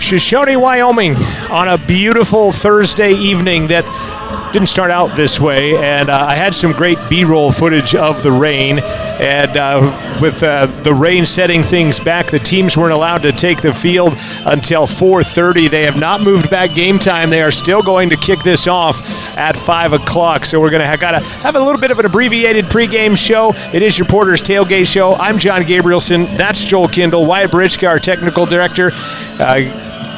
Shoshoni, Wyoming, on a beautiful Thursday evening that didn't start out this way, and I had some great B-roll footage of the rain, and with the rain setting things back, the teams weren't allowed to take the field until 4:30. They have not moved back game time. They are still going to kick this off at 5 o'clock, so we're going to have a little bit of an abbreviated pregame show. It is your Porter's Tailgate Show. I'm John Gabrielsen. That's Joel Kindle. Wyatt Barichka, our technical director.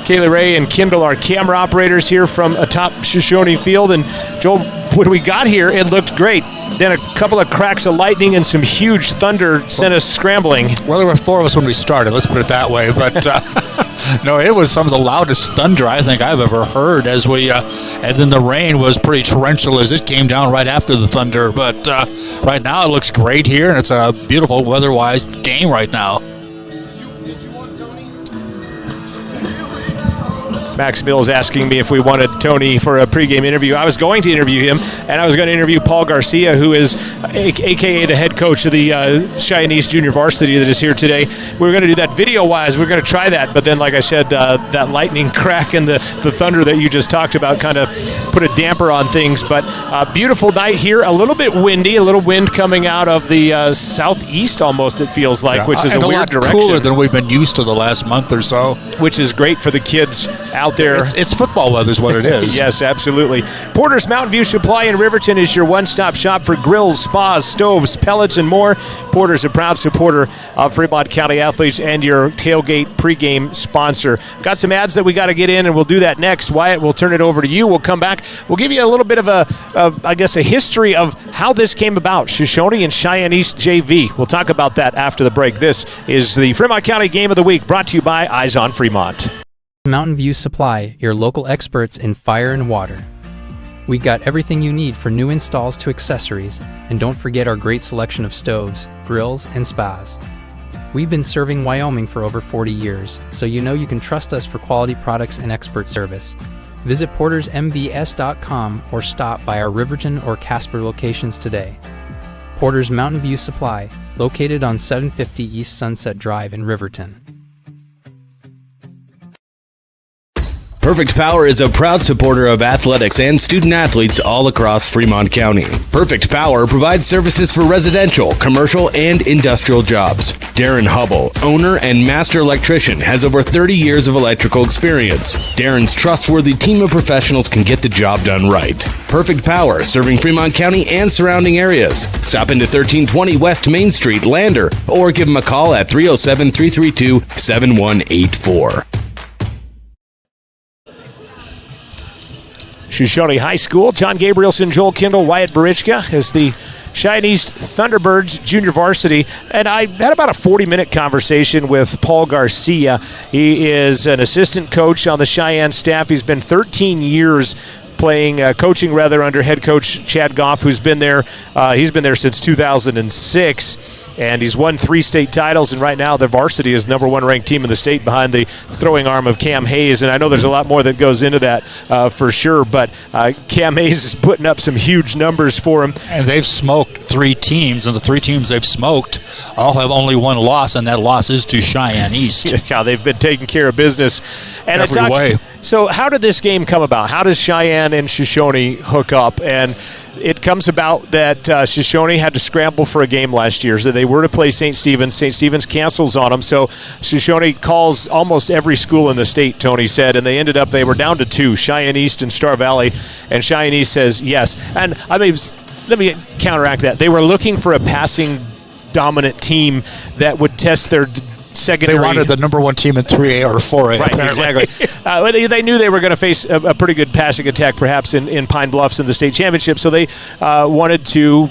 Kayla Ray and Kindle, our camera operators here from atop Shoshoni Field. And Joel, when we got here, it looked great. Then a couple of cracks of lightning and some huge thunder sent us scrambling. Well, there were four of us when we started, let's put it that way. But no, it was some of the loudest thunder I think I've ever heard as we, and then the rain was pretty torrential as it came down right after the thunder. But right now it looks great here, and it's a beautiful weather-wise game right now. Max Mills asking me if we wanted Tony for a pregame interview. I was going to interview him, and I was going to interview Paul Garcia, who is a.k.a. the head coach of the Cheyenne East Junior Varsity that is here today. We were going to do that video-wise. We were going to try that, but then, like I said, that lightning crack and the thunder that you just talked about kind of put a damper on things. But beautiful night here, a little bit windy, a little wind coming out of the southeast almost, it feels like, which is a weird direction. Cooler than we've been used to the last month or so. Which is great for the kids out there. It's football weather is what it is. Yes, absolutely. Porter's Mountain View Supply in Riverton is your one-stop shop for grills, spas, stoves, pellets, and more. Porter's a proud supporter of Fremont County athletes and your tailgate pregame sponsor. Got some ads that we got to get in, and we'll do that next. Wyatt, we'll turn it over to you. We'll come back. We'll give you a little bit of a history of how this came about. Shoshoni and Cheyenne East JV. We'll talk about that after the break. This is the Fremont County Game of the Week, brought to you by Eyes on Fremont. Mountain View Supply, your local experts in fire and water. We got everything you need for new installs to accessories, and don't forget our great selection of stoves, grills, and spas. We've been serving Wyoming for over 40 years, so you know you can trust us for quality products and expert service. Visit portersmbs.com or stop by our Riverton or Casper locations today. Porter's Mountain View Supply, located on 750 East Sunset Drive in Riverton. Perfect Power is a proud supporter of athletics and student athletes all across Fremont County. Perfect Power provides services for residential, commercial, and industrial jobs. Darren Hubble, owner and master electrician, has over 30 years of electrical experience. Darren's trustworthy team of professionals can get the job done right. Perfect Power, serving Fremont County and surrounding areas. Stop into 1320 West Main Street, Lander, or give them a call at 307-332-7184. Shoshoni High School. John Gabrielsen, Joel Kindle, Wyatt Barichka as the Cheyenne East Thunderbirds Junior Varsity. And I had about a 40-minute conversation with Paul Garcia. He is an assistant coach on the Cheyenne staff. He's been 13 years coaching under head coach Chad Goff, who's been there. He's been there since 2006. And he's won 3 state titles, and right now the varsity is number 1 ranked team in the state behind the throwing arm of Cam Hayes. And I know there's a lot more that goes into that for sure, but Cam Hayes is putting up some huge numbers for him. And they've smoked 3 teams, and the 3 teams they've smoked all have only 1 loss, and that loss is to Cheyenne East. Yeah, they've been taking care of business. And every way. So how did this game come about? How does Cheyenne and Shoshoni hook up? And it comes about that Shoshoni had to scramble for a game last year. So they were to play St. Stephen's. St. Stephen's cancels on them. So Shoshoni calls almost every school in the state, Tony said, and they were down to 2, Cheyenne East and Star Valley. And Cheyenne East says yes. And I mean, let me counteract that. They were looking for a passing dominant team that would test their secondary. They wanted the number 1 team in 3A or 4A. Right, apparently. Exactly. They knew they were going to face a pretty good passing attack, perhaps in Pine Bluffs in the state championship, so they wanted to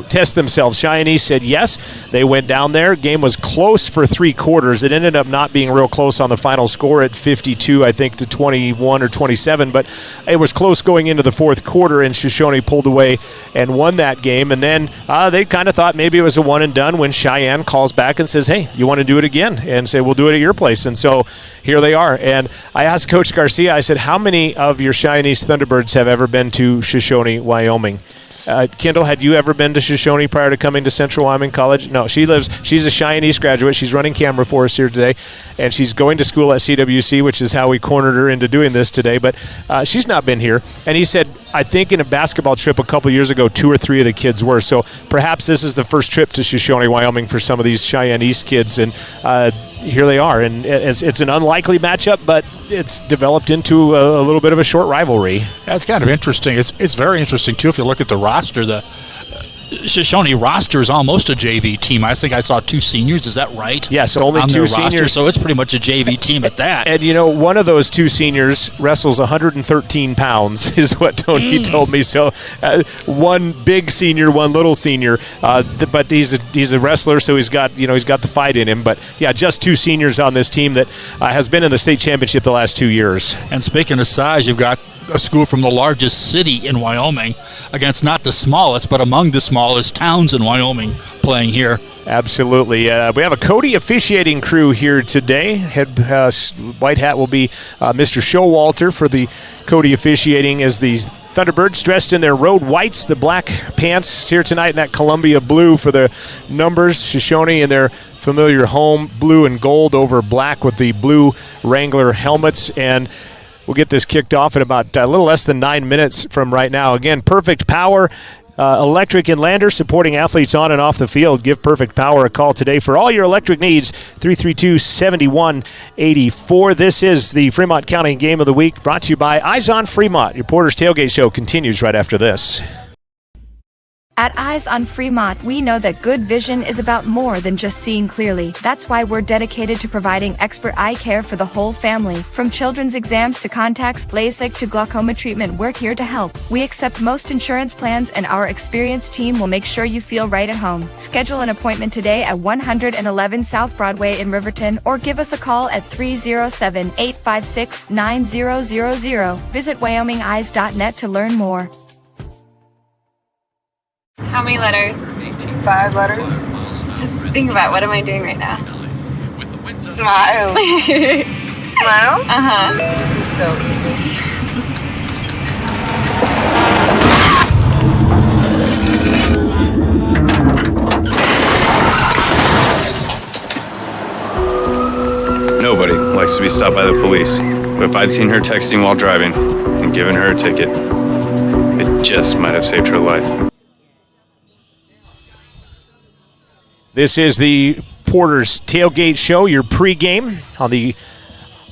test themselves. Cheyenne East said yes. They went down there. Game was close for 3 quarters. It ended up not being real close on the final score at 52, I think, to 21 or 27, but it was close going into the 4th quarter, and Shoshoni pulled away and won that game. And then they kind of thought maybe it was a one and done when Cheyenne calls back and says, hey, you want to do it again? And say, we'll do it at your place. And so here they are. And I asked Coach Garcia, I said, how many of your Cheyenne East Thunderbirds have ever been to Shoshoni, Wyoming? Kindle, had you ever been to Shoshoni prior to coming to Central Wyoming College? No, she's a Cheyenne East graduate. She's running camera for us here today, and she's going to school at CWC, which is how we cornered her into doing this today, but she's not been here. And he said, I think in a basketball trip a couple years ago, 2 or 3 of the kids were. So perhaps this is the first trip to Shoshoni, Wyoming for some of these Cheyenne East kids, and here they are. And it's an unlikely matchup, but it's developed into a little bit of a short rivalry. That's kind of interesting. It's very interesting, too, if you look at the roster. The Shoshoni roster is almost a JV team. I think I saw 2 seniors. Is that right? Yes, only 2 seniors. Roster, so it's pretty much a JV team at that. And, one of those 2 seniors wrestles 113 pounds is what Tony told me. So one big senior, one little senior. But he's a wrestler, so he's got the fight in him. But, yeah, just 2 seniors on this team that has been in the state championship the last 2 years. And speaking of size, you've got a school from the largest city in Wyoming against not the smallest, but among the smallest towns in Wyoming playing here. Absolutely. We have a Cody officiating crew here today. White hat will be Mr. Showalter for the Cody officiating as the Thunderbirds dressed in their road whites, the black pants here tonight in that Columbia blue for the numbers. Shoshoni in their familiar home, blue and gold over black with the blue Wrangler helmets. And we'll get this kicked off in about a little less than 9 minutes from right now. Again, Perfect Power, Electric and Lander, supporting athletes on and off the field. Give Perfect Power a call today for all your electric needs, 332-7184. This is the Fremont County Game of the Week, brought to you by Eyes on Fremont. Your Porter's Tailgate Show continues right after this. At Eyes on Fremont, we know that good vision is about more than just seeing clearly. That's why we're dedicated to providing expert eye care for the whole family. From children's exams to contacts, LASIK to glaucoma treatment, we're here to help. We accept most insurance plans, and our experienced team will make sure you feel right at home. Schedule an appointment today at 111 South Broadway in Riverton, or give us a call at 307-856-9000. Visit WyomingEyes.net to learn more. How many letters? 5 letters. Just think about, what am I doing right now? Smile. Smile? Uh-huh. This is so easy. Nobody likes to be stopped by the police, but if I'd seen her texting while driving and given her a ticket, it just might have saved her life. This is the Porter's Tailgate Show, your pregame on the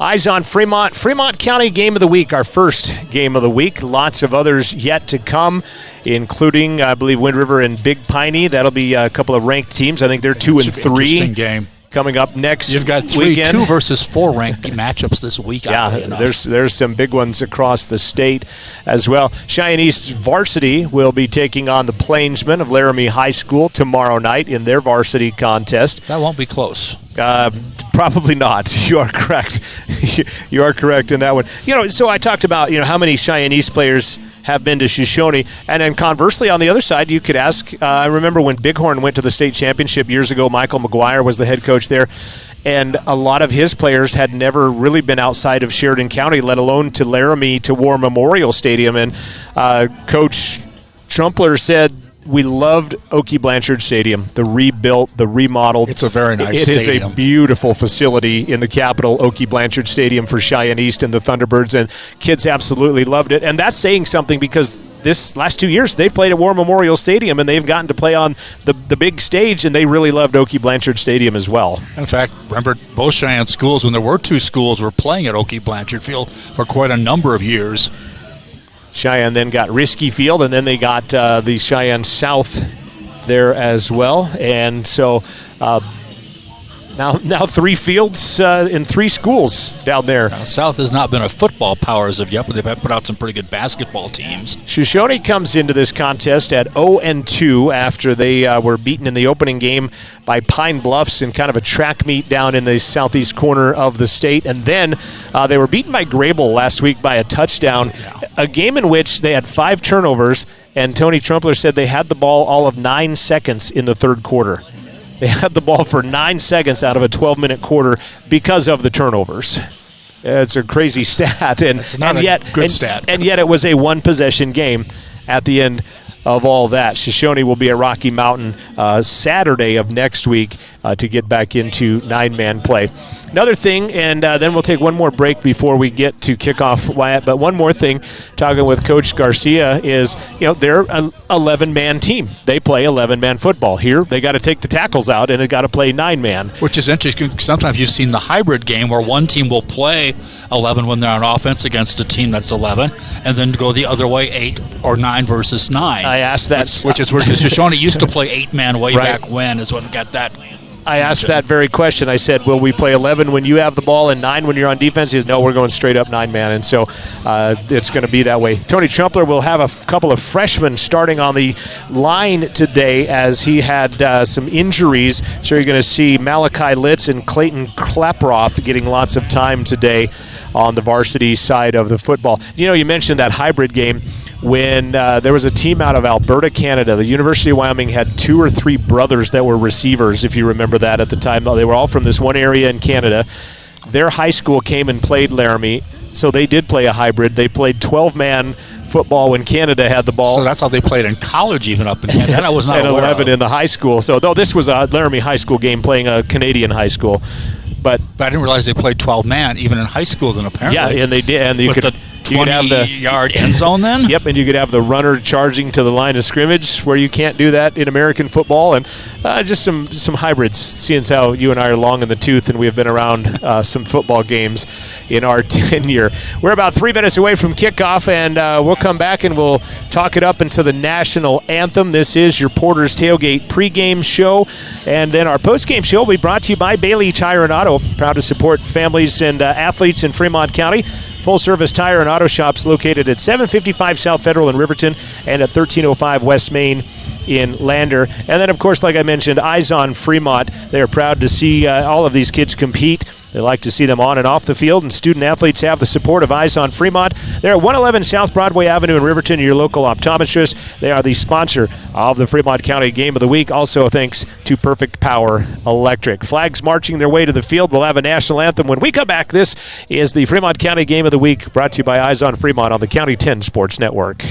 Eyes on Fremont County Game of the Week, our first game of the week. Lots of others yet to come, including, I believe, Wind River and Big Piney. That'll be a couple of ranked teams. I think they're 2 and 3. Interesting game. Coming up next You've got weekend. 2 versus 4 ranked matchups this week. Yeah, there's some big ones across the state as well. Cheyenne East varsity will be taking on the Plainsmen of Laramie High School tomorrow night in their varsity contest. That won't be close. Probably not. You are correct. You are correct in that one. So I talked about how many Cheyenne East players have been to Shoshoni, and then conversely on the other side, you could ask. I remember when Bighorn went to the state championship years ago. Michael McGuire was the head coach there, and a lot of his players had never really been outside of Sheridan County, let alone to Laramie to War Memorial Stadium. And Coach Trumpler said, we loved Oakey Blanchard Stadium, the rebuilt, the remodeled. It's a very nice stadium. It is a beautiful facility in the capital, Oakey Blanchard Stadium for Cheyenne East and the Thunderbirds, and kids absolutely loved it. And that's saying something because this last 2 years they've played at War Memorial Stadium and they've gotten to play on the big stage, and they really loved Oakey Blanchard Stadium as well. In fact, remember both Cheyenne schools, when there were 2 schools, were playing at Oakey Blanchard Field for quite a number of years. Cheyenne then got Risky Field, and then they got the Cheyenne South there as well. And so now 3 fields in 3 schools down there. South has not been a football power as of yet, but they've put out some pretty good basketball teams. Shoshoni comes into this contest at 0-2 after they were beaten in the opening game by Pine Bluffs in kind of a track meet down in the southeast corner of the state. And then they were beaten by Grable last week by a touchdown, a game in which they had 5 turnovers, and Tony Trumpler said they had the ball all of 9 seconds in the third quarter. They had the ball for 9 seconds out of a 12-minute quarter because of the turnovers. It's a crazy stat, and it's not yet a good stat. And yet it was a one-possession game at the end of all that. Shoshoni will be at Rocky Mountain Saturday of next week to get back into 9-man play. Another thing, and then we'll take one more break before we get to kickoff, Wyatt, but one more thing, talking with Coach Garcia, is, they're an 11-man team. They play 11-man football. Here, they got to take the tackles out, and they got to play 9-man. Which is interesting. Sometimes you've seen the hybrid game where one team will play 11 when they're on offense against a team that's 11, and then go the other way, 8 or 9 versus 9. I asked that. Which is where Shoshoni used to play 8-man way back when, is when we got that. I asked that very question. I said, will we play 11 when you have the ball and 9 when you're on defense? He says, no, we're going straight up 9-man. And so it's going to be that way. Tony Trumpler will have a couple of freshmen starting on the line today as he had some injuries. So you're going to see Malachi Litz and Clayton Klaproth getting lots of time today on the varsity side of the football. You mentioned that hybrid game. When there was a team out of Alberta, Canada, the University of Wyoming had 2 or 3 brothers that were receivers, if you remember that at the time. They were all from this one area in Canada. Their high school came and played Laramie, so they did play a hybrid. They played 12-man football when Canada had the ball. So that's how they played in college, even up in Canada. That I was not and aware 11 of. in the high school. So though this was a Laramie high school game playing a Canadian high school. But I didn't realize they played 12-man even in high school then apparently. Yeah, and they did. And you could 20-yard end zone then? Yep, and you could have the runner charging to the line of scrimmage where you can't do that in American football. And just some hybrids, seeing as how you and I are long in the tooth and we have been around some football games in our tenure. We're about 3 minutes away from kickoff, and we'll come back and we'll talk it up into the national anthem. This is your Porter's Tailgate pregame show. And then our postgame show will be brought to you by Bailey Tire and Auto, proud to support families and athletes in Fremont County. Full-service tire and auto shops located at 755 South Federal in Riverton and at 1305 West Main in Lander. And then, of course, like I mentioned, Eyes on Fremont. They are proud to see all of these kids compete. They like to see them on and off the field, and student athletes have the support of Eyes on Fremont. They're at 111 South Broadway Avenue in Riverton, your local optometrist. They are the sponsor of the Fremont County Game of the Week. Also, thanks to Perfect Power Electric. Flags marching their way to the field. We'll have a national anthem when we come back. This is the Fremont County Game of the Week, brought to you by Eyes on Fremont on the County 10 Sports Network.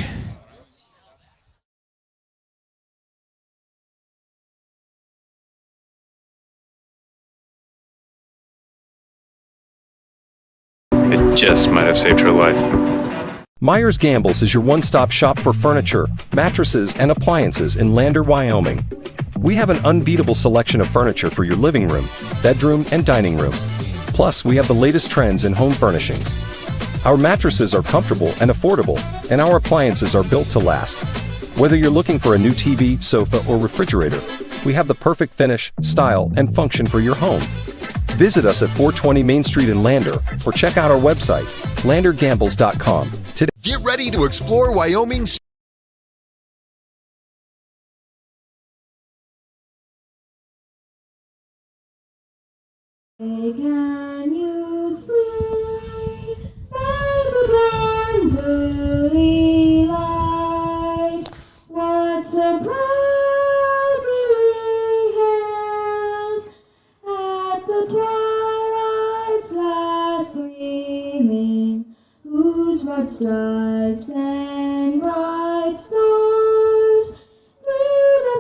It just might have saved her life. Myers Gambles is your one-stop shop for furniture, mattresses, and appliances in Lander, Wyoming. We have an unbeatable selection of furniture for your living room, bedroom, and dining room. Plus, we have the latest trends in home furnishings. Our mattresses are comfortable and affordable, and our appliances are built to last. Whether you're looking for a new TV, sofa, or refrigerator, we have the perfect finish, style, and function for your home. Visit us at 420 Main Street in Lander, or check out our website, landergambles.com. Today. Get ready to explore Wyoming's Can you see by the dawn's early light what so proudly we hailed at the twilight's last gleaming, whose broad stripes and bright stars through the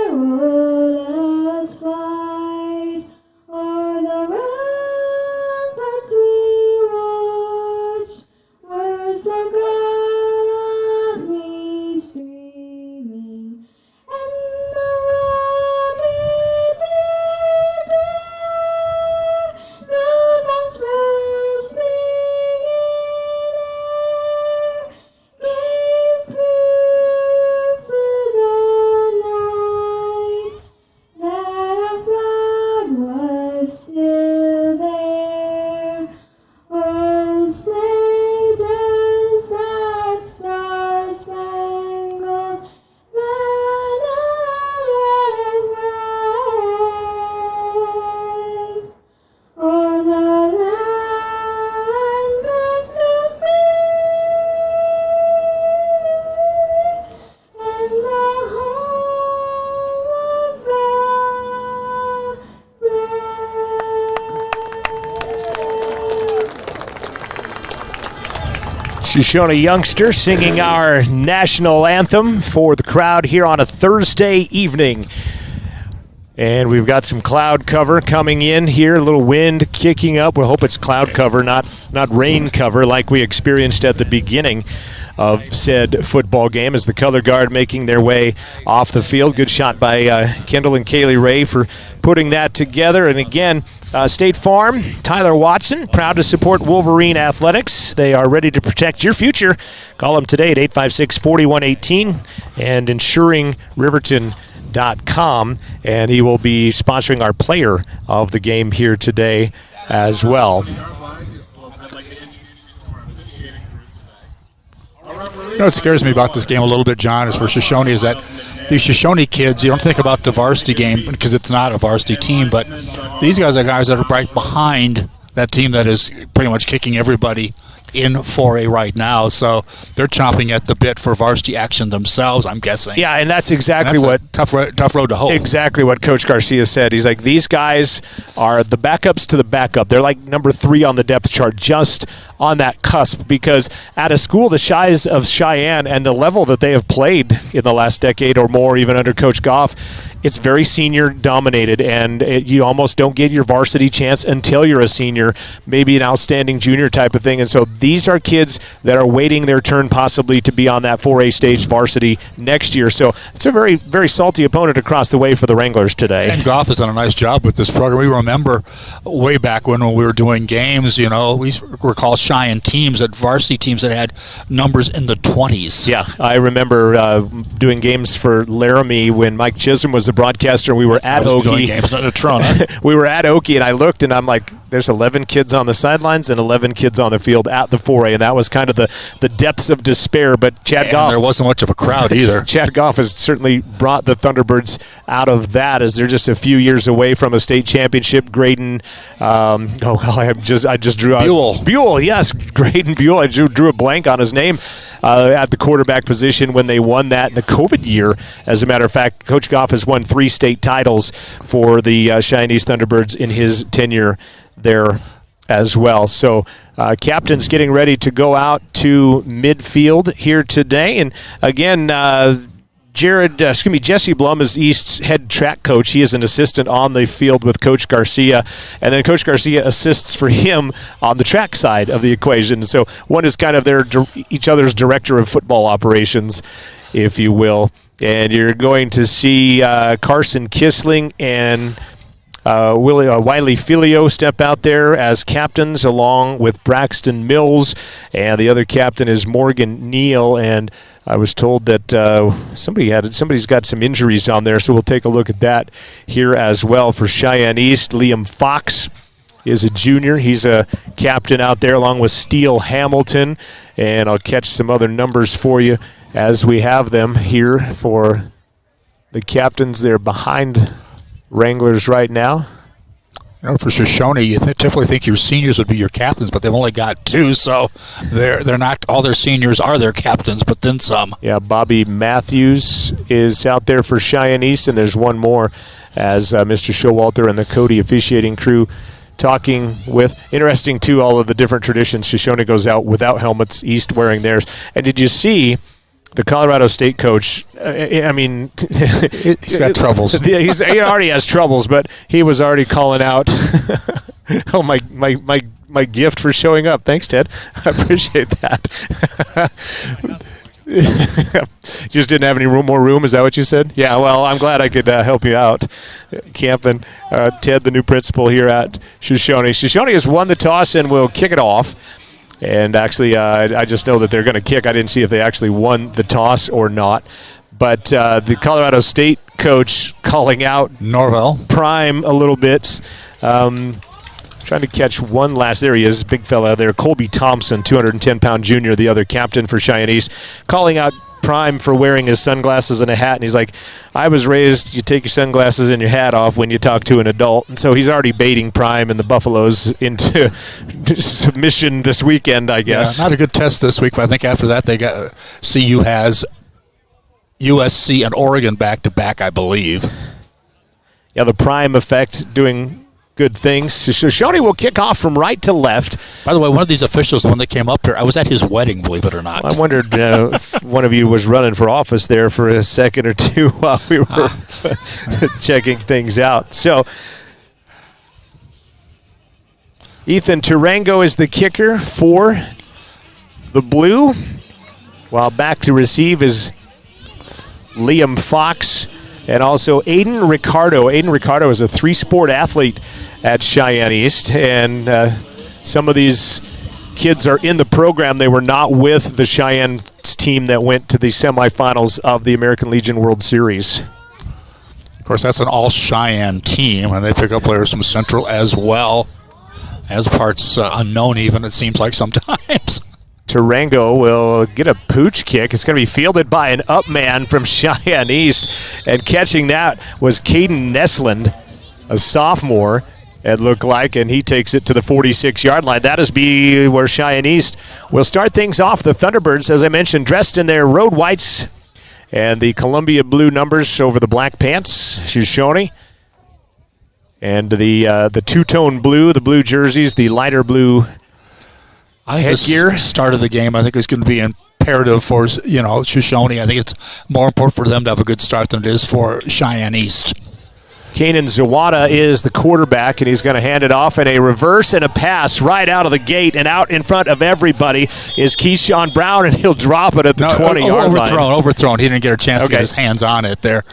perilous fight o'er the Shoshoni youngster singing our national anthem for the crowd here on a Thursday evening. And we've got some cloud cover coming in here, a little wind kicking up. We hope it's cloud cover, not rain cover like we experienced at the beginning of said football game as the color guard making their way off the field. Good shot by Kendall and Kaylee Ray for putting that together. And again, State Farm, Tyler Watson, proud to support Wolverine Athletics. They are ready to protect your future. Call them today at 856-4118 and insuringriverton.com. And he will be sponsoring our player of the game here today as well. You know what scares me about this game a little bit, John, is for Shoshoni is that these Shoshoni kids, you don't think about the varsity game because it's not a varsity team, but these guys are guys that are right behind that team that is pretty much kicking everybody in 4A right now, so they're chomping at the bit for varsity action themselves, I'm guessing. Yeah, and that's exactly what tough road to hoe. Exactly what Coach Garcia said. He's like, these guys are the backups to the backup. They're like number 3 on the depth chart, just on that cusp, because at a school the size of Cheyenne and the level that they have played in the last decade or more, even under Coach Goff, it's very senior dominated, and you almost don't get your varsity chance until you're a senior, maybe an outstanding junior type of thing. And so these are kids that are waiting their turn possibly to be on that 4A stage varsity next year. So it's a very, very salty opponent across the way for the Wranglers today. And Goff has done a nice job with this program. We remember way back when we were doing games, you know, we recall Cheyenne teams, that varsity teams that had numbers in the 20s. Yeah, I remember doing games for Laramie when Mike Chisholm was the broadcaster. We were at Okie. Games, not a Toronto. We were at Okie, and I looked, and I'm like, there's 11 kids on the sidelines and 11 kids on the field at the 4A, and that was kind of the depths of despair. But Chad Goff, there wasn't much of a crowd either. Chad Goff has certainly brought the Thunderbirds out of that, as they're just a few years away from a state championship. Graydon, I just drew Buell, yes, Graydon Buell. I drew a blank on his name at the quarterback position when they won that in the COVID year. As a matter of fact, Coach Goff has won 3 state titles for the Cheyenne East Thunderbirds in his tenure there as well. So captain's getting ready to go out to midfield here today. And again, Jesse Blum is East's head track coach. He is an assistant on the field with Coach Garcia, and then Coach Garcia assists for him on the track side of the equation. So one is kind of each other's director of football operations, if you will. And you're going to see Carson Kissling and Wiley Filio step out there as captains, along with Braxton Mills, and the other captain is Morgan Neal. And I was told that somebody's got some injuries down there, so we'll take a look at that here as well. For Cheyenne East, Liam Fox is a junior. He's a captain out there, along with Steele Hamilton. And I'll catch some other numbers for you as we have them here for the captains. They're behind Wranglers right now. You know, for Shoshoni, you typically think your seniors would be your captains, but they've only got 2, so they're not all their seniors are their captains, but then some. Yeah, Bobby Matthews is out there for Cheyenne East, and there's one more as Mr. Showalter and the Cody officiating crew talking with. Interesting, too, all of the different traditions. Shoshoni goes out without helmets, East wearing theirs. And did you see the Colorado State coach? I mean, he's got troubles. He already has troubles, but he was already calling out. Oh, my gift for showing up. Thanks, Ted. I appreciate that. Just didn't have any more room. Is that what you said? Yeah. Well, I'm glad I could help you out, Campin. Ted, the new principal here at Shoshoni. Shoshoni has won the toss and will kick it off. And actually, I just know that they're going to kick. I didn't see if they actually won the toss or not. But the Colorado State coach calling out Norvell Prime a little bit. Trying to catch one last. There he is, big fella there. Colby Thompson, 210-pound junior, the other captain for Cheyenne East, calling out Prime for wearing his sunglasses and a hat. And he's like, I was raised, you take your sunglasses and your hat off when you talk to an adult. And so he's already baiting Prime and the Buffaloes into submission this weekend, I guess. Yeah, not a good test this week, but I think after that they got CU has USC and Oregon back-to-back, I believe. Yeah, the Prime effect doing good things. Shoshoni will kick off from right to left. By the way, one of these officials, the one that came up here, I was at his wedding, believe it or not. I wondered if one of you was running for office there for a second or two while we were checking things out. So Ethan Tarango is the kicker for the Blue, while back to receive is Liam Fox and also Aiden Ricardo. Aiden Ricardo is a three-sport athlete at Cheyenne East, and some of these kids are in the program. They were not with the Cheyenne team that went to the semifinals of the American Legion World Series. Of course, that's an all-Cheyenne team, and they pick up players from Central as well, as parts unknown even, it seems like sometimes. Tarango will get a pooch kick. It's going to be fielded by an up man from Cheyenne East, and catching that was Caden Nesland, a sophomore, it looked like, and he takes it to the 46-yard line. That is where Cheyenne East will start things off. The Thunderbirds, as I mentioned, dressed in their road whites and the Columbia blue numbers over the black pants, Shoshoni, and the two-tone blue, the blue jerseys, the lighter blue headgear. The start of the game, I think, is going to be imperative for Shoshoni. I think it's more important for them to have a good start than it is for Cheyenne East. Kanan Zawada is the quarterback, and he's going to hand it off in a reverse and a pass right out of the gate, and out in front of everybody is Keyshawn Brown, and he'll drop it at the 20-yard line. Overthrown. He didn't get a chance to get his hands on it there.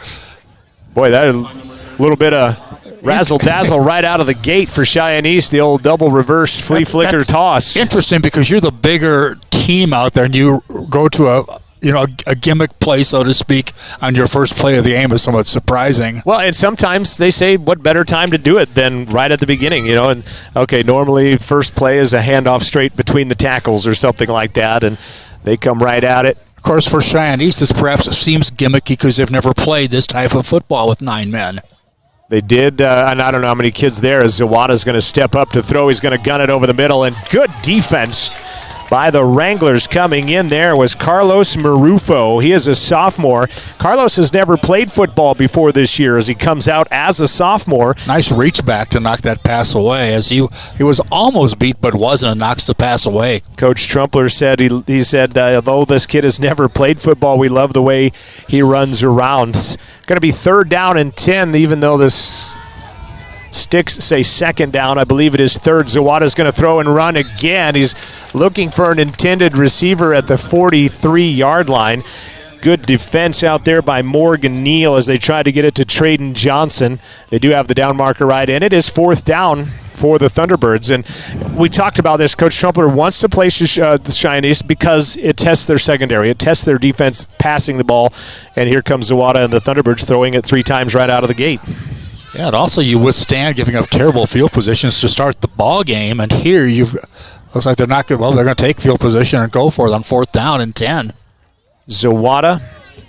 Boy, that a little bit of razzle-dazzle right out of the gate for Cheyenne East, the old double reverse flea flicker toss. Interesting, because you're the bigger team out there, and you go to a gimmick play, so to speak, on your first play of the game is somewhat surprising. Well, and sometimes they say what better time to do it than right at the beginning, and normally first play is a handoff straight between the tackles or something like that, and they come right at it. Of course, for Cheyenne East, it seems gimmicky because they've never played this type of football with 9 men. They did, and I don't know how many kids there, as Zawada's going to step up to throw. He's going to gun it over the middle, and good defense by the Wranglers. Coming in there was Carlos Marufo. He is a sophomore. Carlos has never played football before this year as he comes out as a sophomore. Nice reach back to knock that pass away, as he was almost beat but wasn't, and knocks the pass away. Coach Trumpler said, he said, although this kid has never played football, we love the way he runs around. It's going to be 3rd down and 10, even though this sticks say 2nd down. I believe it is 3rd. Zawada's going to throw and run again. He's looking for an intended receiver at the 43-yard line. Good defense out there by Morgan Neal as they try to get it to Traden Johnson. They do have the down marker right, and it is 4th down for the Thunderbirds. And we talked about this. Coach Trumpler wants to play the Cheyenne East because it tests their secondary. It tests their defense passing the ball. And here comes Zawada and the Thunderbirds throwing it 3 times right out of the gate. Yeah, and also you withstand giving up terrible field positions to start the ball game, and here looks like they're not good. Well, they're going to take field position and go for it on 4th down and 10. Zawada.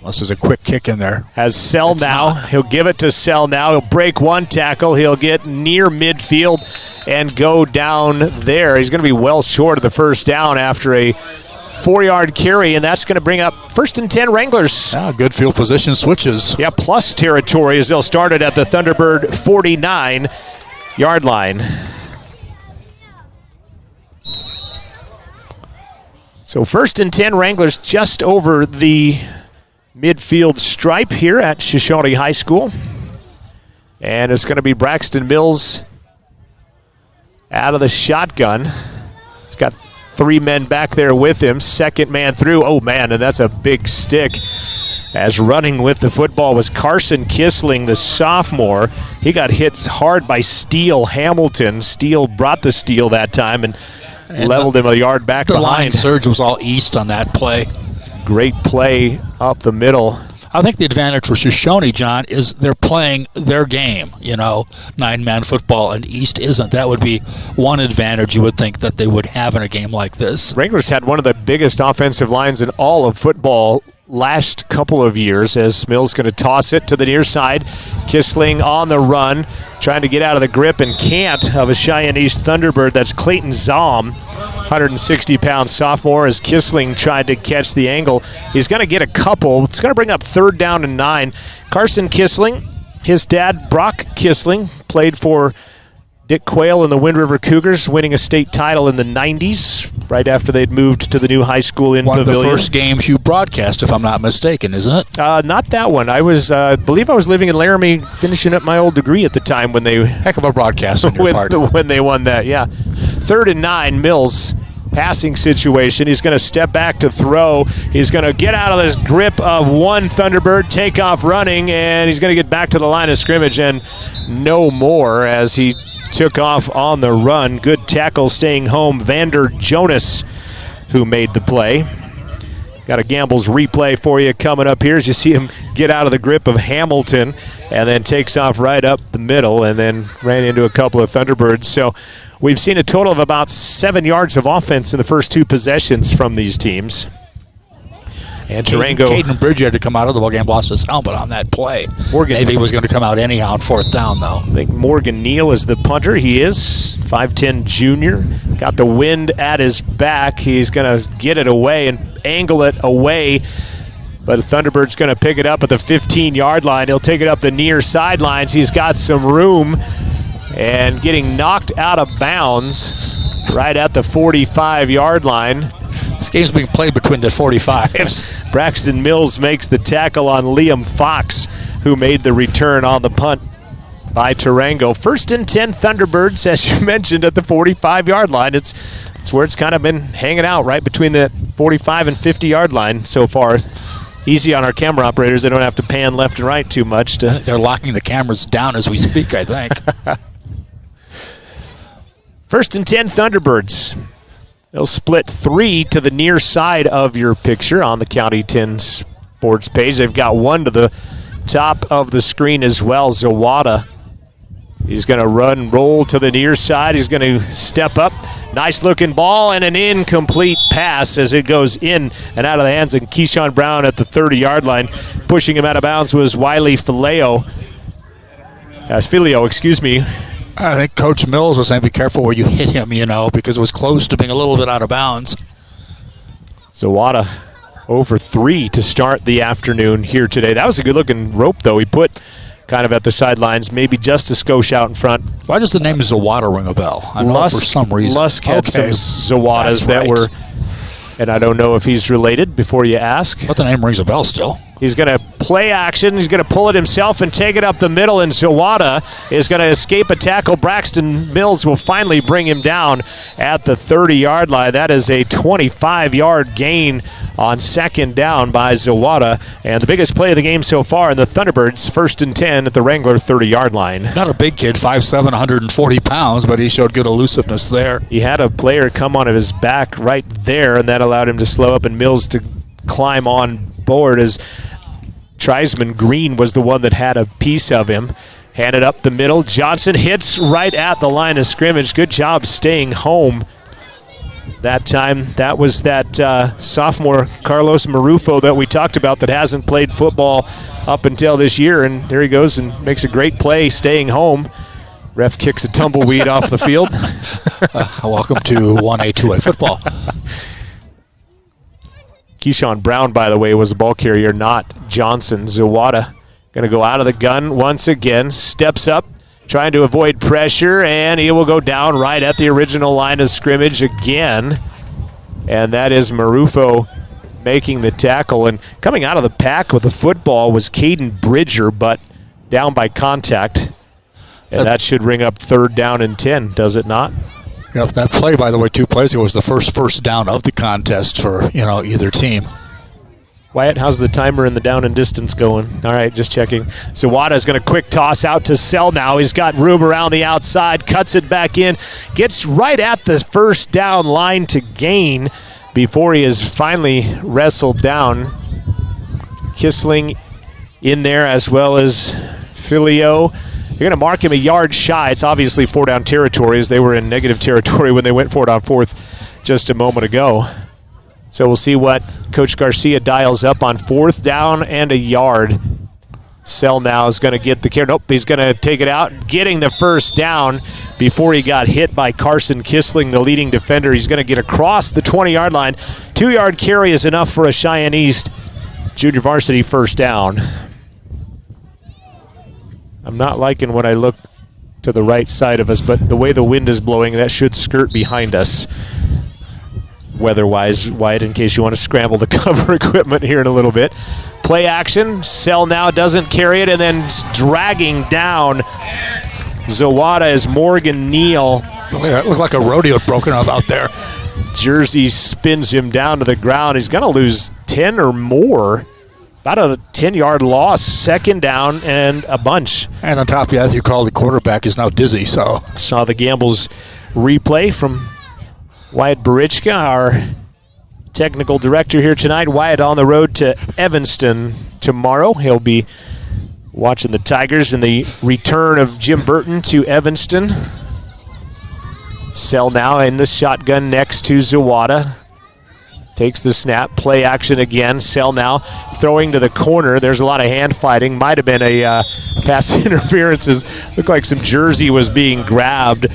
This is a quick kick in there. Has Sell now. He'll give it to Sell now. He'll break one tackle. He'll get near midfield and go down there. He's going to be well short of the 1st down after a 4-yard carry, and that's going to bring up 1st and 10 Wranglers. Good field position switches. Yeah, plus territory as they'll start it at the Thunderbird 49-yard line. So 1st and 10 Wranglers just over the midfield stripe here at Shoshoni High School. And it's going to be Braxton Mills out of the shotgun. He's got 3 men back there with him. 2nd man through. Oh, man, and that's a big stick. As running with the football was Carson Kissling, the sophomore. He got hit hard by Steele Hamilton. Steele brought the steal that time and leveled him a yard back behind. The line surge was all east on that play. Great play up the middle. I think the advantage for Shoshoni, John, is they're playing their game, 9-man football, and East isn't. That would be one advantage you would think that they would have in a game like this. Wranglers had one of the biggest offensive lines in all of football last couple of years, as Mills going to toss it to the near side. Kissling on the run, trying to get out of the grip and can't of a Cheyenne East Thunderbird. That's Clayton Zaum, 160-pound sophomore, as Kissling tried to catch the angle. He's going to get a couple. It's going to bring up 3rd down and 9. Carson Kissling, his dad, Brock Kissling, played for Dick Quayle and the Wind River Cougars winning a state title in the 90s, right after they'd moved to the new high school in One Pavilion. of the first games you broadcast, if I'm not mistaken, isn't it? Not that one. I was, believe I was living in Laramie, finishing up my old degree at the time when they Heck of a broadcast on your part. when they won that. Yeah, 3rd and 9. Mills passing situation. He's going to step back to throw. He's going to get out of this grip of one Thunderbird, take off running, and he's going to get back to the line of scrimmage and no more as he took off on the run. Good tackle staying home. Vander Jonas who made the play. Got a Gamble's replay for you coming up here as you see him get out of the grip of Hamilton and then takes off right up the middle and then ran into a couple of Thunderbirds. So we've seen a total of about 7 yards of offense in the first 2 possessions from these teams. And Tarango. Caden Bridge had to come out of the ball game, lost his helmet on that play. Maybe he was going to come out anyhow on 4th down, though. I think Morgan Neal is the punter. He is 5'10 junior. Got the wind at his back. He's going to get it away and angle it away. But Thunderbird's going to pick it up at the 15-yard line. He'll take it up the near sidelines. He's got some room and getting knocked out of bounds right at the 45-yard line. This game's being played between the 45s. Braxton Mills makes the tackle on Liam Fox, who made the return on the punt by Tarango. 1st and 10 Thunderbirds, as you mentioned, at the 45-yard line. It's where it's kind of been hanging out, right between the 45 and 50-yard line so far. Easy on our camera operators. They don't have to pan left and right too much. They're locking the cameras down as we speak, I think. 1st and 10 Thunderbirds. They'll split 3 to the near side of your picture on the County 10 Sports page. They've got one to the top of the screen as well. Zawada. He's going to run, roll to the near side. He's going to step up. Nice looking ball and an incomplete pass as it goes in and out of the hands of Keyshawn Brown at the 30-yard line. Pushing him out of bounds was Wiley Filio, excuse me. I think Coach Mills was saying be careful where you hit him, because it was close to being a little bit out of bounds. Zawada over 3 to start the afternoon here today. That was a good-looking rope, though. He put kind of at the sidelines, maybe just a skosh out in front. Why does the name Zawada ring a bell? I know for some reason. Lusk had some Zawadas that were, and I don't know if he's related before you ask. But the name rings a bell still. He's going to play action. He's going to pull it himself and take it up the middle, and Zawada is going to escape a tackle. Braxton Mills will finally bring him down at the 30-yard line. That is a 25-yard gain on 2nd down by Zawada, and the biggest play of the game so far in the Thunderbirds, 1st and 10 at the Wrangler 30-yard line. Not a big kid, 5'7", 140 pounds, but he showed good elusiveness there. He had a player come on his back right there, and that allowed him to slow up and Mills to climb on board as Trisman Green was the one that had a piece of him. Handed up the middle. Johnson hits right at the line of scrimmage. Good job staying home that time. That was that sophomore Carlos Marufo that we talked about that hasn't played football up until this year, and there he goes and makes a great play staying home. Ref kicks a tumbleweed off the field. Welcome to 1A, 2A football. Keyshawn Brown, by the way, was the ball carrier, not Johnson. Zawada going to go out of the gun once again, steps up, trying to avoid pressure, and he will go down right at the original line of scrimmage again. And that is Marufo making the tackle. And coming out of the pack with the football was Caden Bridger, but down by contact. And that should ring up 3rd down and 10, does it not? Yep, that play, by the way, 2 plays ago was the first down of the contest for, either team. Wyatt, how's the timer and the down and distance going? All right, just checking. Zawada's going to quick toss out to Sell now. He's got room around the outside, cuts it back in, gets right at the 1st down line to gain before he is finally wrestled down. Kissling in there as well as Filio. You're going to mark him a yard shy. It's obviously 4-down territory as they were in negative territory when they went for it on 4th just a moment ago. So we'll see what Coach Garcia dials up on 4th down and a yard. Sell now is going to get the carry. Nope, he's going to take it out, getting the 1st down before he got hit by Carson Kissling, the leading defender. He's going to get across the 20-yard line. 2-yard carry is enough for a Cheyenne East junior varsity 1st down. I'm not liking what I looked to the right side of us, but the way the wind is blowing, that should skirt behind us. Weather-wise, Wyatt, in case you want to scramble the cover equipment here in a little bit. Play action. Sell now doesn't carry it, and then dragging down Zawada as Morgan Neal. Looks like a rodeo broken up out there. Jersey spins him down to the ground. He's going to lose 10 or more. About a 10-yard loss. Second down and a bunch. And on top of that, you call the quarterback is now dizzy. So saw the Gambles replay from Wyatt Barichka, our technical director here tonight. Wyatt on the road to Evanston tomorrow. He'll be watching the Tigers in the return of Jim Burton to Evanston. Sell now in the shotgun next to Zawada. Takes the snap, play action again. Sell now throwing to the corner. There's a lot of hand fighting. Might have been a pass interferences. Looked like some jersey was being grabbed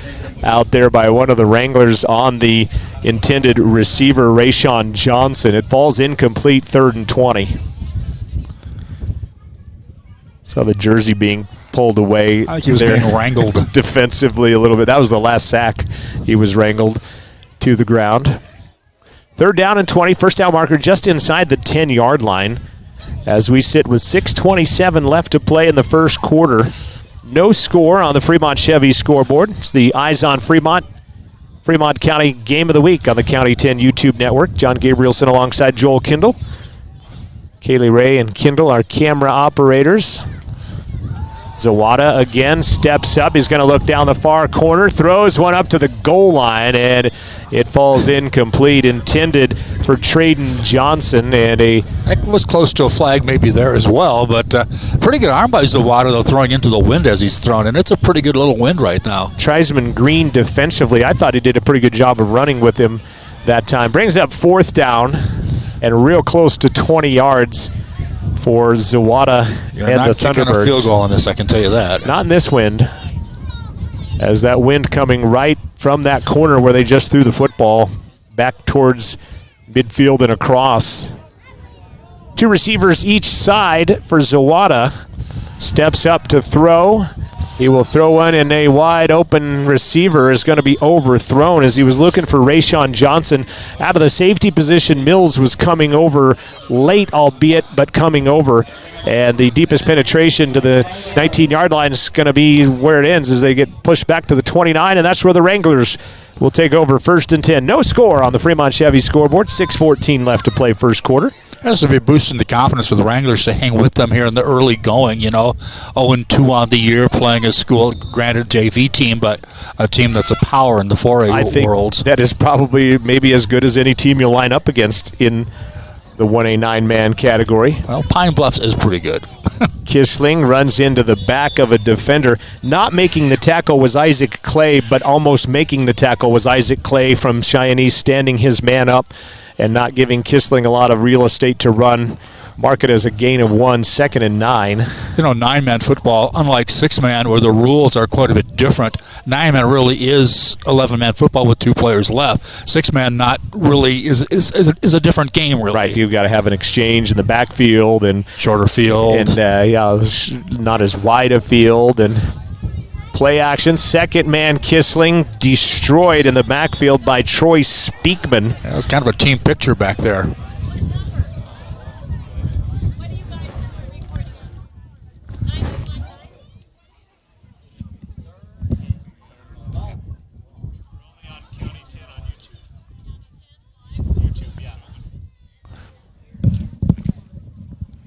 out there by one of the Wranglers on the intended receiver, Rayshawn Johnson. It falls incomplete, 3rd and 20. Saw the jersey being pulled away. I think he was being wrangled defensively a little bit. That was the last sack. He was wrangled to the ground. 3rd down and 20. First down marker just inside the 10-yard line as we sit with 6:27 left to play in the first quarter. No score on the Fremont Chevy scoreboard. It's the Eyes on Fremont County Game of the Week on the County 10 YouTube network. John Gabrielsen alongside Joel Kindle. Kaylee Ray and Kindle are camera operators. Zawada again steps up. He's going to look down the far corner, throws one up to the goal line, and it falls incomplete, intended for Traden Johnson. And that was close to a flag maybe there as well, but pretty good arm by Zawada, though, throwing into the wind as he's thrown, and it's a pretty good little wind right now. Treisman Green defensively, I thought he did a pretty good job of running with him that time. Brings up 4th down and real close to 20 yards for Zawada and the Thunderbirds. You're not kicking a field goal on this, I can tell you that. Not in this wind. As that wind coming right from that corner where they just threw the football back towards midfield and across. 2 receivers each side for Zawada. Steps up to throw. He will throw one, and a wide open receiver is going to be overthrown as he was looking for Rayshawn Johnson. Out of the safety position, Mills was coming over late, albeit, but coming over. And the deepest penetration to the 19-yard line is going to be where it ends as they get pushed back to the 29, and that's where the Wranglers will take over 1st and 10. No score on the Fremont Chevy scoreboard. 6:14 left to play first quarter. Has to be boosting the confidence for the Wranglers to hang with them here in the early going. 0-2 on the year, playing a school, granted JV team, but a team that's a power in the 4A world. I think that is probably maybe as good as any team you'll line up against in the 1A 9-man category. Well, Pine Bluffs is pretty good. Kissling runs into the back of a defender. Not making the tackle was Isaac Clay, but almost making the tackle was Isaac Clay from Cheyenne East, standing his man up and not giving Kissling a lot of real estate to run. Mark it as a gain of 1, 2nd and 9. 9-man football, unlike 6-man where the rules are quite a bit different, 9-man really is 11-man football with 2 players left. 6-man not really is a different game, really. Right, you've got to have an exchange in the backfield and shorter field. And not as wide a field. And play action, 2nd man Kissling destroyed in the backfield by Troy Speakman. That was kind of a team picture back there.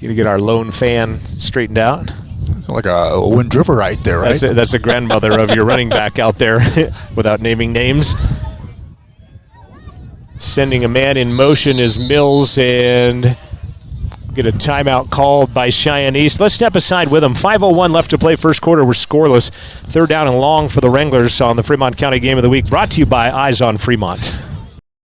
Going to get our lone fan straightened out. Like a Wind River right there, right? That's the grandmother of your running back out there without naming names. Sending a man in motion is Mills, and get a timeout called by Cheyenne East. Let's step aside with them. 5:01 left to play first quarter. We're scoreless. 3rd down and long for the Wranglers on the Fremont County Game of the Week. Brought to you by Eyes on Fremont.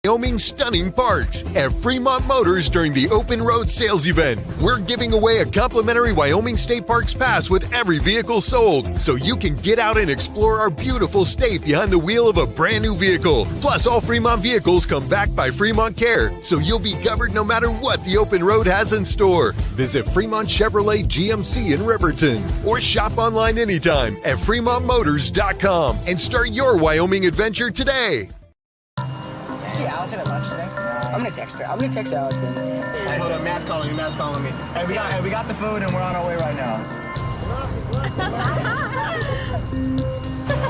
Wyoming's stunning parks at Fremont Motors during the Open Road Sales Event. We're giving away a complimentary Wyoming State Parks pass with every vehicle sold, so you can get out and explore our beautiful state behind the wheel of a brand new vehicle. Plus, all Fremont vehicles come back by Fremont Care, so you'll be covered no matter what the Open Road has in store. Visit Fremont Chevrolet GMC in Riverton or shop online anytime at FremontMotors.com and start your Wyoming adventure today. See Allison at lunch today? I'm gonna text her. I'm gonna text Allison. Hey, hold up, Matt's calling me. Hey, we got the food and we're on our way right now.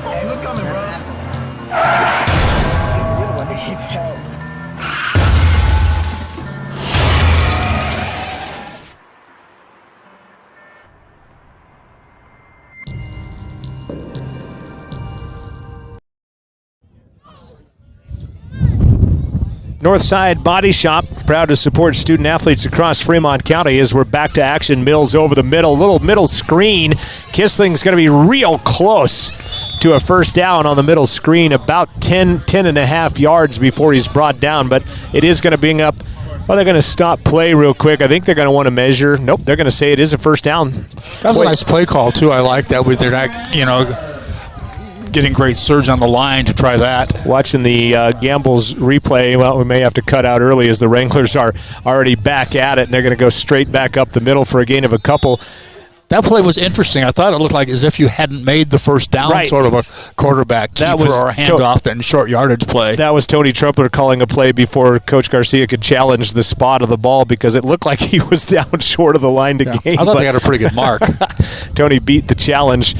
Hey, who's coming, bro? You're the one that needs help. Northside Body Shop, proud to support student athletes across Fremont County as we're back to action. Mills over the middle, little middle screen. Kissling's going to be real close to a first down on the middle screen, about 10 and a half yards before he's brought down, but it is going to bring up, well, they're going to stop play real quick. I think they're going to want to measure. Nope, they're going to say it is a first down. That was a nice play call, too. I like that. They're not, getting great surge on the line to try that. Watching the Gambles replay, well, we may have to cut out early as the Wranglers are already back at it, and they're going to go straight back up the middle for a gain of a couple. That play was interesting. I thought it looked like as if you hadn't made the first down, right. Sort of a quarterback keeper or a handoff and short yardage play. That was Tony Trumpler calling a play before Coach Garcia could challenge the spot of the ball because it looked like he was down short of the line to gain. I thought they got a pretty good mark. Tony beat the challenge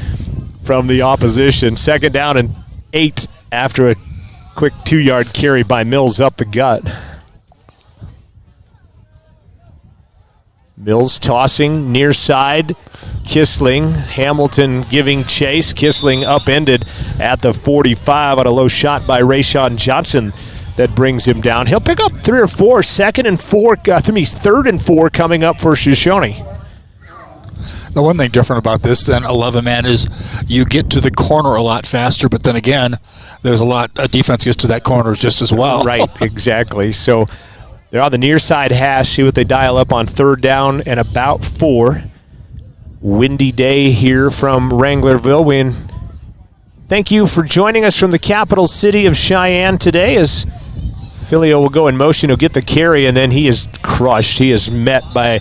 from the opposition. 2nd down and 8 after a quick 2-yard carry by Mills up the gut. Mills tossing near side. Kissling. Hamilton giving chase. Kissling upended at the 45 on a low shot by Rayshawn Johnson that brings him down. He'll pick up 3 or 4. 2nd and 4. 3rd and 4 coming up for Shoshoni. The one thing different about this than 11-man is you get to the corner a lot faster, but then again, there's a lot of defense gets to that corner just as well. Right, exactly. So they're on the near side hash. See what they dial up on 3rd down and about 4. Windy day here from Wranglerville. Thank you for joining us from the capital city of Cheyenne today as Filio will go in motion. He'll get the carry, and then he is crushed. He is met by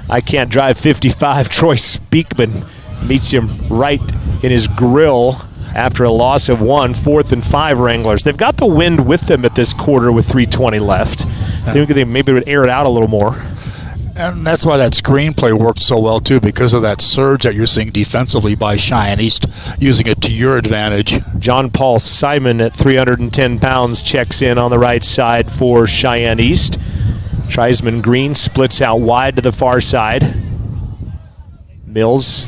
I Can't Drive 55. Troy Speakman meets him right in his grill after a loss of 1. 4th and 5 Wranglers. They've got the wind with them at this quarter with 3:20 left. I think they maybe would air it out a little more. And that's why that screenplay worked so well, too, because of that surge that you're seeing defensively by Cheyenne East, using it to your advantage. John Paul Simon at 310 pounds checks in on the right side for Cheyenne East. Treisman Green splits out wide to the far side. Mills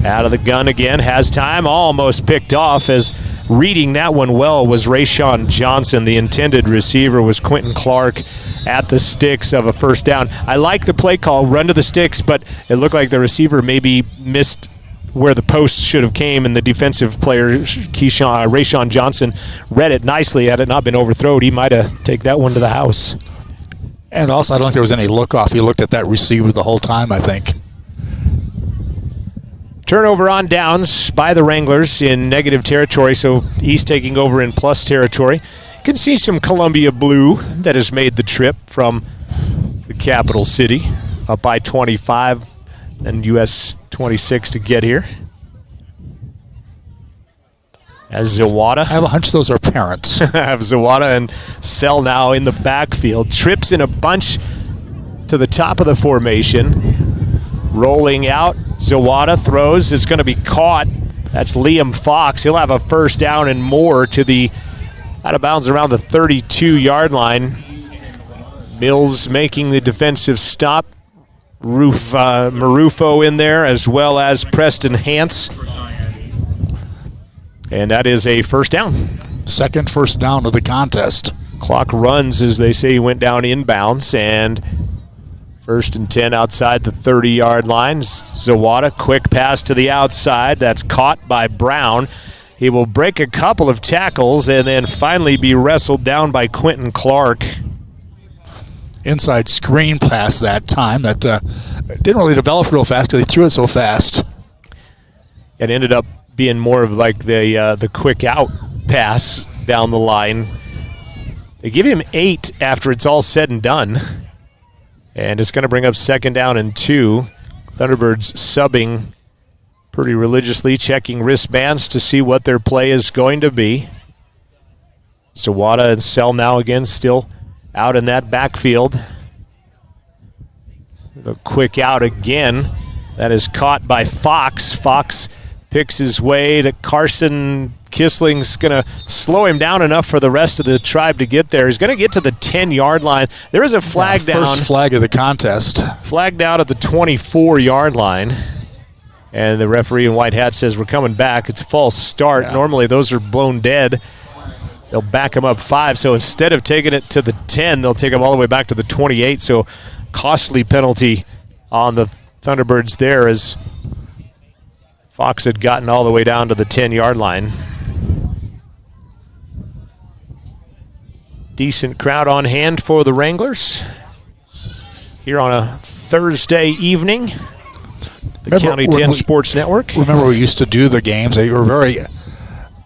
out of the gun again, has time, almost picked off as reading that one well was Rayshawn Johnson. The intended receiver was Quentin Clark at the sticks of a first down. I like the play call, run to the sticks, but it looked like the receiver maybe missed where the post should have came, and the defensive player, Rayshawn Johnson, read it nicely. Had it not been overthrown, he might have taken that one to the house. And also, I don't think there was any look-off. He looked at that receiver the whole time, I think. Turnover on downs by the Wranglers in negative territory, so East taking over in plus territory. You can see some Columbia blue that has made the trip from the capital city up by 25 and US 26 to get here. As Zawada. I have a hunch those are parents. Have Zawada and Sell now in the backfield. Trips in a bunch to the top of the formation. Rolling out. Zawada throws. It's going to be caught. That's Liam Fox. He'll have a first down and more to the out of bounds around the 32-yard line. Mills making the defensive stop. Marufo in there as well as Preston Hance. And that is a first down. 2nd first down of the contest. Clock runs as they say he went down inbounds, and 1st and 10 outside the 30-yard line. Zawada, quick pass to the outside. That's caught by Brown. He will break a couple of tackles and then finally be wrestled down by Quentin Clark. Inside screen pass that time that didn't really develop real fast because he threw it so fast. It ended up being more of like the quick out pass down the line. They give him 8 after it's all said and done. And it's going to bring up 2nd down and 2. Thunderbirds subbing pretty religiously, checking wristbands to see what their play is going to be. Zawada and Sell now again still out in that backfield. The quick out again. That is caught by Fox. Fox picks his way to Carson. Kissling's going to slow him down enough for the rest of the tribe to get there. He's going to get to the 10-yard line. There is a flag down. First flag of the contest. Flagged out at the 24-yard line. And the referee in white hat says we're coming back. It's a false start. Yeah. Normally those are blown dead. They'll back him up 5. So instead of taking it to the 10, they'll take him all the way back to the 28. So costly penalty on the Thunderbirds there as Fox had gotten all the way down to the 10-yard line. Decent crowd on hand for the Wranglers here on a Thursday evening. The County 10 Sports Network. Remember we used to do the games. They were very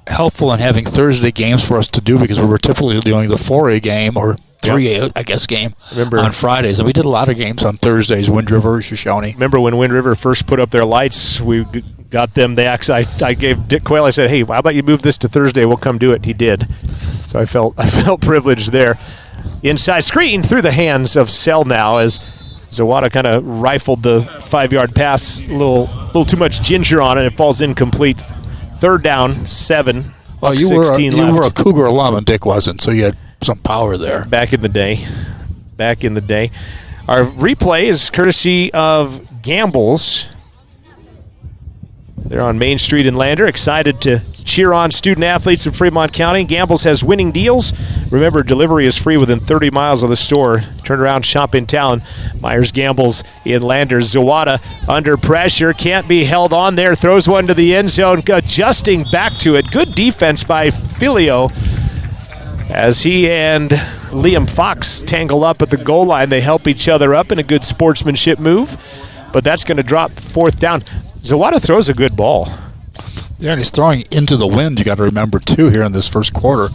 helpful in having Thursday games for us to do because we were typically doing the 4A game or 3A, I guess, game on Fridays. And we did a lot of games on Thursdays, Wind River, Shoshoni. Remember when Wind River first put up their lights, we got them. I gave Dick Quayle, I said, hey, how about you move this to Thursday? We'll come do it. He did. So I felt privileged there. Inside screen through the hands of Sell now as Zawada kind of rifled the 5-yard pass, a little too much ginger on it. It falls incomplete. 3rd down, 7. Well, you were a Cougar alum and Dick wasn't, so you had some power there. Back in the day. Our replay is courtesy of Gambles. They're on Main Street in Lander, excited to cheer on student athletes in Fremont County. Gambles has winning deals. Remember, delivery is free within 30 miles of the store. Turn around, shop in town. Myers Gambles in Lander. Zawada under pressure, can't be held on there. Throws one to the end zone, adjusting back to it. Good defense by Filio as he and Liam Fox tangle up at the goal line. They help each other up in a good sportsmanship move, but that's going to drop 4th down. Zawada throws a good ball. Yeah, and he's throwing into the wind, you got to remember, too, here in this first quarter.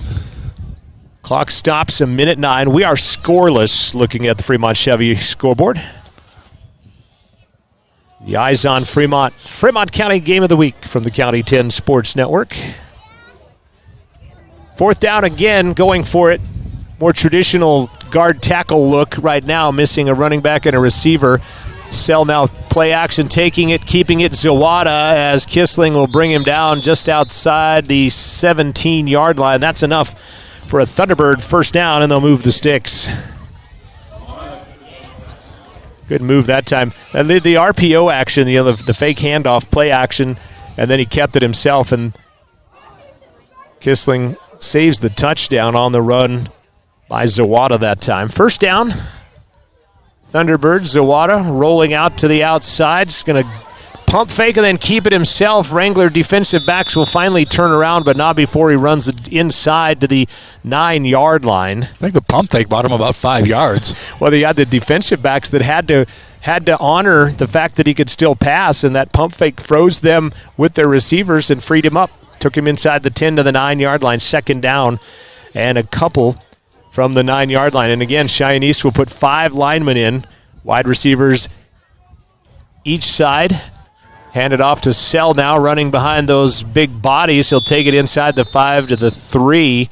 Clock stops a 1:09. We are scoreless looking at the Fremont Chevy scoreboard. The Eyes on Fremont County Game of the Week from the County 10 Sports Network. 4th down again, going for it. More traditional guard tackle look right now, missing a running back and a receiver. Sell now play action, taking it, keeping it. Zawada as Kissling will bring him down just outside the 17-yard line. That's enough for a Thunderbird 1st down, and they'll move the sticks. Good move that time. And the RPO action, the fake handoff play action, and then he kept it himself, and Kissling saves the touchdown on the run by Zawada that time. 1st down. Thunderbirds, Zawada rolling out to the outside. Just going to pump fake and then keep it himself. Wrangler defensive backs will finally turn around, but not before he runs it inside to the 9-yard line. I think the pump fake bought him about 5 yards. Well, they had the defensive backs that had to honor the fact that he could still pass, and that pump fake froze them with their receivers and freed him up. Took him inside the 10 to the 9-yard line. 2nd down and a couple from the 9-yard line. And again, Cheyenne East will put 5 linemen in, wide receivers each side. Hand it off to Sell now, running behind those big bodies. He'll take it inside the 5 to the 3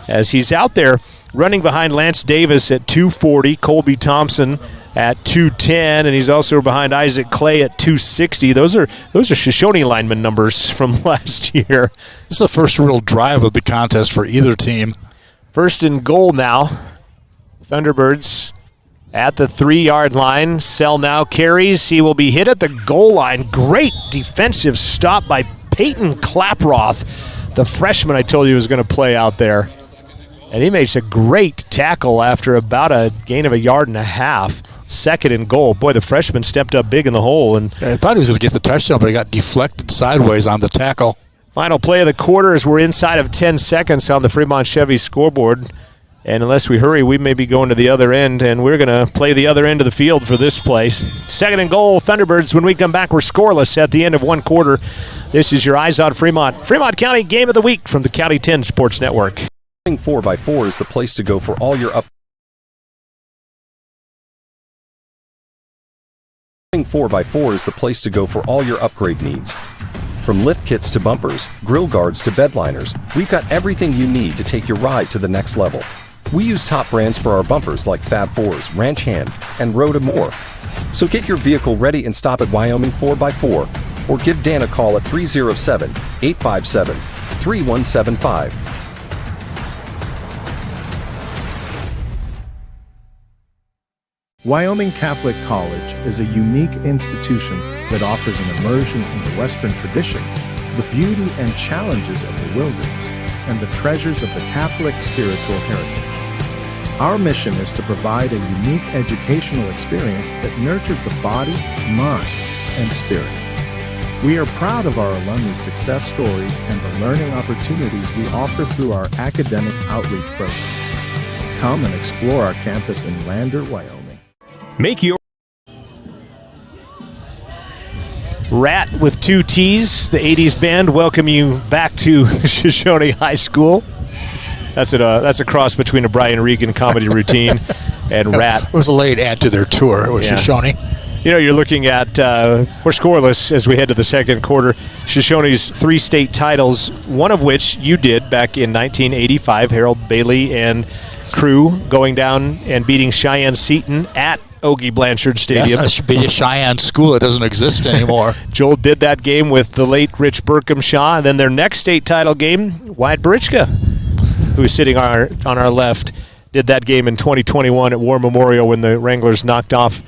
as he's out there running behind Lance Davis at 240, Colby Thompson at 210, and he's also behind Isaac Clay at 260. Those are Shoshoni lineman numbers from last year. This is the first real drive of the contest for either team. 1st and goal now. Thunderbirds at the 3-yard line. Sell now carries. He will be hit at the goal line. Great defensive stop by Peyton Klaproth, the freshman I told you was going to play out there. And he makes a great tackle after about a gain of 1.5 yards. 2nd and goal. Boy, the freshman stepped up big in the hole. And I thought he was going to get the touchdown, but he got deflected sideways on the tackle. Final play of the quarter as we're inside of 10 seconds on the Fremont Chevy scoreboard. And unless we hurry, we may be going to the other end, and we're going to play the other end of the field for this place. Second and goal, Thunderbirds. When we come back, we're scoreless at the end of one quarter. This is your Eyes on Fremont. Fremont County Game of the Week from the County 10 Sports Network. 4x4 is the place to go for all your 4x4 is the place to go for all your upgrade needs. From lift kits to bumpers, grill guards to bed liners, we've got everything you need to take your ride to the next level. We use top brands for our bumpers like Fab 4s, Ranch Hand, and Road and more. So get your vehicle ready and stop at Wyoming 4x4 or give Dan a call at 307-857-3175. Wyoming Catholic College is a unique institution that offers an immersion in the Western tradition, the beauty and challenges of the wilderness, and the treasures of the Catholic spiritual heritage. Our mission is to provide a unique educational experience that nurtures the body, mind, and spirit. We are proud of our alumni success stories and the learning opportunities we offer through our academic outreach program. Come and explore our campus in Lander, Wyoming. Make your Rat with 2 T's, the 80s band, welcome you back to Shoshoni High School. That's a cross between a Brian Regan comedy routine and Rat. It was a late add to their tour. It was Shoshoni. You know, you're looking at, we're scoreless as we head to the second quarter. Shoshoni's 3 state titles, one of which you did back in 1985, Harold Bailey and crew going down and beating Cheyenne Seton at Ogie Blanchard Stadium. Yes, that should be a Cheyenne school. It doesn't exist anymore. Joel did that game with the late Rich Burkamshaw, and then their next state title game, Wyatt Barichka, who's sitting on our left, did that game in 2021 at War Memorial when the Wranglers knocked off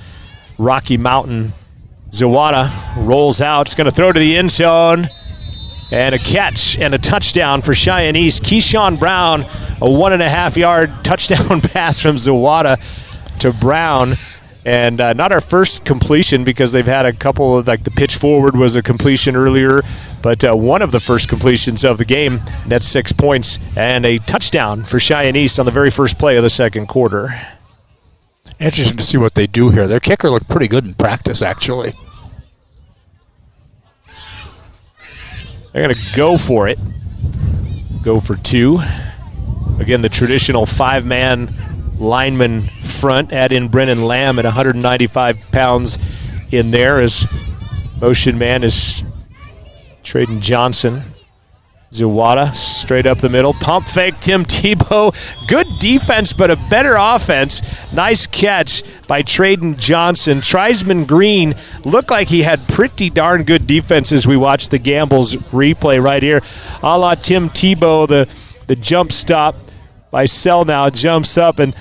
Rocky Mountain. Zawada rolls out. It's going to throw to the end zone. And a catch and a touchdown for Cheyenne East. Keyshawn Brown, a 1.5-yard touchdown pass from Zawada to Brown. And not our first completion because they've had a couple of, like the pitch forward was a completion earlier, but one of the first completions of the game. That's 6 points and a touchdown for Cheyenne East on the very first play of the second quarter. Interesting to see what they do here. Their kicker looked pretty good in practice, actually. They're going to go for it. Go for 2. Again, the traditional 5-man lineman front. Add in Brennan Lamb at 195 pounds in there as motion man is Traden Johnson. Zawada straight up the middle. Pump fake, Tim Tebow. Good defense, but a better offense. Nice catch by Traden Johnson. Trisman Green looked like he had pretty darn good defense as we watched the Gambles replay right here. A la Tim Tebow, the jump stop by Selnow jumps up, and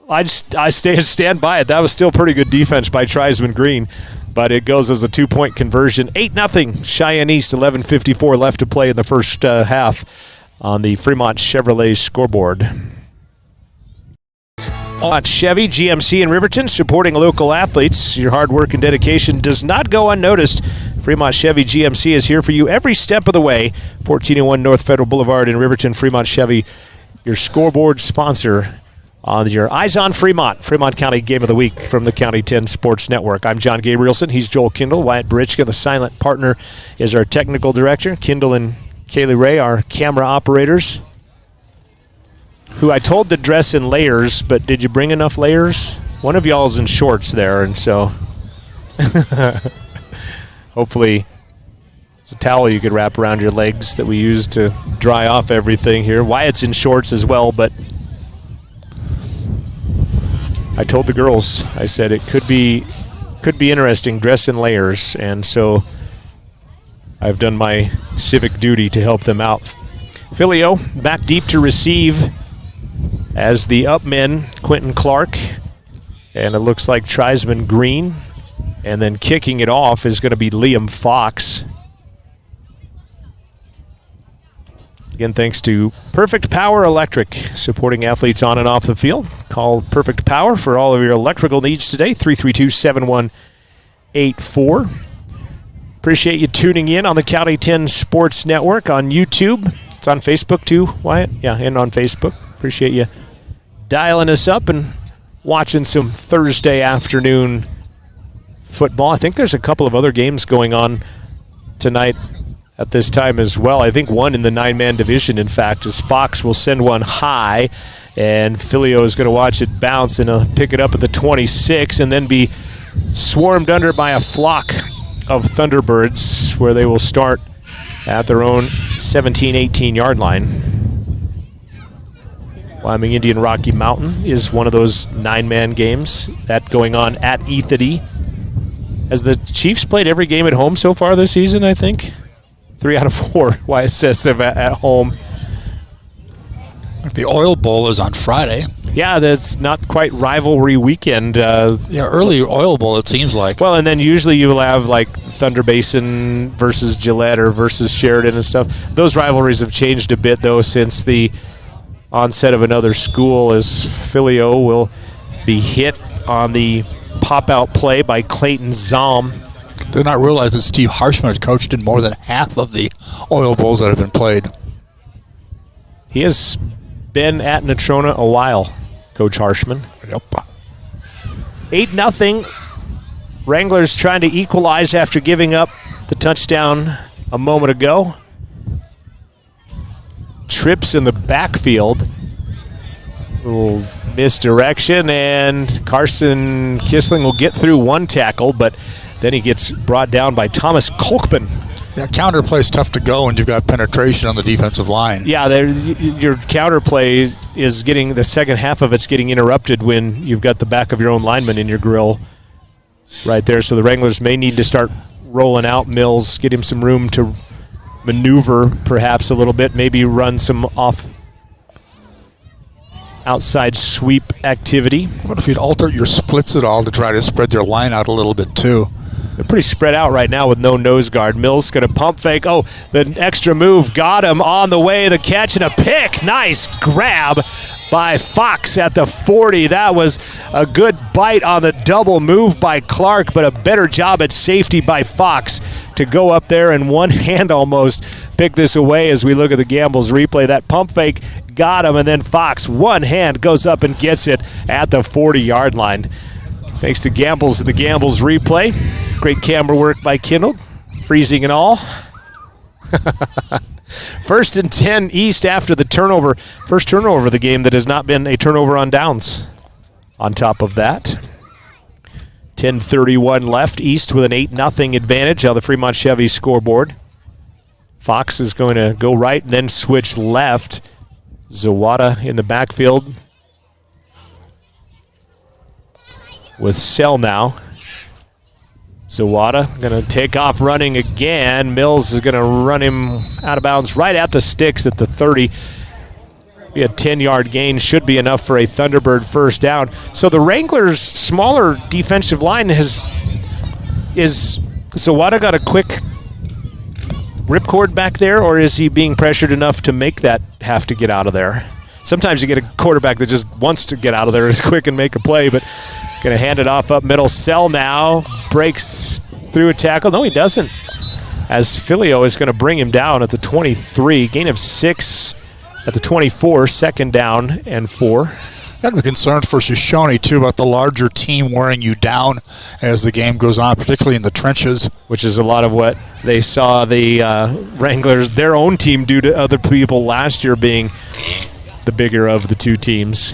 I stand by it. That was still pretty good defense by Trisman Green. But it goes as a 2-point conversion. 8-0 Cheyenne East, 11:54 left to play in the first half on the Fremont Chevrolet scoreboard. On Chevy, GMC, and Riverton, supporting local athletes. Your hard work and dedication does not go unnoticed. Fremont Chevy GMC is here for you every step of the way. 1401 North Federal Boulevard in Riverton. Fremont Chevy, your scoreboard sponsor on your Eyes on Fremont, Fremont County Game of the Week from the County 10 Sports Network. I'm John Gabrielsen. He's Joel Kindle. Wyatt Barichka, the silent partner, is our technical director. Kindle and Kaylee Ray, our camera operators, who I told to dress in layers, but did you bring enough layers? One of y'all's in shorts there, and so hopefully it's a towel you could wrap around your legs that we use to dry off everything here. Wyatt's in shorts as well, but I told the girls, I said it could be interesting, dress in layers, and so I've done my civic duty to help them out. Filio back deep to receive as the up men, Quentin Clark, and it looks like Trisman Green, and then kicking it off is going to be Liam Fox. Again, thanks to Perfect Power Electric, supporting athletes on and off the field. Call Perfect Power for all of your electrical needs today, 332-7184. Appreciate you tuning in on the County 10 Sports Network on YouTube. It's on Facebook too, Wyatt. Yeah, and on Facebook. Appreciate you dialing us up and watching some Thursday afternoon football. I think there's a couple of other games going on tonight at this time as well. I think one in the 9-man division, in fact, is Fox will send one high, and Filio is going to watch it bounce and pick it up at the 26 and then be swarmed under by a flock of Thunderbirds, where they will start at their own 17-18 yard line. Wyoming Indian Rocky Mountain is one of those 9-man games. That going on at Ethity. Has the Chiefs played every game at home so far this season, I think? 3 out of 4, why it says them at home. The Oil Bowl is on Friday. Yeah, that's not quite rivalry weekend. Early Oil Bowl, it seems like. Well, and then usually you will have like Thunder Basin versus Gillette or versus Sheridan and stuff. Those rivalries have changed a bit, though, since the onset of another school, as Filio will be hit on the pop-out play by Clayton Zaum. Did not realize that Steve Harshman had coached in more than half of the Oil Bowls that have been played. He has been at Natrona a while, Coach Harshman. Yep. 8-0. Wranglers trying to equalize after giving up the touchdown a moment ago. Trips in the backfield. A little misdirection, and Carson Kissling will get through one tackle, but then he gets brought down by Thomas Kolkman. Yeah, counter play is tough to go when you've got penetration on the defensive line. Yeah, your counter play is getting, the second half of it's getting interrupted when you've got the back of your own lineman in your grill right there. So the Wranglers may need to start rolling out Mills, get him some room to maneuver perhaps a little bit, maybe run some outside sweep activity. What if you'd alter your splits at all to try to spread their line out a little bit too? They're pretty spread out right now with no nose guard. Mills going to pump fake. Oh, the extra move got him on the way. The catch and a pick. Nice grab by Fox at the 40. That was a good bite on the double move by Clark, but a better job at safety by Fox to go up there and one hand almost pick this away as we look at the Gambles replay. That pump fake got him, and then Fox, one hand, goes up and gets it at the 40-yard line. Thanks to Gambles and the Gambles replay. Great camera work by Kindle, freezing and all. 1st and 10 East after the turnover. First turnover of the game that has not been a turnover on downs. On top of that, 10:31 left. East with an 8-0 advantage on the Fremont Chevy scoreboard. Fox is going to go right and then switch left. Zawada in the backfield with Sell now. Zawada going to take off running again. Mills is going to run him out of bounds right at the sticks at the 30. Be a 10-yard gain. Should be enough for a Thunderbird first down. So the Wranglers' smaller defensive line is Zawada got a quick ripcord back there, or is he being pressured enough to make that have to get out of there? Sometimes you get a quarterback that just wants to get out of there as quick and make a play, but going to hand it off up middle. Sell now breaks through a tackle. No, he doesn't, as Filio is going to bring him down at the 23. Gain of 6 at the 24. Second down and 4. Got to be concerned for Shoshoni, too, about the larger team wearing you down as the game goes on, particularly in the trenches. Which is a lot of what they saw the Wranglers, their own team, do to other people last year, being the bigger of the two teams.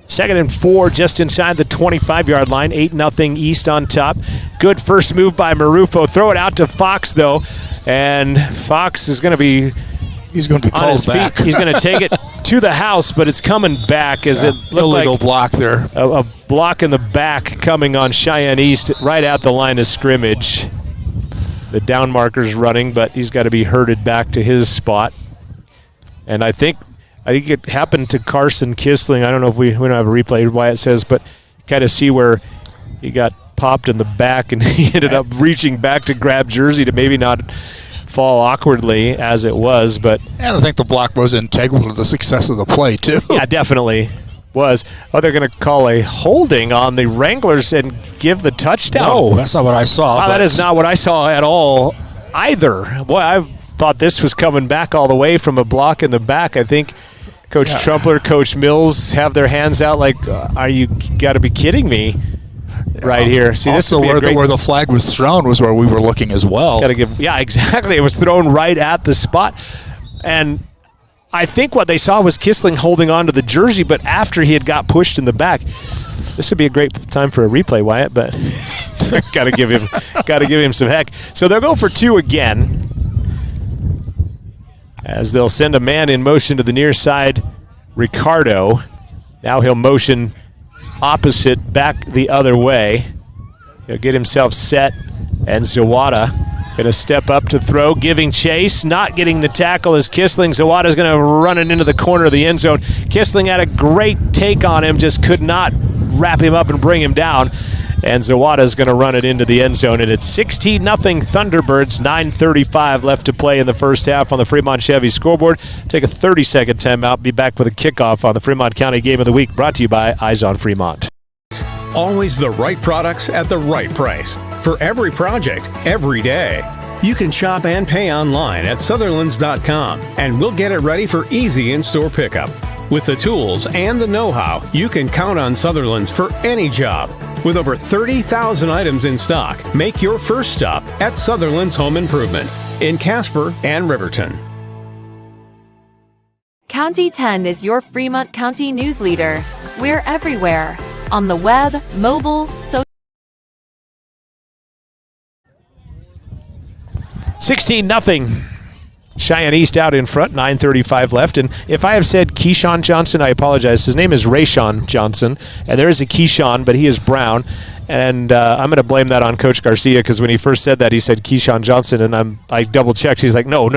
2nd and 4 just inside the 25-yard line. 8-0 East on top. Good first move by Marufo. Throw it out to Fox, though. And Fox is going to be... He's going to be called back. He's going to take it to the house, but it's coming back as it looked illegal like block there. A block in the back coming on Cheyenne East right at the line of scrimmage. The down marker's running, but he's got to be herded back to his spot. And I think it happened to Carson Kissling. I don't know if we don't have a replay why it says, but kind of see where he got popped in the back and he ended up reaching back to grab jersey to maybe not fall awkwardly as it was. But and I think the block was integral to the success of the play, too. Yeah, definitely. was. Oh, they're going to call a holding on the Wranglers and give the touchdown. Oh, that's not what I saw. Wow, that is not what I saw at all either. Boy, I thought this was coming back all the way from a block in the back. I think Coach Trumpler, Coach Mills have their hands out like, are you got to be kidding me right here. See, this also where the flag was thrown was where we were looking as well. Yeah, exactly. It was thrown right at the spot. And I think what they saw was Kissling holding on to the jersey, but after he had got pushed in the back. This would be a great time for a replay, Wyatt, but gotta give him some heck. So they'll go for 2 again, as they'll send a man in motion to the near side, Ricardo. Now he'll motion opposite back the other way. He'll get himself set, and Zawada going to step up to throw, giving chase, not getting the tackle as Kissling. Zawada's going to run it into the corner of the end zone. Kissling had a great take on him, just could not wrap him up and bring him down. And Zawada's going to run it into the end zone. And it's 16-0 Thunderbirds, 9:35 left to play in the first half on the Fremont Chevy scoreboard. Take a 30-second timeout. Be back with a kickoff on the Fremont County Game of the Week, brought to you by Eyes on Fremont. Always the right products at the right price. For every project, every day. You can shop and pay online at Sutherlands.com, and we'll get it ready for easy in-store pickup. With the tools and the know-how, you can count on Sutherlands for any job. With over 30,000 items in stock, make your first stop at Sutherland's Home Improvement in Casper and Riverton. County 10 is your Fremont County news leader. We're everywhere. On the web, mobile, social. 16-0. Cheyenne East out in front, 9:35 left. And if I have said Keyshawn Johnson, I apologize. His name is Rayshawn Johnson, and there is a Keyshawn, but he is brown. And I'm going to blame that on Coach Garcia, because when he first said that, he said Keyshawn Johnson, and I double-checked. He's like, no.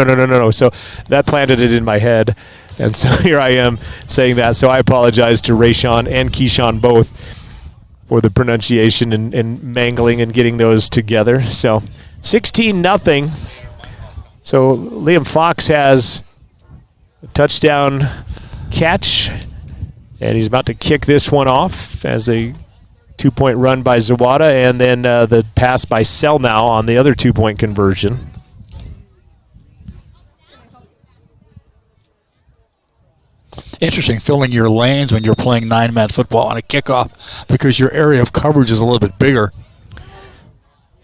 So that planted it in my head. And so here I am saying that. So I apologize to Rayshawn and Keyshawn both for the pronunciation and mangling and getting those together. So 16-0. So Liam Fox has a touchdown catch, and he's about to kick this one off as a 2-point run by Zawada, and then the pass by Selnow on the other 2-point conversion. Interesting, filling your lanes when you're playing 9-man football on a kickoff, because your area of coverage is a little bit bigger.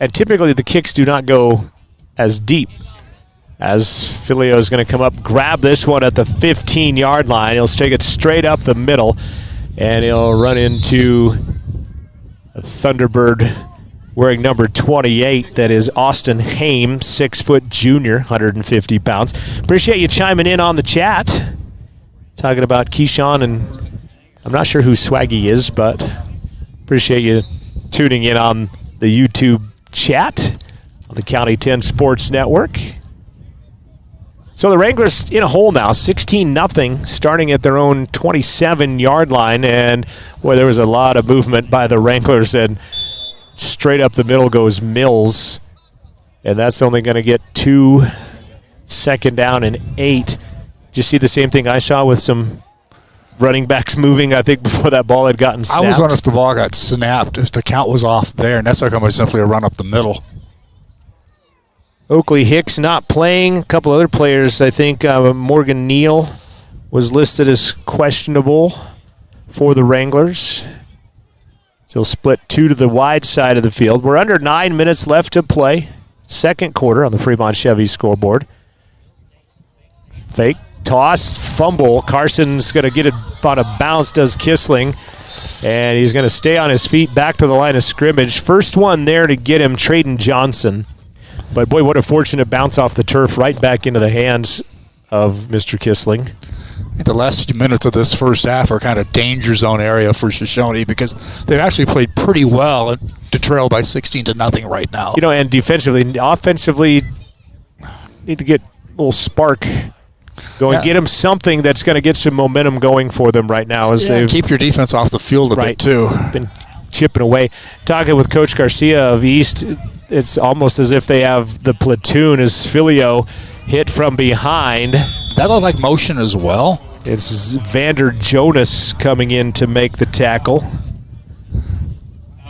And typically the kicks do not go as deep, as Filio is going to come up, grab this one at the 15-yard line. He'll take it straight up the middle, and he'll run into a Thunderbird wearing number 28. That is Austin Haim, 6-foot junior, 150 pounds. Appreciate you chiming in on the chat, talking about Keyshawn, and I'm not sure who Swaggy is, but appreciate you tuning in on the YouTube chat on the County 10 Sports Network. So the Wranglers in a hole now, 16-0, starting at their own 27-yard line. And, boy, there was a lot of movement by the Wranglers, and straight up the middle goes Mills. And that's only going to get 2 second down and 8. Did you see the same thing I saw with some running backs moving, I think, before that ball had gotten snapped? I was wondering if the ball got snapped, if the count was off there, and that's like almost simply a run up the middle. Oakley Hicks not playing. A couple other players, I think Morgan Neal was listed as questionable for the Wranglers. So he'll split 2 to the wide side of the field. We're under 9 minutes left to play. Second quarter on the Fremont Chevy scoreboard. Fake toss, fumble. Carson's going to get it on a bounce, does Kissling. And he's going to stay on his feet back to the line of scrimmage. First one there to get him, Traden Johnson. But, boy, what a fortunate bounce off the turf right back into the hands of Mr. Kissling. The last few minutes of this first half are kind of danger zone area for Shoshoni, because they've actually played pretty well to trail by 16-0 right now. You know, and defensively, offensively, need to get a little spark going. Yeah. Get them something that's going to get some momentum going for them right now. As they've keep your defense off the field a bit, too. Been chipping away. Talking with Coach Garcia of East, it's almost as if they have the platoon as Filio hit from behind. That looked like motion as well. It's Vander Jonas coming in to make the tackle.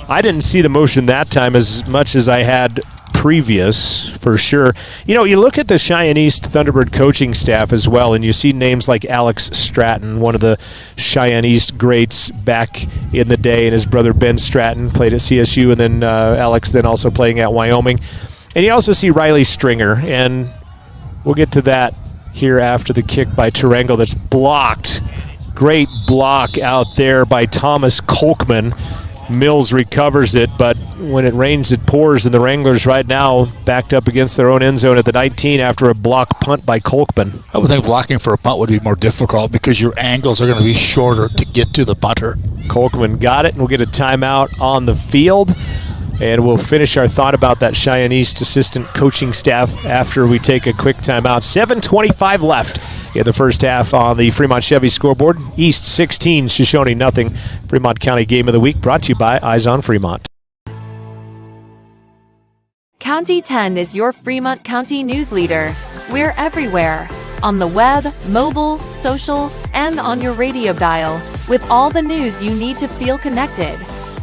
I didn't see the motion that time as much as I had previous, for sure. You know, you look at the Cheyenne East Thunderbird coaching staff as well, and you see names like Alex Stratton, one of the Cheyenne East greats back in the day, and his brother Ben Stratton played at CSU, and then Alex then also playing at Wyoming. And you also see Riley Stringer, and we'll get to that here after the kick by Tarango that's blocked. Great block out there by Thomas Kolkman. Mills recovers it, but when it rains, it pours, and the Wranglers right now backed up against their own end zone at the 19 after a block punt by Kolkman. I would think blocking for a punt would be more difficult because your angles are going to be shorter to get to the punter. Kolkman got it, and we'll get a timeout on the field. And we'll finish our thought about that Cheyenne East assistant coaching staff after we take a quick timeout. 7:25 left in the first half on the Fremont Chevy scoreboard. East 16, Shoshoni nothing. Fremont County Game of the Week brought to you by Eyes on Fremont. County 10 is your Fremont County news leader. We're everywhere. On the web, mobile, social, and on your radio dial. With all the news you need to feel connected.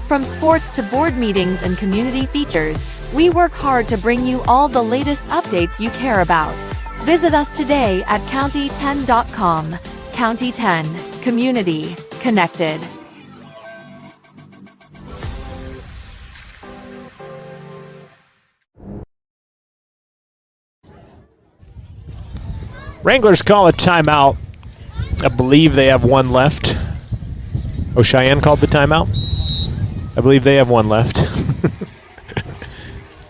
From sports to board meetings and community features, we work hard to bring you all the latest updates you care about. Visit us today at county10.com. County 10, community connected. Wranglers call a timeout. I believe they have one left. Oh, Cheyenne called the timeout? I believe they have one left.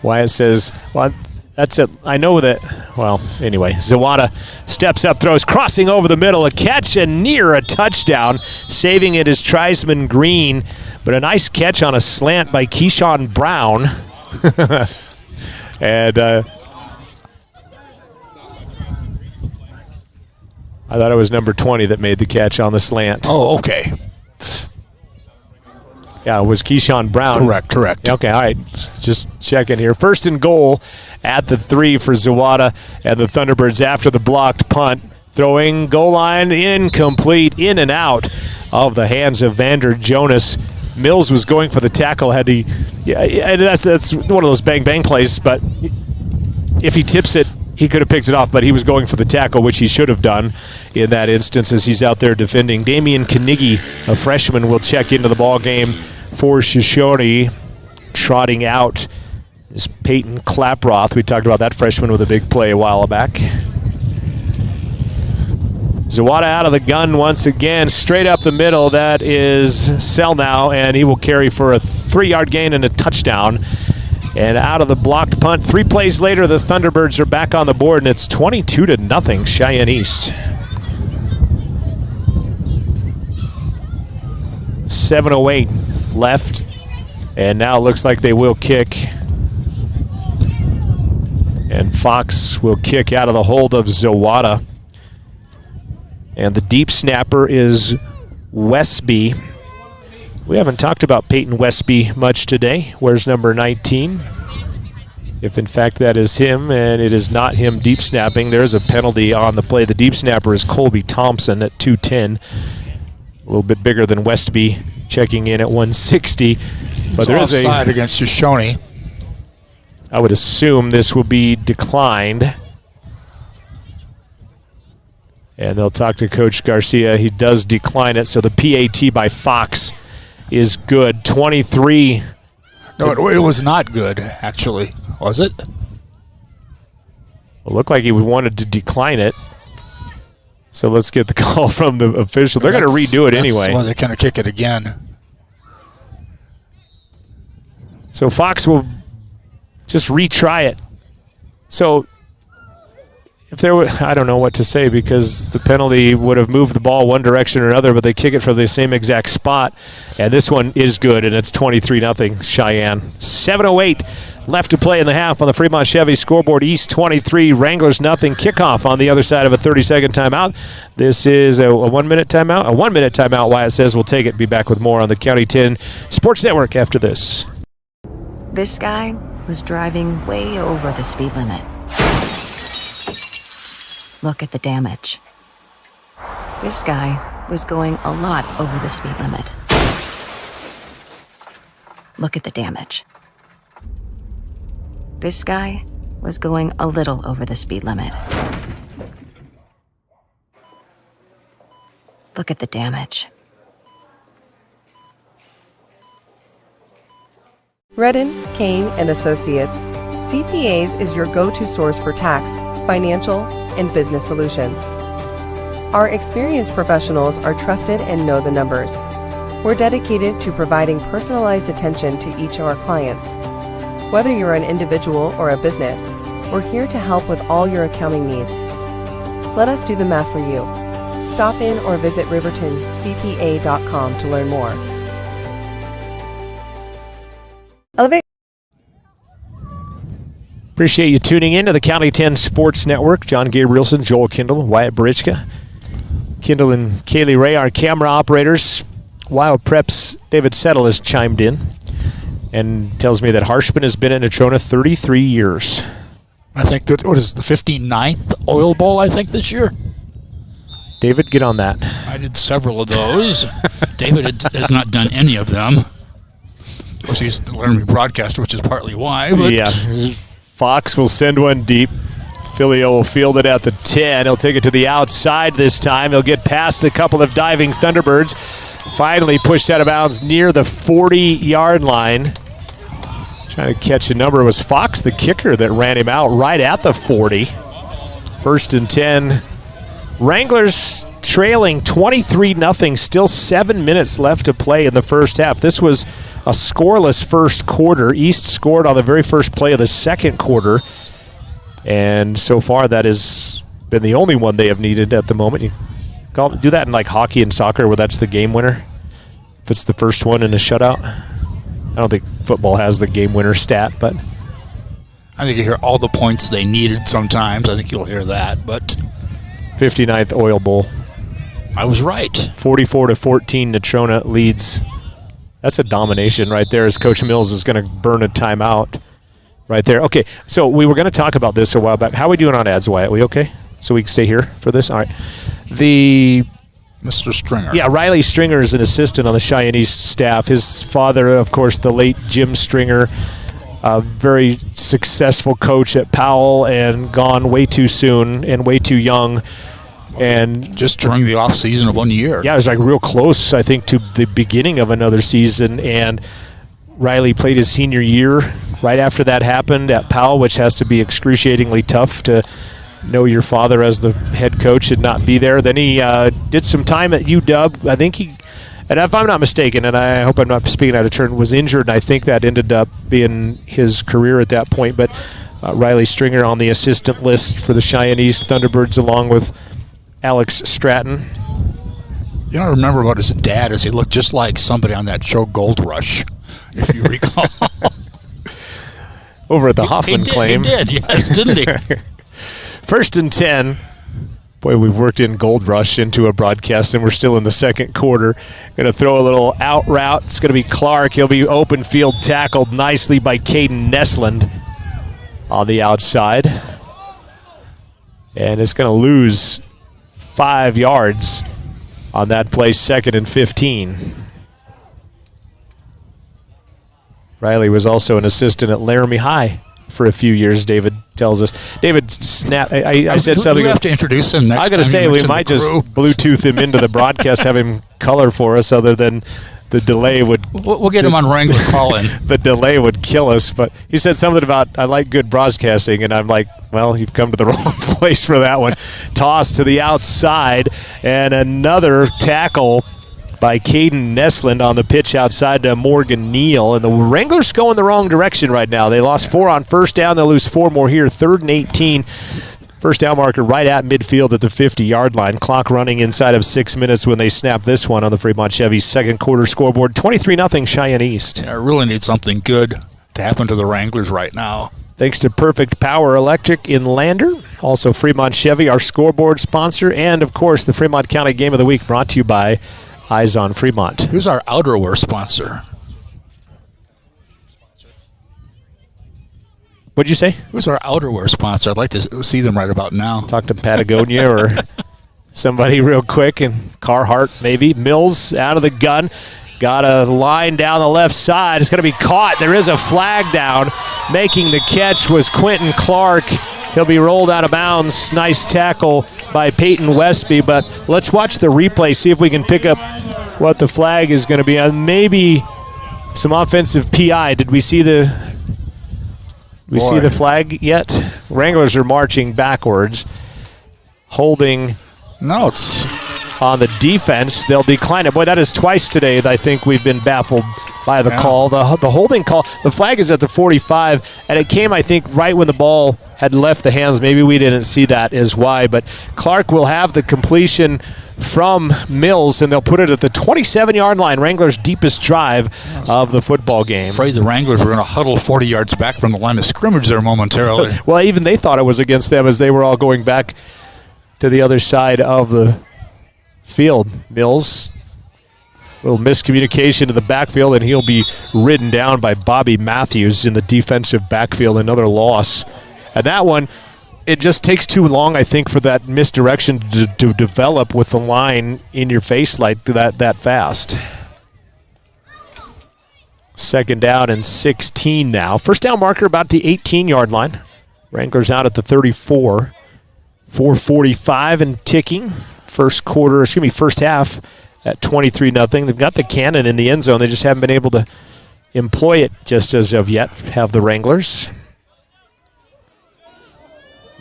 Wyatt says, well, that's it. I know that. Well, anyway, Zawada steps up, throws, crossing over the middle, a catch and near a touchdown. Saving it is Trisman Green, but a nice catch on a slant by Keyshawn Brown. And I thought it was number 20 that made the catch on the slant. Oh, okay. Yeah, it was Keyshawn Brown. Correct. Okay, all right. Just checking here. First and goal at the 3 for Zawada and the Thunderbirds after the blocked punt. Throwing goal line incomplete, in and out of the hands of Vander Jonas. Mills was going for the tackle. That's one of those bang-bang plays, but if he tips it, he could have picked it off, but he was going for the tackle, which he should have done in that instance as he's out there defending. Damian Knigge, a freshman, will check into the ball game for Shoshoni. Trotting out is Peyton Klaproth. We talked about that freshman with a big play a while back. Zawada out of the gun once again, straight up the middle. That is Selnow, and he will carry for a 3-yard gain and a touchdown. And out of the blocked punt, 3 plays later, the Thunderbirds are back on the board, and it's 22-0 Cheyenne East. 7:08 left, and now it looks like they will kick. And Fox will kick out of the hold of Zawada. And the deep snapper is Westby. We haven't talked about Peyton Westby much today. Where's number 19? If in fact that is him, and it is not him deep snapping, there's a penalty on the play. The deep snapper is Colby Thompson at 210. A little bit bigger than Westby, checking in at 160. But there is a offside against Shoshoni. I would assume this will be declined. And they'll talk to Coach Garcia. He does decline it, so the PAT by Fox is good. 23. No, it was not good, actually. Was it? It looked like he wanted to decline it. So let's get the call from the official. They're going to redo it anyway. Well, they're going to kick it again. So Fox will just retry it. So if there were, I don't know what to say because the penalty would have moved the ball one direction or another, but they kick it from the same exact spot. And this one is good, and it's 23-0 Cheyenne. 7:08 left to play in the half on the Fremont Chevy scoreboard. East 23, Wranglers nothing. Kickoff on the other side of a 30-second timeout. This is a 1-minute timeout. A 1-minute timeout, Wyatt says. We'll take it. Be back with more on the County 10 Sports Network after this. This guy was driving way over the speed limit. Look at the damage. This guy was going a lot over the speed limit. Look at the damage. This guy was going a little over the speed limit. Look at the damage. Redden, Kane and Associates. CPAs is your go-to source for tax, financial, and business solutions. Our experienced professionals are trusted and know the numbers. We're dedicated to providing personalized attention to each of our clients. Whether you're an individual or a business, we're here to help with all your accounting needs. Let us do the math for you. Stop in or visit rivertoncpa.com to learn more. Elevate. Appreciate you tuning in to the County 10 Sports Network. John Gabrielsen, Joel Kindle, Wyatt Barichka, Kindle and Kaylee Ray, our camera operators. Wild Preps, David Settle has chimed in and tells me that Harshman has been at Natrona 33 years. I think that, what is the 59th Oil Bowl, I think, this year? David, get on that. I did several of those. David has not done any of them. Of course, he's learning to be broadcaster, which is partly why. But yeah, Fox will send one deep. Filio will field it at the 10. He'll take it to the outside this time. He'll get past a couple of diving Thunderbirds. Finally pushed out of bounds near the 40-yard line. Trying to catch a number. It was Fox, the kicker, that ran him out right at the 40. 1st and 10. Wranglers trailing 23-0. Still 7 minutes left to play in the first half. This was a scoreless first quarter. East scored on the very first play of the second quarter. And so far, that has been the only one they have needed at the moment. You do that in like hockey and soccer where that's the game winner. If it's the first one in a shutout. I don't think football has the game winner stat, but I think you hear all the points they needed sometimes. I think you'll hear that, but 59th Oil Bowl. I was right. 44-14, Natrona leads. That's a domination right there as Coach Mills is going to burn a timeout right there. Okay, so we were going to talk about this a while back. How are we doing on ads, Wyatt? We okay? So we can stay here for this? All right. Mr. Stringer. Yeah, Riley Stringer is an assistant on the Cheyenne East staff. His father, of course, the late Jim Stringer, a very successful coach at Powell and gone way too soon and way too young. And just during the off season of 1 year. Yeah, it was like real close, I think, to the beginning of another season. And Riley played his senior year right after that happened at Powell, which has to be excruciatingly tough to know your father as the head coach and not be there. Then he did some time at UW. I think he, and if I'm not mistaken, and I hope I'm not speaking out of turn, was injured, and I think that ended up being his career at that point. But Riley Stringer on the assistant list for the Cheyenne East Thunderbirds along with Alex Stratton. You know, I remember about his dad is he looked just like somebody on that show Gold Rush, if you recall. Over at the Hoffman claim. He did, yes, didn't he? 1st and 10. Boy, we've worked in Gold Rush into a broadcast, and we're still in the second quarter. Going to throw a little out route. It's going to be Clark. He'll be open field tackled nicely by Caden Nesland on the outside. And it's going to lose 5 yards on that play, 2nd and 15. Riley was also an assistant at Laramie High for a few years, David tells us. David, snap. I said something. We have to introduce him next time. I got to say, we might just Bluetooth him into the broadcast, have him color for us, other than the delay would... We'll get him on Wrangler call-in. The delay would kill us, but he said something about, I like good broadcasting, and I'm like, well, you've come to the wrong place for that one. Toss to the outside, and another tackle by Caden Nesland on the pitch outside to Morgan Neal. And the Wranglers go in the wrong direction right now. They lost 4 on first down. They'll lose 4 more here. 3rd and 18. First down marker right at midfield at the 50-yard line. Clock running inside of 6 minutes when they snap this one on the Fremont Chevy second quarter scoreboard. 23-0 Cheyenne East. Yeah, I really need something good to happen to the Wranglers right now. Thanks to Perfect Power Electric in Lander. Also Fremont Chevy, our scoreboard sponsor. And, of course, the Fremont County Game of the Week brought to you by Eyes on Fremont. Who's our outerwear sponsor? What'd you say? Who's our outerwear sponsor? I'd like to see them right about now. Talk to Patagonia or somebody real quick, and Carhart maybe. Mills out of the gun. Got a line down the left side. It's going to be caught. There is a flag down. Making the catch was Quentin Clark. He'll be rolled out of bounds. Nice tackle by Peyton Westby. But let's watch the replay, see if we can pick up what the flag is going to be on. Maybe some offensive PI. Did we see the flag yet? Wranglers are marching backwards. Holding. No, it's on the defense. They'll decline it. Boy, that is twice today that I think we've been baffled by the call. The holding call, the flag is at the 45, and it came, I think, right when the ball had left the hands. Maybe we didn't see that is why, but Clark will have the completion from Mills, and they'll put it at the 27-yard line, Wranglers' deepest drive of the football game. Afraid the Wranglers were going to huddle 40 yards back from the line of scrimmage there momentarily. Well, even they thought it was against them as they were all going back to the other side of the field. Mills, a little miscommunication to the backfield, and he'll be ridden down by Bobby Matthews in the defensive backfield. Another loss. And that one, it just takes too long, I think, for that misdirection to develop with the line in your face like that fast. 2nd down and 16 now. First down marker about the 18-yard line. Wranglers out at the 34. 4:45 and ticking. First half at 23-0. They've got the cannon in the end zone. They just haven't been able to employ it just as of yet, have the Wranglers.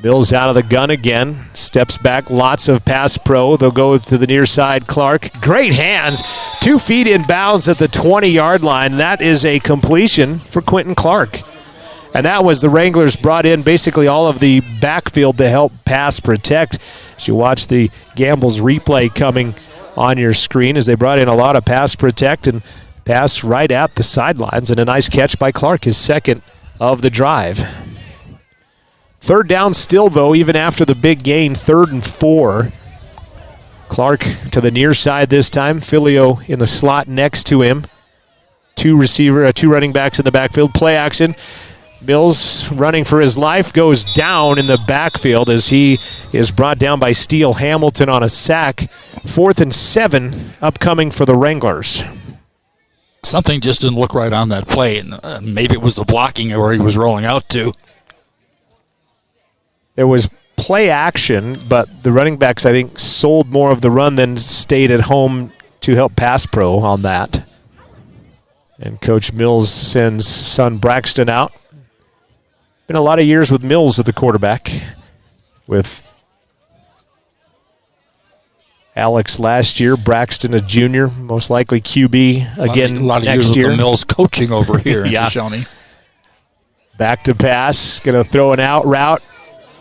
Mills out of the gun again. Steps back. Lots of pass pro. They'll go to the near side. Clark. Great hands. 2 feet in bounds at the 20-yard line. That is a completion for Quentin Clark. And that was the Wranglers brought in basically all of the backfield to help pass protect. As you watch the Gambles replay coming on your screen, as they brought in a lot of pass protect and pass right at the sidelines. And a nice catch by Clark, his second of the drive. 3rd down still, though, even after the big gain, 3rd and 4. Clark to the near side this time. Filio in the slot next to him. 2 running backs in the backfield. Play action. Mills running for his life, goes down in the backfield as he is brought down by Steele Hamilton on a sack. 4th and 7 upcoming for the Wranglers. Something just didn't look right on that play, and maybe it was the blocking where he was rolling out to. There was play action, but the running backs, I think, sold more of the run than stayed at home to help pass pro on that. And Coach Mills sends son Braxton out. Been a lot of years with Mills at the quarterback, with Alex last year, Braxton a junior, most likely QB again a lot of next years year. With the Mills coaching over here in Yeah. Shoshoni. Back to pass, going to throw an out route,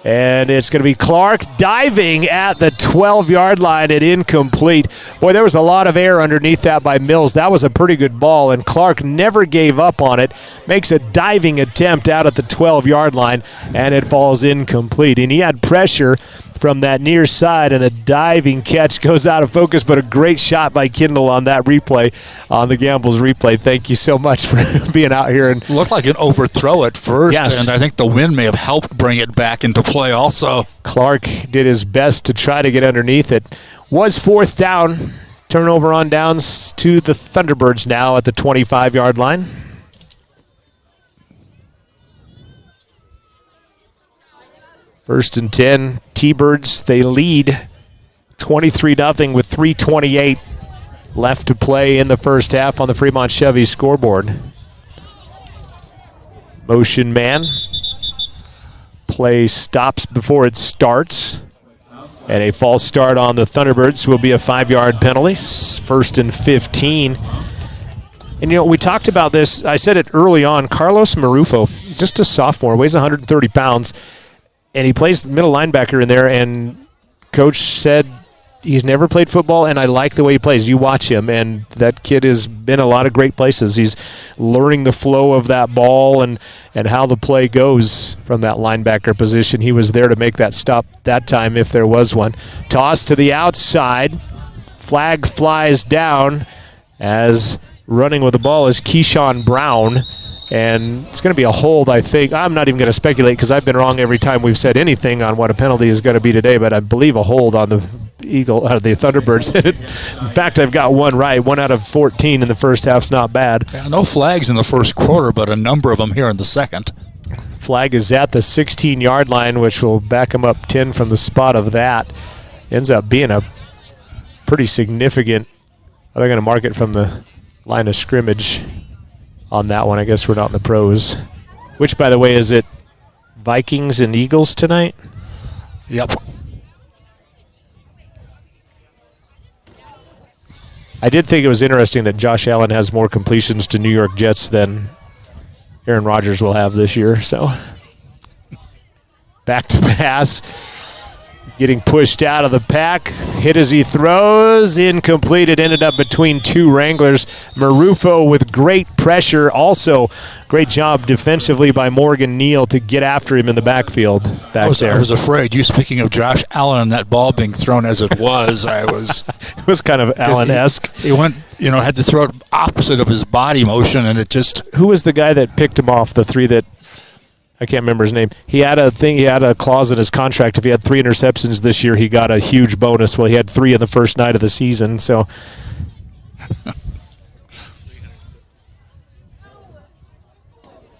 and it's going to be Clark diving at the 12-yard line and incomplete. Boy, there was a lot of air underneath that by Mills. That was a pretty good ball, and Clark never gave up on it. Makes a diving attempt out at the 12-yard line, and it falls incomplete. And he had pressure from that near side, and a diving catch goes out of focus, but a great shot by Kindle on that replay, on the Gambles replay. Thank you so much for being out here. And looked like an overthrow at first, yes, and I think the wind may have helped bring it back into play also. Clark did his best to try to get underneath it. Was 4th down. Turnover on downs to the Thunderbirds now at the 25-yard line. First and 10, T-Birds, they lead 23-0 with 3:28 left to play in the first half on the Fremont Chevy scoreboard. Motion man. Play stops before it starts. And a false start on the Thunderbirds will be a 5-yard penalty. 1st and 15. And, you know, we talked about this. I said it early on. Carlos Marufo, just a sophomore, weighs 130 pounds. And he plays the middle linebacker in there, and Coach said he's never played football, and I like the way he plays. You watch him, and that kid has been a lot of great places. He's learning the flow of that ball and how the play goes from that linebacker position. He was there to make that stop that time if there was one. Toss to the outside. Flag flies down as running with the ball is Keyshawn Brown. And it's going to be a hold, I think. I'm not even going to speculate because I've been wrong every time we've said anything on what a penalty is going to be today, but I believe a hold on the the Thunderbirds. In fact, I've got one right. 1 out of 14 in the first half's not bad. Yeah, no flags in the first quarter, but a number of them here in the second. Flag is at the 16-yard line, which will back him up 10 from the spot of that. Ends up being a pretty significant. They're going to mark it from the line of scrimmage on that one. I guess we're not in the pros. Which, by the way, is it Vikings and Eagles tonight? Yep. I did think it was interesting that Josh Allen has more completions to New York Jets than Aaron Rodgers will have this year. So back to pass. Getting pushed out of the pack. Hit as he throws. Incomplete. It ended up between two Wranglers. Marufo with great pressure. Also, great job defensively by Morgan Neal to get after him in the backfield I was there. afraid. You speaking of Josh Allen and that ball being thrown as it was, It was kind of Allen-esque. He went, had to throw it opposite of his body motion, and it just... Who was the guy that picked him off, the three that... I can't remember his name. He had a clause in his contract. If he had 3 interceptions this year, he got a huge bonus. Well, he had 3 in the first night of the season, so...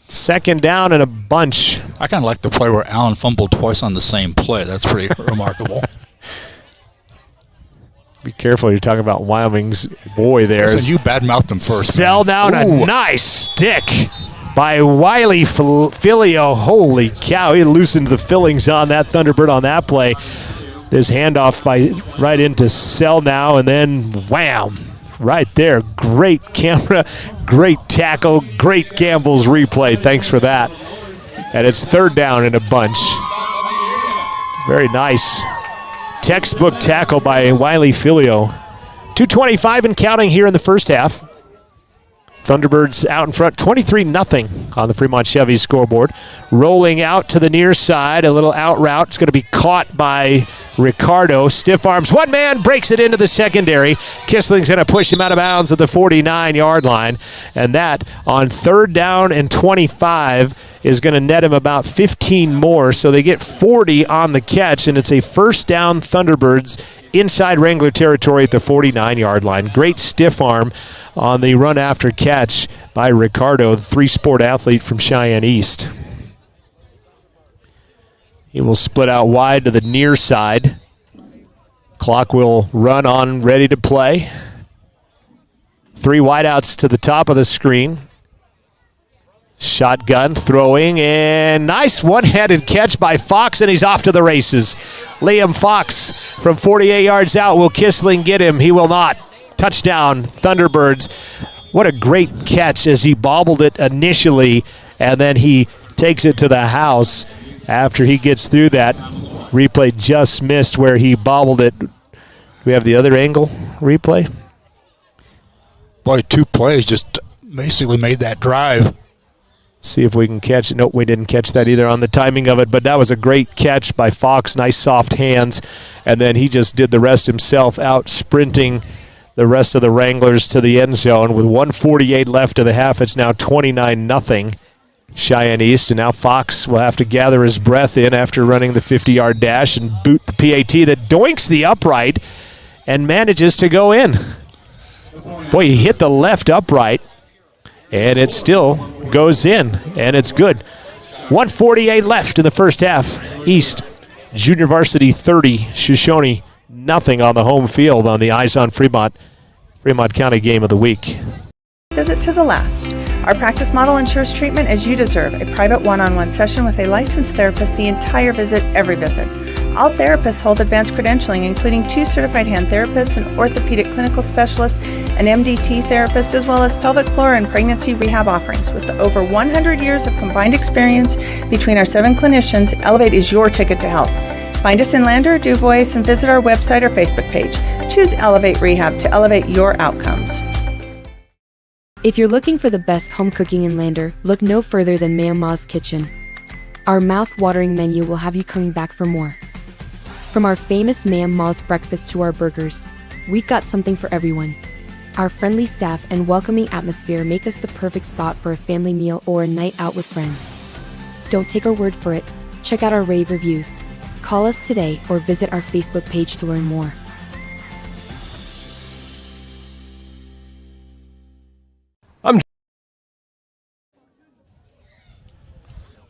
Second down and a bunch. I kind of like the play where Allen fumbled twice on the same play. That's pretty remarkable. Be careful. You're talking about Wyoming's boy there. Listen, you badmouthed him first. Sell down a nice stick by Wiley Filio. Holy cow. He loosened the fillings on that Thunderbird on that play. This handoff right into Sell now, and then wham. Right there. Great camera, great tackle, great Campbell's replay. Thanks for that. And it's third down in a bunch. Very nice. Textbook tackle by Wiley Filio. 2:25 and counting here in the first half. Thunderbirds out in front, 23-0 on the Fremont Chevy scoreboard. Rolling out to the near side, a little out route. It's going to be caught by Ricardo. Stiff arms, one man breaks it into the secondary. Kissling's going to push him out of bounds at the 49-yard line. And that on third down and 25 is going to net him about 15 more. So they get 40 on the catch, and it's a first down Thunderbirds inside Wrangler territory at the 49-yard line. Great stiff arm on the run after catch by Ricardo, the 3-sport athlete from Cheyenne East. He will split out wide to the near side. Clock will run on, ready to play. 3 wideouts to the top of the screen. Shotgun, throwing, and nice one-handed catch by Fox, and he's off to the races. Liam Fox from 48 yards out. Will Kissling get him? He will not. Touchdown, Thunderbirds. What a great catch as he bobbled it initially, and then he takes it to the house after he gets through that. Replay just missed where he bobbled it. Do we have the other angle replay? Boy, 2 plays just basically made that drive. See if we can catch it. Nope, we didn't catch that either on the timing of it, but that was a great catch by Fox. Nice soft hands, and then he just did the rest himself, out sprinting the rest of the Wranglers to the end zone. With 1:48 left in the half, it's now 29-0 Cheyenne East, and now Fox will have to gather his breath in after running the 50-yard dash and boot the PAT that doinks the upright and manages to go in. Boy, he hit the left upright, and it still goes in, and it's good. 1:48 left in the first half. East, junior varsity 30, Shoshoni nothing on the home field on the Eyes on Fremont County game of the week. Visit to the last. Our practice model ensures treatment as you deserve, a private one-on-one session with a licensed therapist the entire visit, every visit. All therapists hold advanced credentialing, including 2 certified hand therapists, an orthopedic clinical specialist, an MDT therapist, as well as pelvic floor and pregnancy rehab offerings. With over 100 years of combined experience between our 7 clinicians, Elevate is your ticket to health. Find us in Lander, DuBois, and visit our website or Facebook page. Choose Elevate Rehab to elevate your outcomes. If you're looking for the best home cooking in Lander, look no further than Ma'am Ma's Kitchen. Our mouth-watering menu will have you coming back for more. From our famous Ma'am Ma's breakfast to our burgers, we got something for everyone. Our friendly staff and welcoming atmosphere make us the perfect spot for a family meal or a night out with friends. Don't take our word for it. Check out our rave reviews. Call us today or visit our Facebook page to learn more.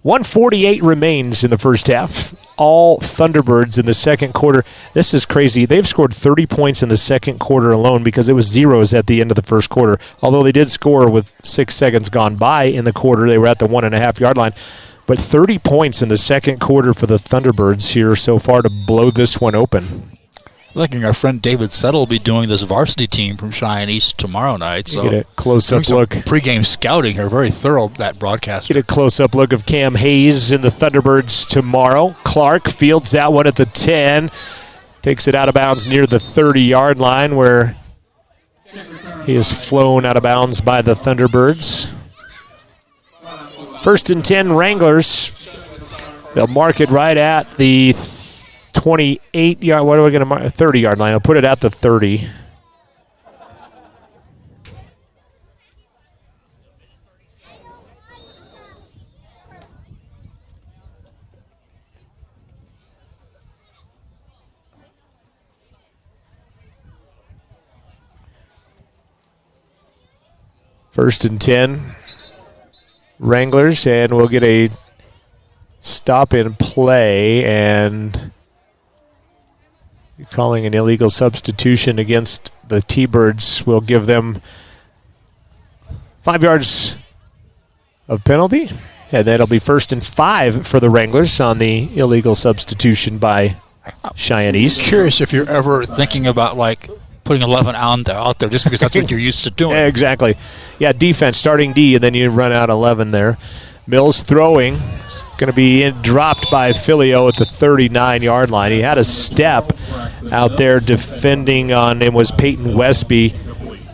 1:48 remains in the first half. All Thunderbirds in the second quarter. This is crazy. They've scored 30 points in the second quarter alone because it was zeros at the end of the first quarter. Although they did score with 6 seconds gone by in the quarter. They were at the 1.5-yard line. But 30 points in the second quarter for the Thunderbirds here so far to blow this one open. Looking, our friend David Settle will be doing this varsity team from Cheyenne East tomorrow night. So get a close-up look. Pregame scouting here, very thorough, that broadcast. Get a close-up look of Cam Hayes and the Thunderbirds tomorrow. Clark fields that one at the 10. Takes it out of bounds near the 30-yard line where he is flown out of bounds by the Thunderbirds. 1st and 10 Wranglers. They'll mark it right at the 28-yard, what are we going to mark? 30-yard line. I'll put it at the 30. First and 10 Wranglers, and we'll get a stop in play, and calling an illegal substitution against the T-Birds will give them 5 yards of penalty. And that'll be 1st and 5 for the Wranglers on the illegal substitution by Cheyenne East. Curious if you're ever thinking about like putting 11 out there just because that's what you're used to doing. Exactly. Yeah, defense, starting D, and then you run out 11 there. Mills throwing. Going to be dropped by Filio at the 39-yard line. He had a step out there defending on him was Peyton Westby.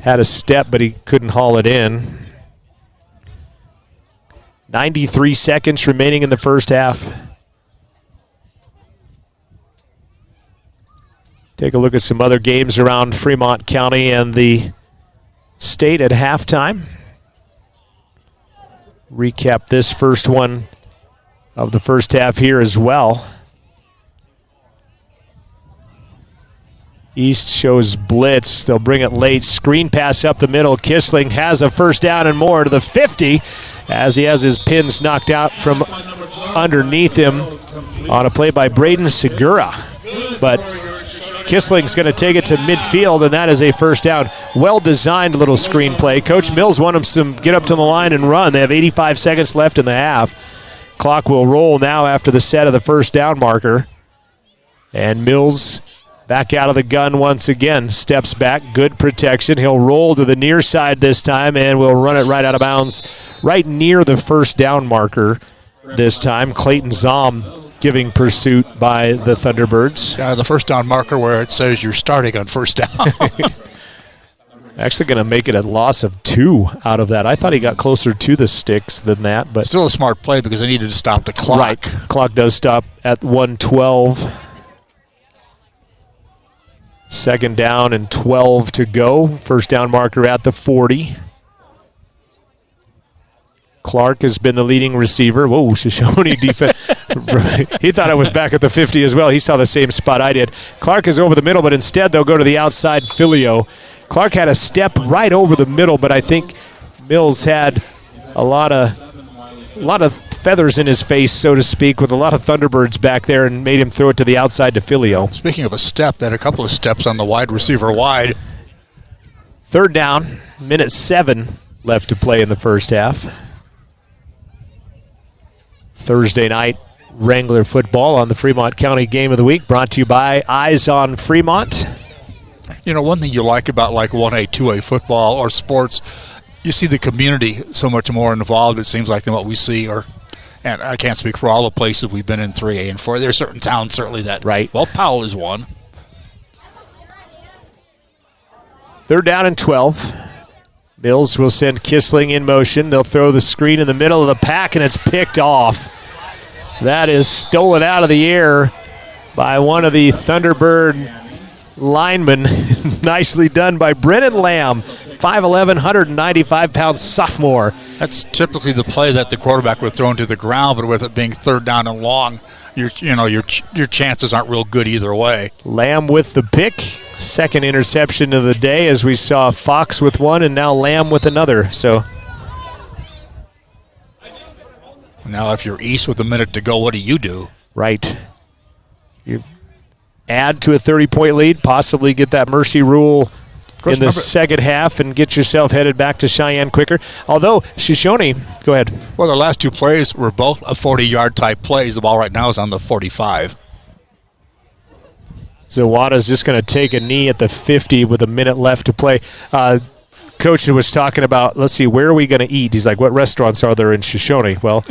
Had a step, but he couldn't haul it in. 93 seconds remaining in the first half. Take a look at some other games around Fremont County and the state at halftime. Recap this first one of the first half here as well. East shows blitz. They'll bring it late. Screen pass up the middle. Kissling has a first down and more to the 50 as he has his pins knocked out from underneath him on a play by Braden Segura. But Kissling's going to take it to midfield, and that is a first down. Well-designed little screen play. Coach Mills wants him to get up to the line and run. They have 85 seconds left in the half. Clock will roll now after the set of the first down marker. And Mills back out of the gun once again. Steps back, good protection. He'll roll to the near side this time, and we'll run it right out of bounds right near the first down marker this time. Clayton Zom giving pursuit by the Thunderbirds. The first down marker where it says you're starting on first down. Actually going to make it a loss of 2 out of that. I thought he got closer to the sticks than that. But still a smart play because they needed to stop the clock. Right. Clock does stop at 1:12. Second down and 12 to go. First down marker at the 40. Clark has been the leading receiver. Whoa, Shoshoni defense. He thought I was back at the 50 as well. He saw the same spot I did. Clark is over the middle, but instead they'll go to the outside Filio. Clark had a step right over the middle, but I think Mills had a lot of feathers in his face, so to speak, with a lot of Thunderbirds back there and made him throw it to the outside to Filio. Speaking of a step, they had a couple of steps on the wide receiver wide. Third down, minute 7 left to play in the first half. Thursday night Wrangler football on the Fremont County Game of the Week, brought to you by Eyes on Fremont. You know, one thing you like about like 1A, 2A football or sports, you see the community so much more involved, it seems like, than what we see. And I can't speak for all the places we've been in 3A and 4. There are certain towns certainly that, right. Well, Powell is one. Third down and 12. Mills will send Kissling in motion. They'll throw the screen in the middle of the pack, and it's picked off. That is stolen out of the air by one of the Thunderbird linemen. Nicely done by Brennan Lamb, 5'11", 195-pound sophomore. That's typically the play that the quarterback would throw into the ground, but with it being third down and long, your chances aren't real good either way. Lamb with the pick. Second interception of the day, as we saw Fox with one and now Lamb with another. So Now, if you're East with a minute to go, what do? Right. You add to a 30-point lead, possibly get that mercy rule in the second half and get yourself headed back to Cheyenne quicker. Although, Shoshoni, go ahead. Well, their last two plays were both a 40-yard type plays. The ball right now is on the 45. Zawada's just going to take a knee at the 50 with a minute left to play. Coach was talking about, let's see, where are we going to eat? He's like, what restaurants are there in Shoshoni? Well,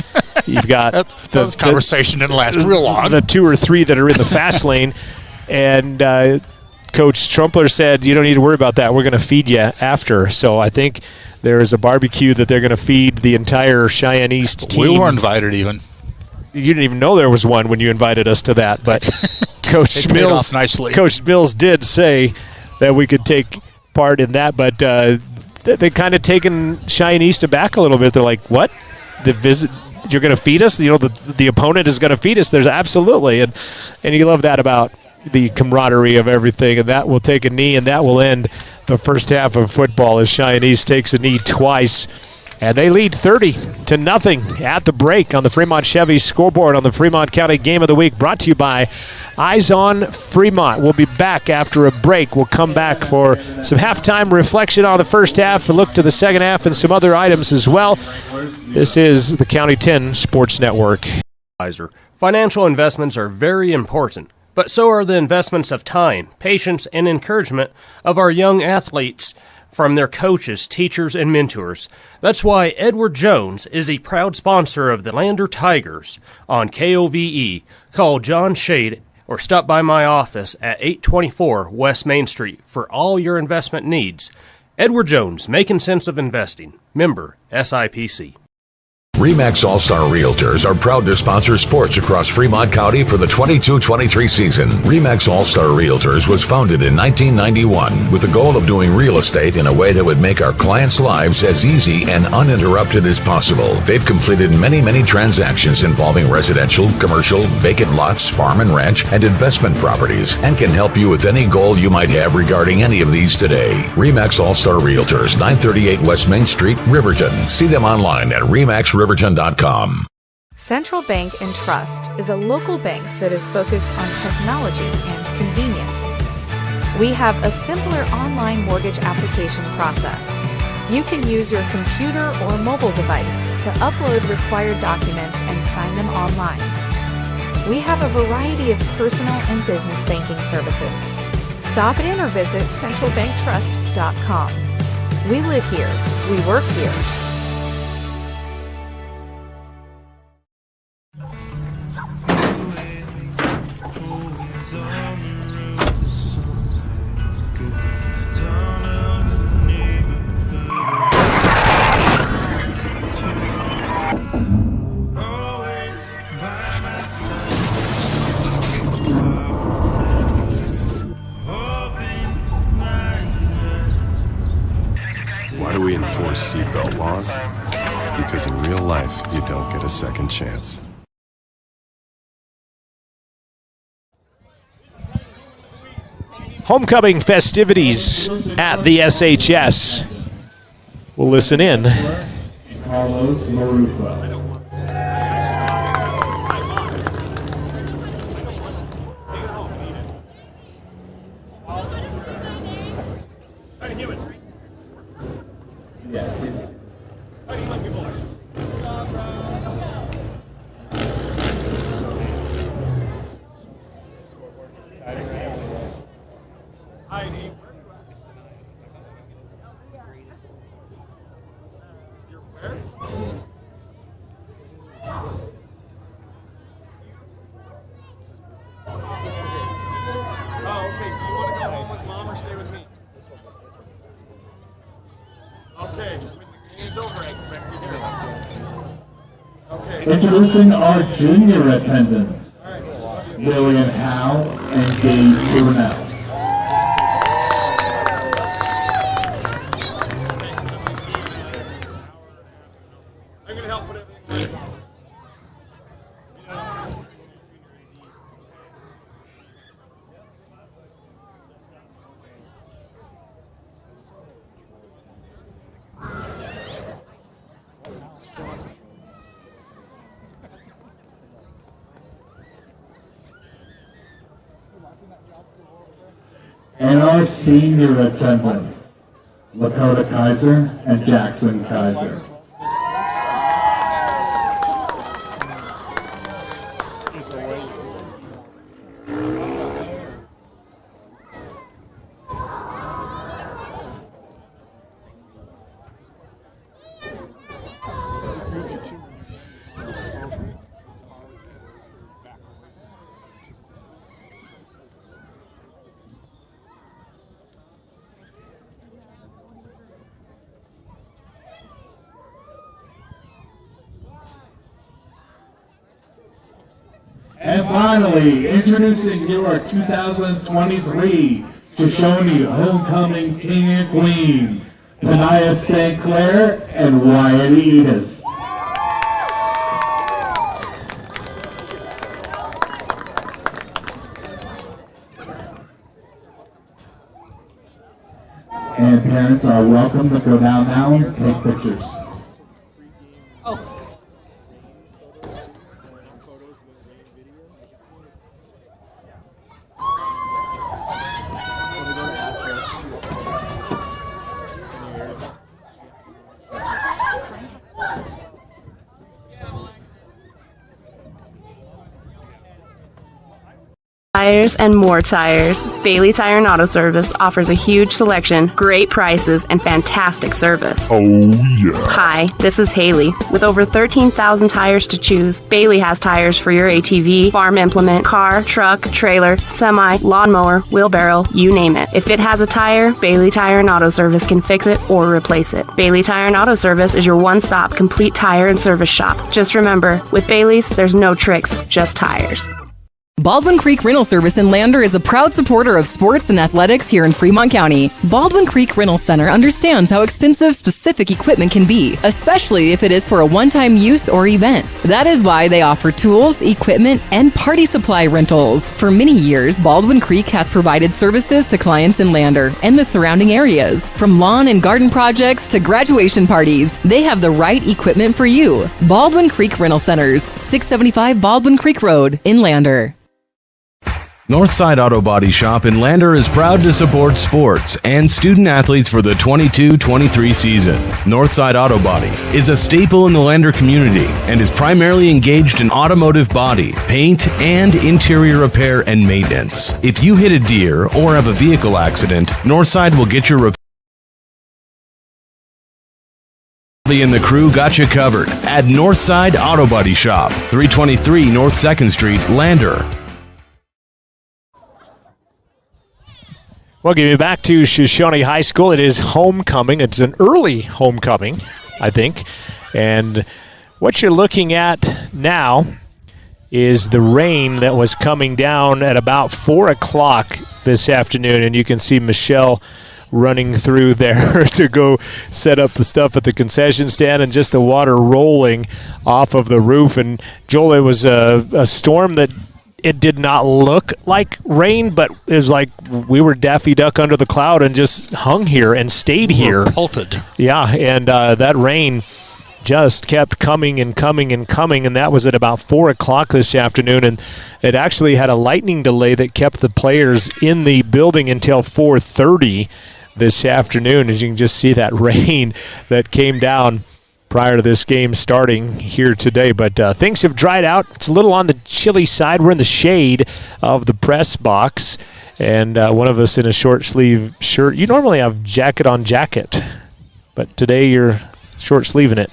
you've got the conversation didn't last real long. The 2 or 3 that are in the fast lane. And Coach Trumpler said, you don't need to worry about that. We're going to feed you after. So I think there is a barbecue that they're going to feed the entire Cheyenne East team. We were invited even. You didn't even know there was one when you invited us to that. But Coach Mills did say that we could take part in that. But they kind of taken Cheyenne East aback a little bit. They're like, what? You're going to feed us? You know, the opponent is going to feed us. There's absolutely. And you love that about the camaraderie of everything, and that will take a knee, and that will end the first half of football as Cheyenne East takes a knee twice, and they lead 30-0 at the break on the Fremont Chevy scoreboard on the Fremont County Game of the Week, brought to you by Eyes on Fremont. We'll be back after a break. We'll come back for some halftime reflection on the first half, a look to the second half, and some other items as well. This is the County 10 Sports Network. Financial investments are very important, but so are the investments of time, patience, and encouragement of our young athletes from their coaches, teachers, and mentors. That's why Edward Jones is a proud sponsor of the Lander Tigers on KOVE. Call John Shade or stop by my office at 824 West Main Street for all your investment needs. Edward Jones, making sense of investing. Member SIPC. RE/MAX All-Star Realtors are proud to sponsor sports across Fremont County for the 22-23 season. RE/MAX All-Star Realtors was founded in 1991 with the goal of doing real estate in a way that would make our clients' lives as easy and uninterrupted as possible. They've completed many transactions involving residential, commercial, vacant lots, farm and ranch, and investment properties, and can help you with any goal you might have regarding any of these today. RE/MAX All-Star Realtors, 938 West Main Street, Riverton. See them online at remaxriverton.com. Central Bank and Trust is a local bank that is focused on technology and convenience. We have a simpler online mortgage application process. You can use your computer or mobile device to upload required documents and sign them online. We have a variety of personal and business banking services. Stop in or visit centralbanktrust.com. We live here. We work here. Why do we enforce seatbelt laws? Because in real life, you don't get a second chance. Homecoming festivities at the SHS. We'll listen in. Carlos Marufa. Introducing our junior attendants, Lillian Howe and Gabe Brunel. And our senior attendants, Lakota Kaiser and Jackson Kaiser. And finally, introducing your 2023 Shoshoni Homecoming King and Queen, Tanaya St. Clair and Wyatt Edis. And parents are welcome to go down now and take pictures. Tires and more tires. Bailey Tire and Auto Service offers a huge selection, great prices, and fantastic service. Oh, yeah. Hi, this is Haley. With over 13,000 tires to choose, Bailey has tires for your ATV, farm implement, car, truck, trailer, semi, lawnmower, wheelbarrow, you name it. If it has a tire, Bailey Tire and Auto Service can fix it or replace it. Bailey Tire and Auto Service is your one-stop complete tire and service shop. Just remember, with Bailey's, there's no tricks, just tires. Baldwin Creek Rental Service in Lander is a proud supporter of sports and athletics here in Fremont County. Baldwin Creek Rental Center understands how expensive specific equipment can be, especially if it is for a one-time use or event. That is why they offer tools, equipment, and party supply rentals. For many years, Baldwin Creek has provided services to clients in Lander and the surrounding areas. From lawn and garden projects to graduation parties, they have the right equipment for you. Baldwin Creek Rental Centers, 675 Baldwin Creek Road in Lander. Northside Auto Body Shop in Lander is proud to support sports and student athletes for the 22-23 season. Northside Auto Body is a staple in the Lander community and is primarily engaged in automotive body, paint, and interior repair and maintenance. If you hit a deer or have a vehicle accident, Northside will get your repair. And the crew got you covered at Northside Auto Body Shop, 323 North 2nd Street, Lander. Well, give me back to Shoshoni High School. It is homecoming. It's an early homecoming, I think. And what you're looking at now is the rain that was coming down at about 4 o'clock this afternoon. And you can see Michelle running through there to go set up the stuff at the concession stand and just the water rolling off of the roof. And, Joel, it was a storm that it did not look like rain, but it was like we were Daffy Duck under the cloud and just hung here and stayed here. Pelted. Yeah, and that rain just kept coming and coming and coming, and that was at about 4 o'clock this afternoon, and it actually had a lightning delay that kept the players in the building until 4:30 this afternoon, as you can just see that rain that came down prior to this game starting here today. But things have dried out. It's a little on the chilly side. We're in the shade of the press box, and one of us in a short sleeve shirt. You normally have jacket on jacket, but today you're short sleeving it.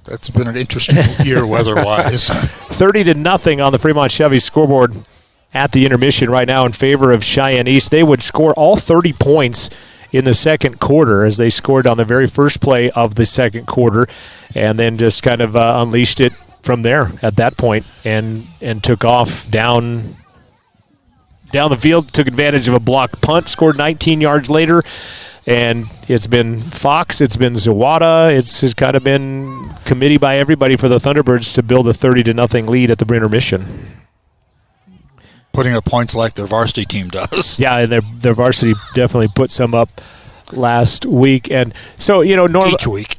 That's been an interesting year weather-wise. 30-0 on the Fremont Chevy scoreboard at the intermission right now in favor of Cheyenne East. They would score all 30 points in the second quarter, as they scored on the very first play of the second quarter, and then just kind of unleashed it from there at that point, and took off down the field, took advantage of a blocked punt, scored 19 yards later, and it's been Fox, it's been Zawada, it's kind of been committee by everybody for the Thunderbirds to build a 30-0 lead at the intermission. Putting up points like their varsity team does. Yeah, and their varsity definitely put some up last week. And so, each week.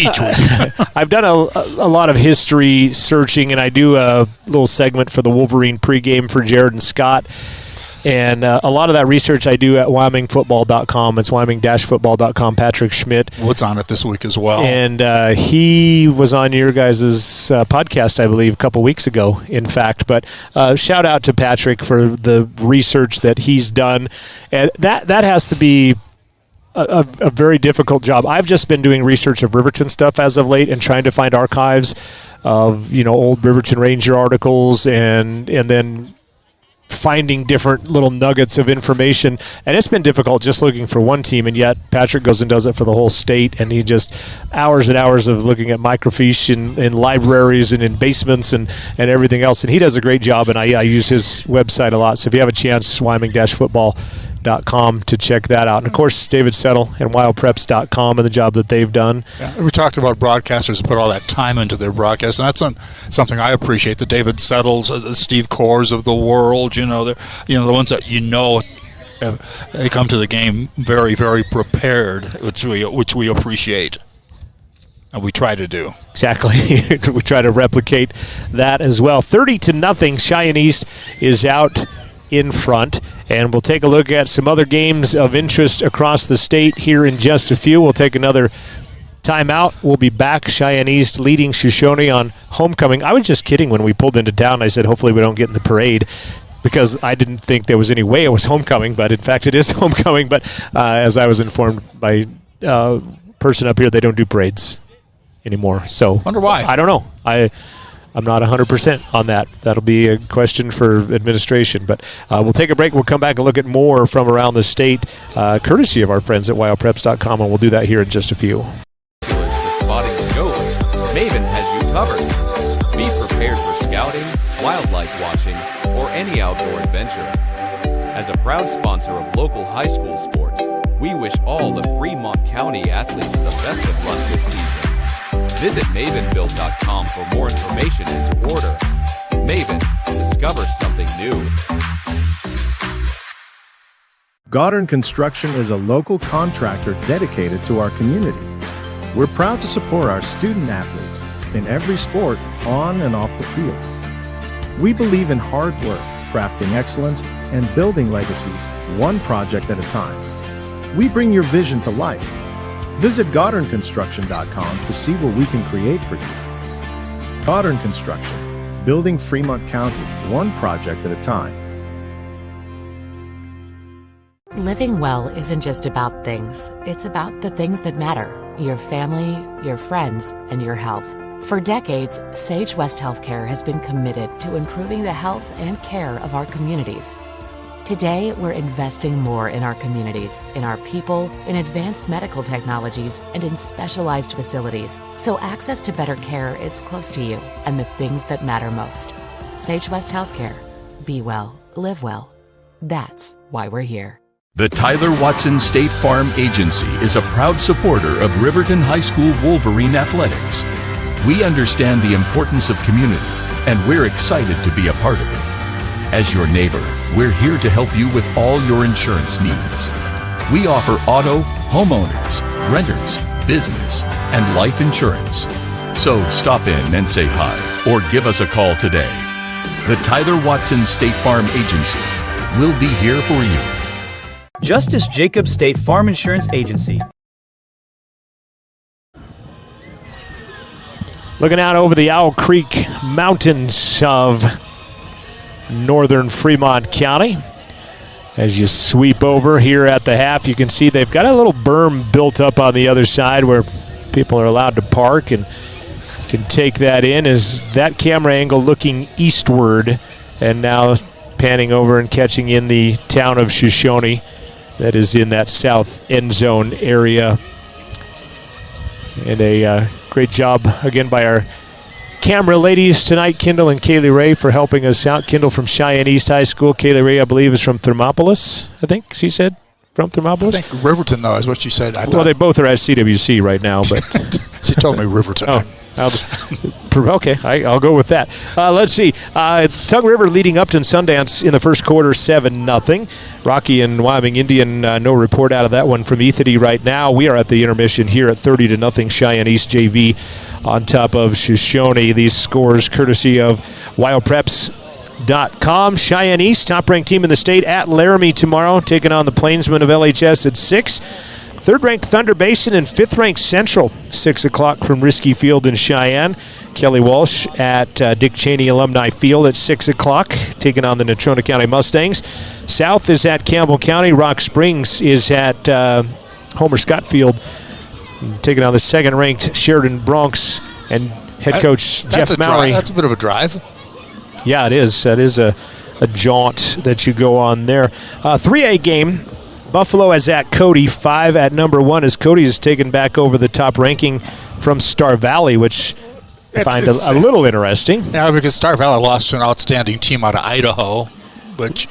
I've done a lot of history searching, and I do a little segment for the Wolverine pregame for Jared and Scott. And a lot of that research I do at WyomingFootball.com. It's Wyoming-football.com. Patrick Schmidt. What's on it this week as well? And he was on your guys' podcast, I believe, a couple weeks ago, in fact. But shout out to Patrick for the research that he's done. And that has to be a very difficult job. I've just been doing research of Riverton stuff as of late and trying to find archives of, old Riverton Ranger articles and then finding different little nuggets of information. And it's been difficult just looking for one team, and yet Patrick goes and does it for the whole state, and he just hours and hours of looking at microfiche in libraries and in basements and everything else. And he does a great job, and I use his website a lot. So if you have a chance, Wyoming-football.com to check that out. And of course, David Settle and wildpreps.com and the job that they've done. Yeah, we talked about broadcasters put all that time into their broadcast, and that's something I appreciate. The David Settles, the Steve Kors of the world, they're the ones that they come to the game very, very prepared, which we appreciate. And we try to do. Exactly. We try to replicate that as well. 30-0, Cheyenne East is out in front. And we'll take a look at some other games of interest across the state here in just a few. We'll take another timeout. We'll be back. Cheyenne East leading Shoshoni on homecoming. I was just kidding when we pulled into town. I said, hopefully we don't get in the parade, because I didn't think there was any way it was homecoming, but in fact it is homecoming. But as I was informed by a person up here, they don't do parades anymore. So wonder why. I don't know. I'm not 100% on that. That'll be a question for administration. But we'll take a break. We'll come back and look at more from around the state, courtesy of our friends at wildpreps.com, and we'll do that here in just a few. Spotting scope, Maven has you covered. Be prepared for scouting, wildlife watching, or any outdoor adventure. As a proud sponsor of local high school sports, we wish all the Fremont County athletes the best of luck this season. Visit mavenbuild.com for more information and to order. Maven, discover something new. Goddard Construction is a local contractor dedicated to our community. We're proud to support our student athletes in every sport, on and off the field. We believe in hard work, crafting excellence, and building legacies one project at a time. We bring your vision to life. Visit GoddardConstruction.com to see what we can create for you. Goddard Construction, building Fremont County one project at a time. Living well isn't just about things. It's about the things that matter. Your family, your friends, and your health. For decades, Sage West Healthcare has been committed to improving the health and care of our communities. Today, we're investing more in our communities, in our people, in advanced medical technologies, and in specialized facilities, so access to better care is close to you and the things that matter most. Sage West Healthcare. Be well, live well. That's why we're here. The Tyler Watson State Farm Agency is a proud supporter of Riverton High School Wolverine Athletics. We understand the importance of community, and we're excited to be a part of it. As your neighbor, we're here to help you with all your insurance needs. We offer auto, homeowners, renters, business, and life insurance. So stop in and say hi, or give us a call today. The Tyler Watson State Farm Agency will be here for you. Justice Jacobs State Farm Insurance Agency. Looking out over the Owl Creek Mountains of northern Fremont County. As you sweep over here at the half, you can see they've got a little berm built up on the other side where people are allowed to park and can take that in. As that camera angle looking eastward and now panning over and catching in the town of Shoshoni that is in that south end zone area. And a great job again by our camera ladies tonight, Kindle and Kaylee Ray, for helping us out. Kindle from Cheyenne East High School. Kaylee Ray, I believe, is from Thermopolis, I think she said. From Thermopolis? I think Riverton, though, is what she said. Well, they both are at CWC right now, but she told me Riverton. Okay, I'll go with that. Let's see. Tongue River leading Upton Sundance in the first quarter, 7-0. Rocky and Wyoming Indian, no report out of that one from Ethity right now. We are at the intermission here at 30-0 Cheyenne East JV on top of Shoshoni. These scores courtesy of WildPreps.com. Cheyenne.com. Cheyenne East, top-ranked team in the state, at Laramie tomorrow, taking on the Plainsmen of LHS at 6. Third-ranked Thunder Basin and fifth-ranked Central, 6 o'clock from Risky Field in Cheyenne. Kelly Walsh at Dick Cheney Alumni Field at 6 o'clock, taking on the Natrona County Mustangs. South is at Campbell County. Rock Springs is at Homer Scott Field, taking on the second-ranked Sheridan Bronx and head coach Jeff Mowry. That's a bit of a drive. Yeah, it is. That is a jaunt that you go on there. 3A game. Buffalo is at Cody, 5 at number 1, as Cody is taken back over the top ranking from Star Valley, which I find a little interesting. Yeah, because Star Valley lost to an outstanding team out of Idaho, which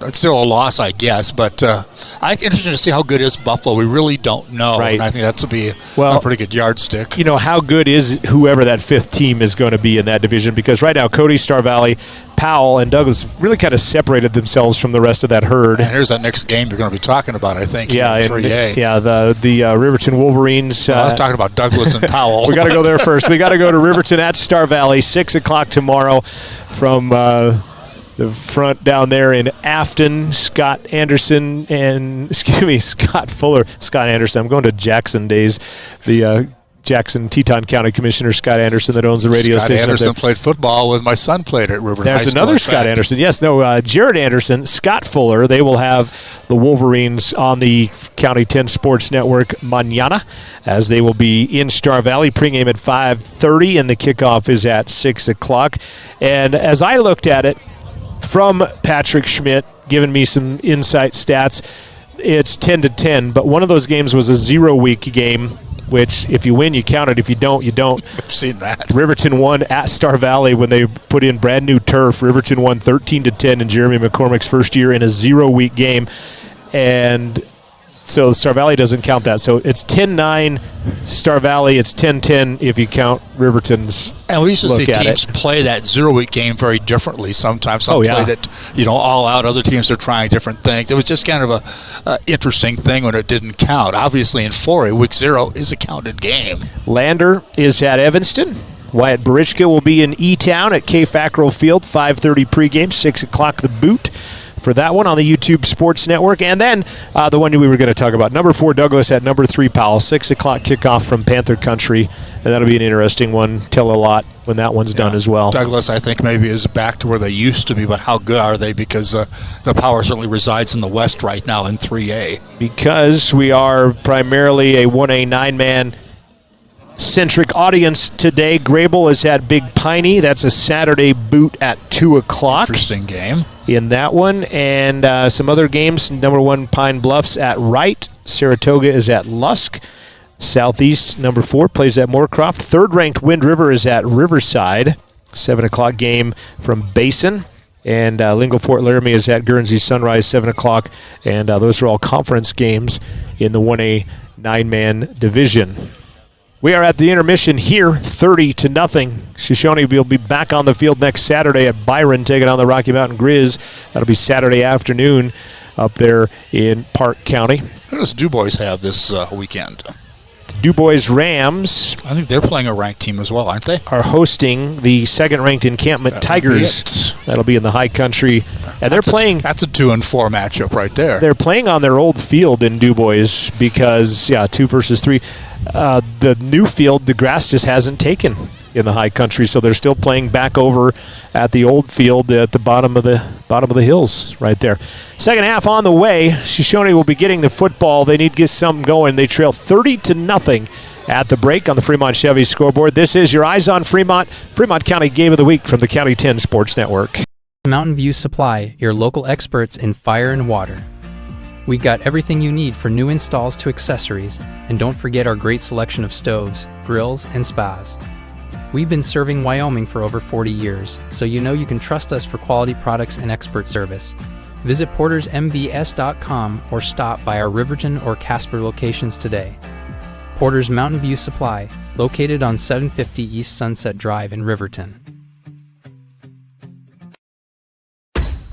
that's still a loss, I guess. But I'm interested to see how good is Buffalo. We really don't know. Right. And I think that's will be a pretty good yardstick. You know, how good is whoever that fifth team is going to be in that division? Because right now, Cody, Star Valley, Powell, and Douglas really kind of separated themselves from the rest of that herd. And here's that next game you're going to be talking about, I think. Yeah, in 3A. The Riverton Wolverines. I was talking about Douglas and Powell. We got to go there first. We got to go to Riverton at Star Valley, 6 o'clock tomorrow from the front down there in Afton. Scott Anderson and, Scott Fuller. Scott Anderson. I'm going to Jackson days. The Jackson Teton County Commissioner Scott Anderson that owns the radio station. Scott Anderson played football with my son played at Riverton High There's School. another Scott Anderson. Yes, no, Jared Anderson, Scott Fuller. They will have the Wolverines on the County 10 Sports Network mañana, as they will be in Star Valley. Pregame at 5:30, and the kickoff is at 6 o'clock. And as I looked at it, from Patrick Schmidt, giving me some insight stats, it's 10-10, but one of those games was a 0-week game, which if you win, you count it. If you don't, you don't. I've seen that. Riverton won at Star Valley when they put in brand new turf. Riverton won 13-10 in Jeremy McCormick's first year in a 0-week game. And so Star Valley doesn't count that. So it's 10-9 Star Valley. It's 10-10 if you count Riverton's. And we used to look see at teams it. play that 0-week game very differently sometimes. Some played it, all out. Other teams are trying different things. It was just kind of a interesting thing when it didn't count. Obviously, in 4A, week 0 is a counted game. Lander is at Evanston. Wyatt Barichka will be in E-Town at K. Fackrell Field, 5:30 pregame, 6 o'clock the boot for that one on the YouTube Sports Network. And then the one we were going to talk about, number 4 Douglas at number 3 Powell, 6 o'clock kickoff from Panther Country. And that'll be an interesting one. Tell a lot when that one's done as well. Douglas, I think, maybe is back to where they used to be, but how good are they? Because the power certainly resides in the West right now in 3A. Because we are primarily a 1A 9-man centric audience today. Grable is at Big Piney. That's a Saturday boot at 2 o'clock. Interesting game in that one. And some other games. Number 1 Pine Bluffs at Wright. Saratoga is at Lusk. Southeast, number 4, plays at Moorcroft. Third-ranked Wind River is at Riverside. 7 o'clock game from Basin. And Lingle Fort Laramie is at Guernsey Sunrise, 7 o'clock. And those are all conference games in the 1A 9-man division. We are at the intermission here, 30-0. Shoshone will be back on the field next Saturday at Byron, taking on the Rocky Mountain Grizz. That'll be Saturday afternoon up there in Park County. Who does DuBois have this weekend? DuBois Rams. I think they're playing a ranked team as well, aren't they? Are hosting the second-ranked Encampment Tigers. That'll be in the High Country. And they're playing. That's a 2-4 matchup right there. They're playing on their old field in DuBois because, 2 versus 3. The new field, the grass just hasn't taken in the High Country, so they're still playing back over at the old field at the bottom of the hills right there. Second half on the way. Shoshone will be getting the football. They need to get something going. They trail 30-0 at the break on the Fremont Chevy scoreboard. This is your Eyes on Fremont County Game of the Week from the County 10 Sports Network. Mountain View Supply, your local experts in fire and water. We got everything you need for new installs to accessories, and don't forget our great selection of stoves, grills, and spas. We've been serving Wyoming for over 40 years, so you know you can trust us for quality products and expert service. Visit portersmvs.com or stop by our Riverton or Casper locations today. Porter's Mountain View Supply, located on 750 East Sunset Drive in Riverton.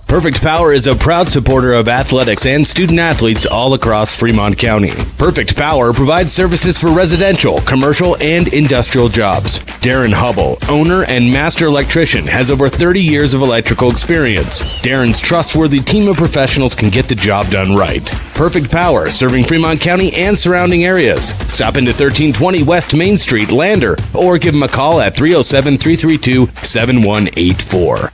Perfect Power is a proud supporter of athletics and student athletes all across Fremont County. Perfect Power provides services for residential, commercial, and industrial jobs. Darren Hubble, owner and master electrician, has over 30 years of electrical experience. Darren's trustworthy team of professionals can get the job done right. Perfect Power, serving Fremont County and surrounding areas. Stop into 1320 West Main Street, Lander, or give them a call at 307-332-7184.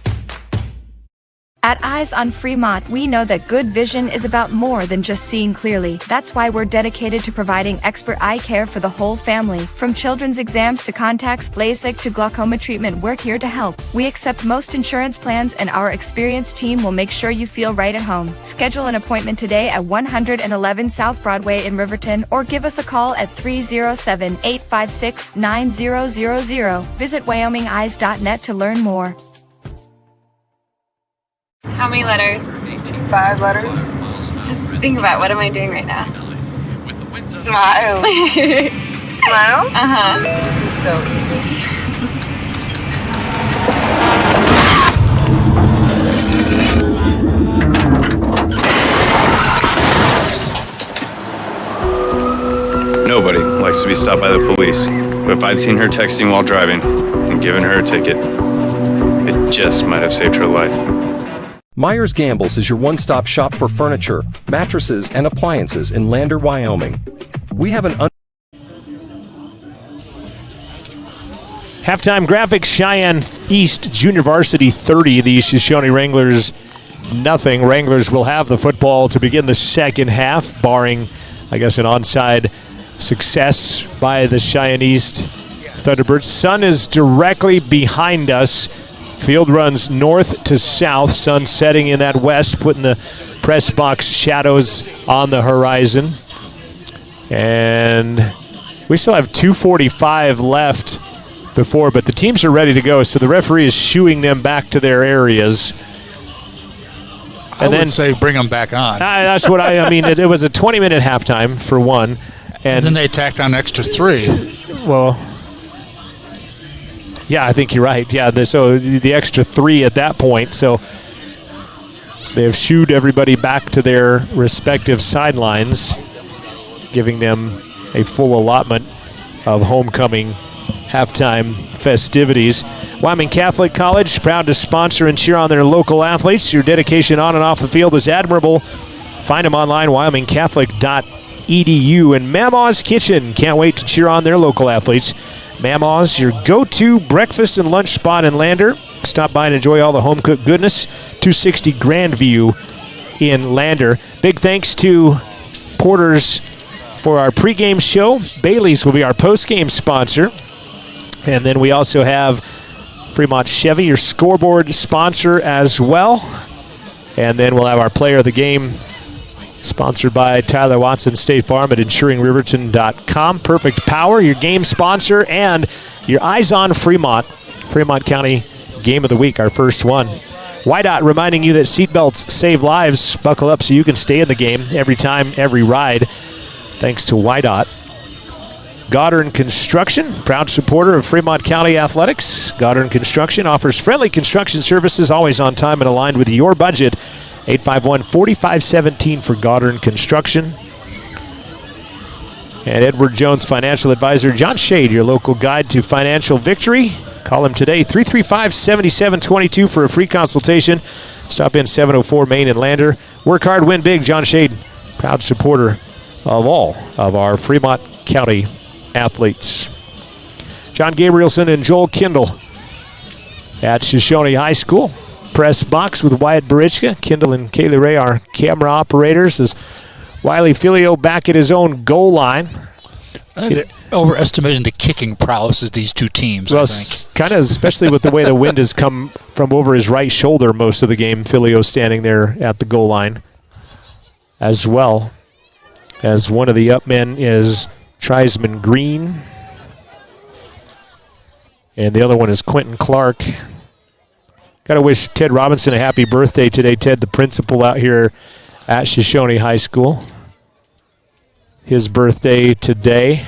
At Eyes on Fremont, we know that good vision is about more than just seeing clearly. That's why we're dedicated to providing expert eye care for the whole family. From children's exams to contacts, LASIK to glaucoma treatment, we're here to help. We accept most insurance plans, and our experienced team will make sure you feel right at home. Schedule an appointment today at 111 South Broadway in Riverton, or give us a call at 307-856-9000. Visit WyomingEyes.net to learn more. How many letters? 5 letters. Just think about, what am I doing right now? Smile. Smile? Uh-huh. This is so easy. Nobody likes to be stopped by the police, but if I'd seen her texting while driving and given her a ticket, it just might have saved her life. Myers Gambles is your one-stop shop for furniture, mattresses, and appliances in Lander, Wyoming. We have an Halftime graphics, Cheyenne East Junior Varsity 30, the Shoshoni Wranglers nothing. Wranglers will have the football to begin the second half, barring, I guess, an onside success by the Cheyenne East Thunderbirds. Sun is directly behind us. Field runs north to south, sun setting in that west, putting the press box shadows on the horizon. And we still have 2:45 left but the teams are ready to go, so the referee is shooing them back to their areas. I would say bring them back on. That's what I mean. It was a 20-minute halftime for one. And then they tacked on extra 3. Well, yeah, I think you're right. Yeah, so the extra 3 at that point. So they have shooed everybody back to their respective sidelines, giving them a full allotment of homecoming halftime festivities. Wyoming Catholic College, proud to sponsor and cheer on their local athletes. Your dedication on and off the field is admirable. Find them online, wyomingcatholic.edu. And Mamaw's Kitchen, can't wait to cheer on their local athletes. Mamaw's, your go-to breakfast and lunch spot in Lander. Stop by and enjoy all the home-cooked goodness. 260 Grandview in Lander. Big thanks to Porter's for our pregame show. Bailey's will be our postgame sponsor. And then we also have Fremont Chevy, your scoreboard sponsor as well. And then we'll have our player of the game, sponsored by Tyler Watson State Farm at insuringriverton.com. Perfect Power, your game sponsor, and your Eyes on Fremont County Game of the Week, our first one. YDOT reminding you that seatbelts save lives. Buckle up so you can stay in the game every time, every ride. Thanks to YDOT. Goddard Construction, proud supporter of Fremont County Athletics. Goddard Construction offers friendly construction services, always on time and aligned with your budget. 851-4517 for Goddard Construction. And Edward Jones Financial Advisor John Shade, your local guide to financial victory. Call him today, 335-7722 for a free consultation. Stop in 704 Main and Lander. Work hard, win big. John Shade, proud supporter of all of our Fremont County athletes. John Gabrielsen and Joel Kindle at Shoshoni High School. Press box with Wyatt Barichka. Kindle and Kaylee Ray are camera operators as Wiley Filio back at his own goal line. They're overestimating the kicking prowess of these two teams, well, I think. Kind of, especially with the way the wind has come from over his right shoulder most of the game. Filio standing there at the goal line as well, as one of the up men is Trisman Green, and the other one is Quentin Clark. Got to wish Ted Robinson a happy birthday today. Ted, the principal out here at Shoshoni High School. His birthday today.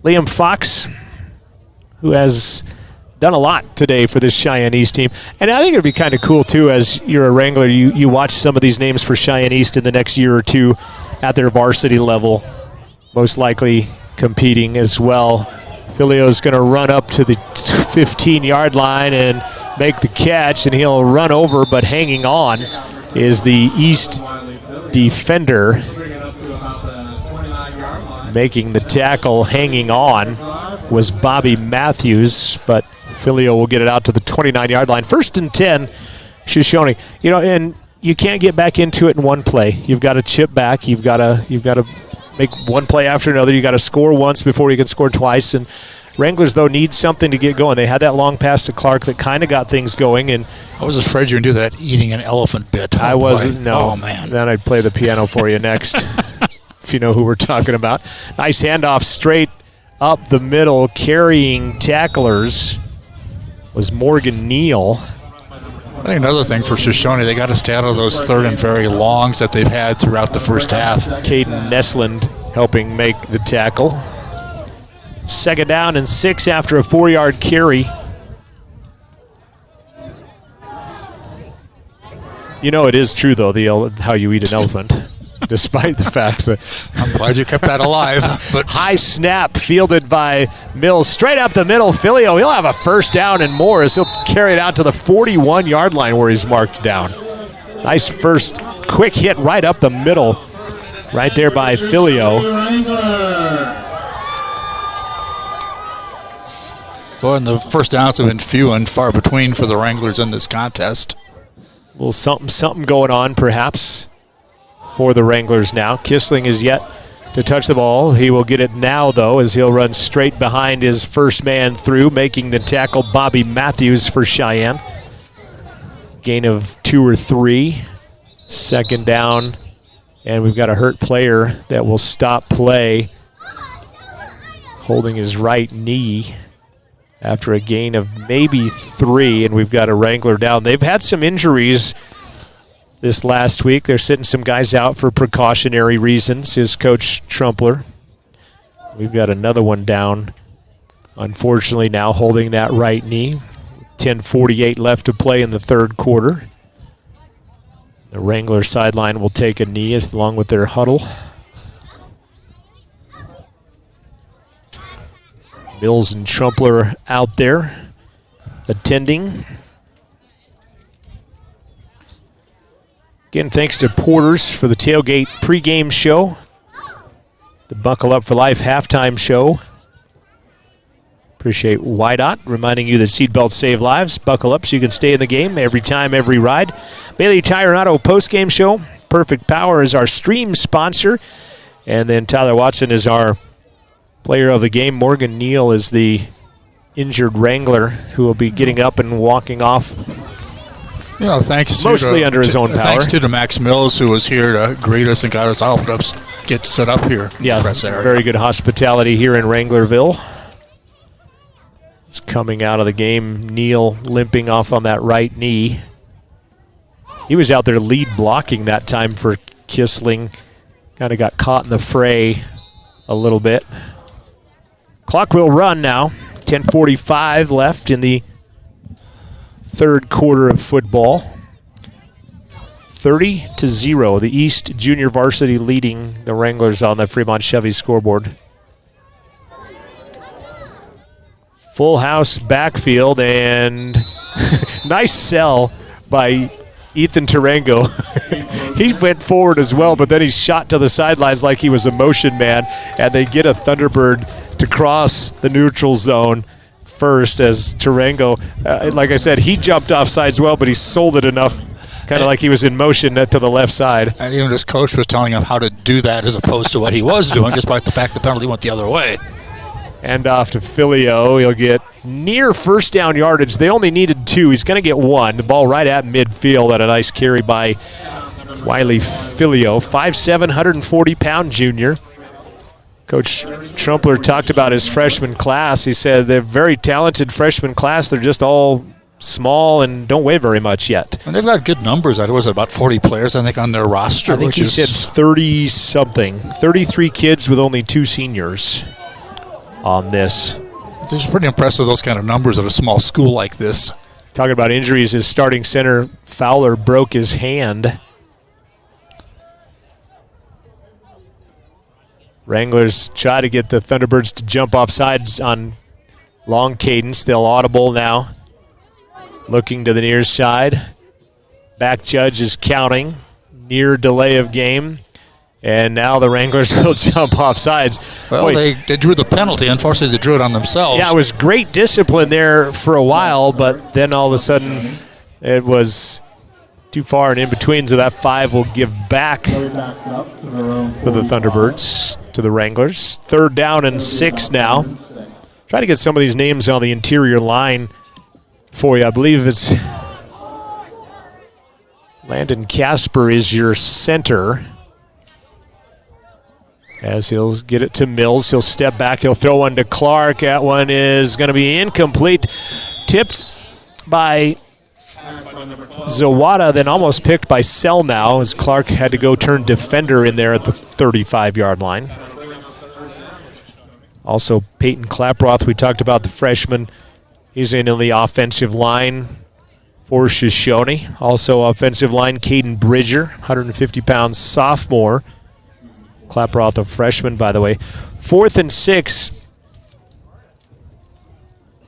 Liam Fox, who has done a lot today for this Cheyenne East team. And I think it would be kind of cool, too, as you're a Wrangler, you watch some of these names for Cheyenne East in the next year or two at their varsity level, most likely competing as well. Filio's going to run up to the 15-yard line and make the catch, and he'll run over, but hanging on is the East defender. Making the tackle, hanging on, was Bobby Matthews, but Filio will get it out to the 29-yard line. 1st and 10, Shoshoni. And you can't get back into it in one play. You've got to chip back. You've got to make one play after another. You've got to score once before you can score twice. And Wranglers, though, need something to get going. They had that long pass to Clark that kind of got things going. And I was afraid you would do that eating an elephant bit. I wasn't. No. Oh, man. Then I'd play the piano for you next, if you know who we're talking about. Nice handoff straight up the middle, carrying tacklers was Morgan Neal. I think another thing for Shoshone, they got to stay out of those 3rd and very longs that they've had throughout the first half. Caden Nesland helping make the tackle. 2nd down and 6 after a 4-yard carry. It is true, though, how you eat an elephant. Despite the fact that I'm glad you kept that alive. But high snap fielded by Mills, straight up the middle. Filio, he'll have a 1st down and more as he'll carry it out to the 41-yard line where he's marked down. Nice first quick hit right up the middle, right there by Filio. Boy, and the first downs have been few and far between for the Wranglers in this contest. A little something going on, perhaps, for the Wranglers now. Kissling is yet to touch the ball. He will get it now, though, as he'll run straight behind his first man through, making the tackle Bobby Matthews for Cheyenne. Gain of 2 or 3. 2nd down, and we've got a hurt player that will stop play, holding his right knee after a gain of maybe 3, and we've got a Wrangler down. They've had some injuries this last week. They're sitting some guys out for precautionary reasons, his coach Trumpler. We've got another one down, unfortunately, now holding that right knee. 10:48 left to play in the 3rd quarter. The Wrangler sideline will take a knee along with their huddle. Mills and Trumpler out there attending. Again, thanks to Porter's for the tailgate pregame show, the Buckle Up for Life halftime show. Appreciate YDOT reminding you that seatbelts save lives. Buckle up so you can stay in the game every time, every ride. Bailey Tire and Auto postgame show. Perfect Power is our stream sponsor. And then Tyler Watson is our player of the game. Morgan Neal is the injured Wrangler who will be getting up and walking off. Thanks mostly under his own power. Thanks to Max Mills, who was here to greet us and got us all get set up here. Yeah, press area. Very good hospitality here in Wranglerville. It's coming out of the game. Neal limping off on that right knee. He was out there lead blocking that time for Kissling. Kind of got caught in the fray a little bit. Clock will run now. 10:45 left in the 3rd quarter of football. 30-0. The East Junior Varsity leading the Wranglers on the Fremont Chevy scoreboard. Full house backfield and nice sell by Ethan Tarango. He went forward as well, but then he shot to the sidelines like he was a motion man, and they get a Thunderbird to cross the neutral zone first as Tarango, like I said, he jumped off sides well, but he sold it enough, kind of like he was in motion to the left side. And even his coach was telling him how to do that as opposed to what he was doing, despite the fact the penalty went the other way. And off to Filio. He'll get near 1st down yardage. They only needed 2. He's going to get 1. The ball right at midfield at a nice carry by Wiley Filio. 5'7", 140-pound junior. Coach Trumpler talked about his freshman class. He said they're a very talented freshman class. They're just all small and don't weigh very much yet. And they've got good numbers. Was it about 40 players, I think, on their roster? I think he said 30-something. 33 kids with only 2 seniors on this. It's just pretty impressive, those kind of numbers at a small school like this. Talking about injuries, his starting center, Fowler, broke his hand. Wranglers try to get the Thunderbirds to jump off sides on long cadence. They'll audible now. Looking to the near side. Back judge is counting. Near delay of game. And now the Wranglers will jump off sides. Well, Boy, they drew the penalty. Unfortunately, they drew it on themselves. yeah, it was great discipline there for a while, but then all of a sudden it was too far and in between, so that 5 will give back for the Thunderbirds to the Wranglers. 3rd down and 6 now. Try to get some of these names on the interior line for you. I believe it's Landon Casper is your center. As he'll get it to Mills, he'll step back, he'll throw one to Clark. That one is going to be incomplete. Tipped by Zawada, then almost picked by Sell now, as Clark had to go turn defender in there at the 35-yard line. Also, Peyton Klaproth, we talked about the freshman. He's in the offensive line for Shoshoni. Also offensive line, Caden Bridger, 150-pound sophomore. Klaproth, a freshman, by the way. 4th and 6.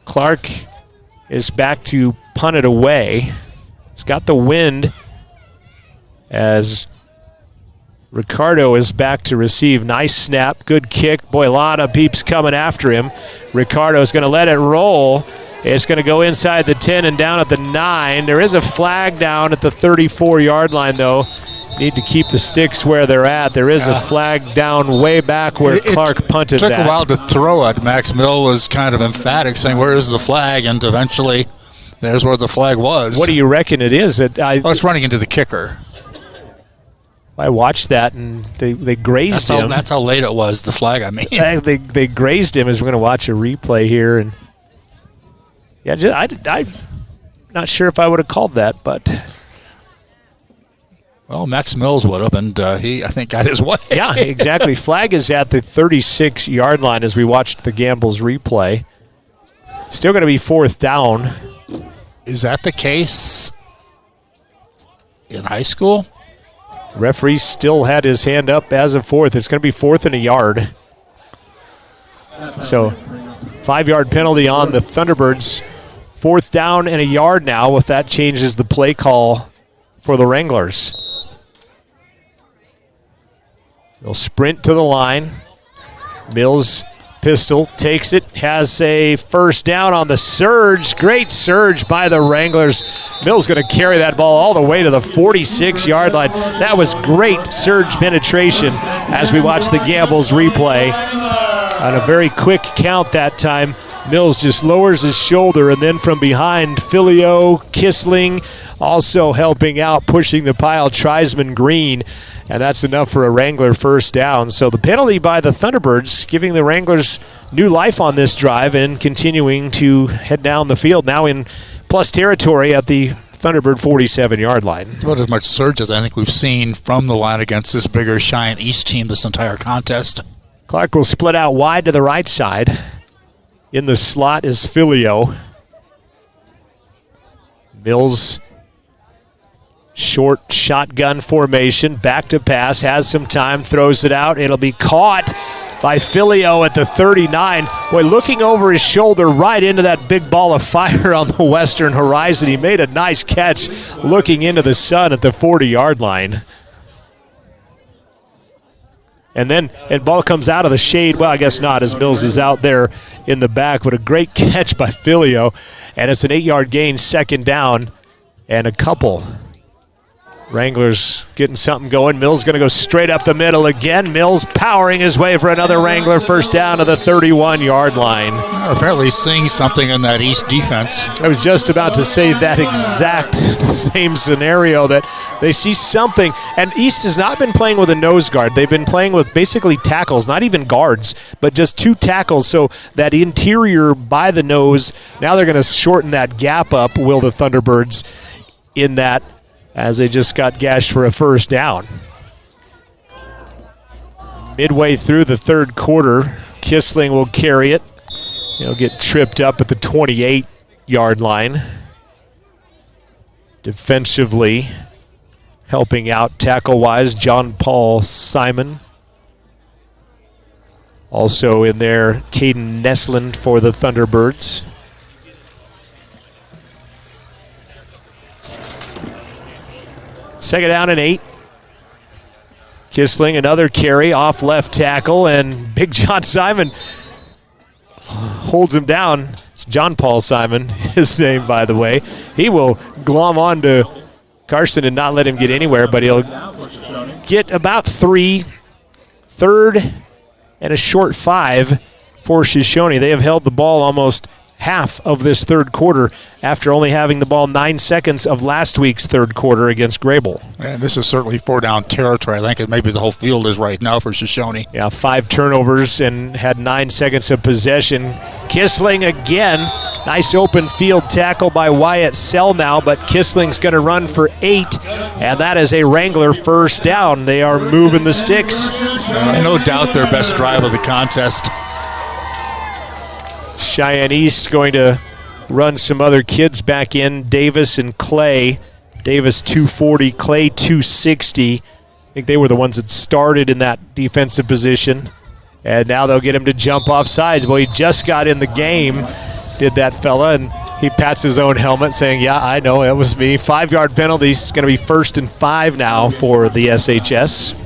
Clark is back to punt it away. He's got the wind as Ricardo is back to receive. Nice snap, good kick. Boy, a lot of peeps coming after him. Ricardo's going to let it roll. It's going to go inside the 10 and down at the 9. There is a flag down at the 34-yard line, though. Need to keep the sticks where they're at. There is a flag down way back where Clark punted that. It took a while to throw it. Max Mill was kind of emphatic, saying, where is the flag? And eventually, there's where the flag was. What do you reckon it is? It's running into the kicker. I watched that, and they grazed him. That's how late it was, the flag, I mean. They grazed him, as we're going to watch a replay here. And yeah, I'm not sure if I would have called that, but... Well, Max Mills would have, and he, I think, got his way. Yeah, exactly. Flag is at the 36-yard line as we watched the Gambles replay. Still going to be 4th down. Is that the case in high school? Referee still had his hand up as of 4th. It's going to be 4th and a yard. So 5-yard penalty on the Thunderbirds. 4th down and a yard now. If that changes the play call for the Wranglers. They'll sprint to the line. Mills pistol takes it, has a first down on the surge. Great surge by the Wranglers. Mills going to carry that ball all the way to the 46-yard line. That was great surge penetration as we watch the Gambles replay. On a very quick count that time, Mills just lowers his shoulder, and then from behind, Filio, Kissling, also helping out, pushing the pile, Treisman Green. And that's enough for a Wrangler first down. So the penalty by the Thunderbirds giving the Wranglers new life on this drive and continuing to head down the field now in plus territory at the Thunderbird 47-yard line. It's about as much surge as I think we've seen from the line against this bigger Cheyenne East team this entire contest. Clark will split out wide to the right side. In the slot is Filio. Mills, short shotgun formation, back to pass, has some time, throws it out. It'll be caught by Filio at the 39. Boy, looking over his shoulder right into that big ball of fire on the western horizon. He made a nice catch looking into the sun at the 40-yard line. And then ball comes out of the shade. Well, I guess not, as Mills is out there in the back. But a great catch by Filio. And it's an 8-yard gain, 2nd down, and a couple. Wranglers getting something going. Mills going to go straight up the middle again. Mills powering his way for another Wrangler first down to the 31-yard line. Apparently seeing something in that East defense. I was just about to say that exact same scenario, that they see something. And East has not been playing with a nose guard. They've been playing with basically tackles, not even guards, but just 2 tackles. So that interior by the nose, now they're going to shorten that gap up, will the Thunderbirds, in that, as they just got gashed for a first down. Midway through the 3rd quarter, Kissling will carry it. He'll get tripped up at the 28-yard line. Defensively, helping out tackle-wise, John Paul Simon. Also in there, Caden Nesland for the Thunderbirds. Second down and 8. Kissling, another carry off left tackle, and Big John Simon holds him down. It's John Paul Simon, his name, by the way. He will glom on to Carson and not let him get anywhere, but he'll get about 3, third and a short 5 for Shoshoni. They have held the ball almost half of this third quarter after only having the ball 9 seconds of last week's third quarter against Grable. And this is certainly 4 down territory. I think maybe the whole field is right now for Shoshoni. Yeah, 5 turnovers and had 9 seconds of possession. Kissling again. Nice open field tackle by Wyatt Selnow, but Kissling's going to run for 8, and that is a Wrangler first down. They are moving the sticks. No doubt their best drive of the contest. Cheyenne East going to run some other kids back in, Davis and Clay. Davis 240, Clay 260. I think they were the ones that started in that defensive position. And now they'll get him to jump off sides. Well, he just got in the game, did that fella, and he pats his own helmet saying, yeah, I know, it was me. 5-yard penalty. It's going to be 1st and 5 now for the SHS.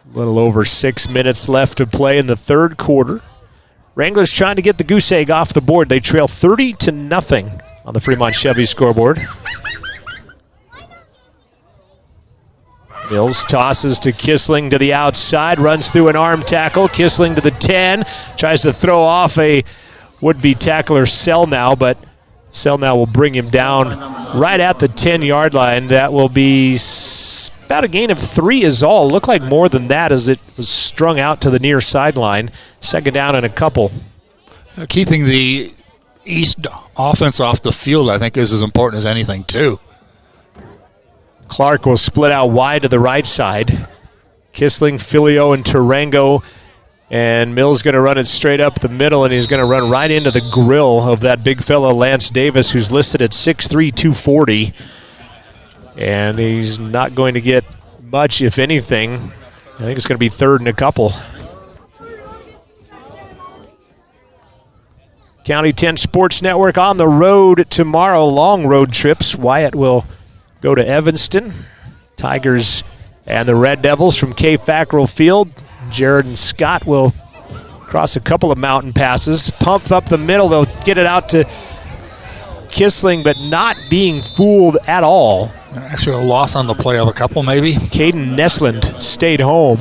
A little over 6 minutes left to play in the third quarter. Wranglers trying to get the goose egg off the board. They trail 30-0 on the Fremont Chevy scoreboard. Mills tosses to Kissling to the outside, runs through an arm tackle. Kissling to the 10, tries to throw off a would-be tackler Selnow, but Selnow will bring him down right at the 10-yard line. That will be about a gain of 3 is all. Looked like more than that as it was strung out to the near sideline. Second down and a couple. Keeping the East offense off the field, I think, is as important as anything, too. Clark will split out wide to the right side. Kissling, Filio, and Tarango. And Mills going to run it straight up the middle, and he's going to run right into the grill of that big fella, Lance Davis, who's listed at 6'3", 240. And he's not going to get much, if anything. I think it's going to be 3rd and a couple. County 10 Sports Network on the road tomorrow. Long road trips. Wyatt will go to Evanston. Tigers and the Red Devils from K. Fackrell Field. Jared and Scott will cross a couple of mountain passes. Pump up the middle. They'll get it out to Kissling, but not being fooled at all. Actually, a loss on the play of a couple, maybe. Caden Nesland stayed home.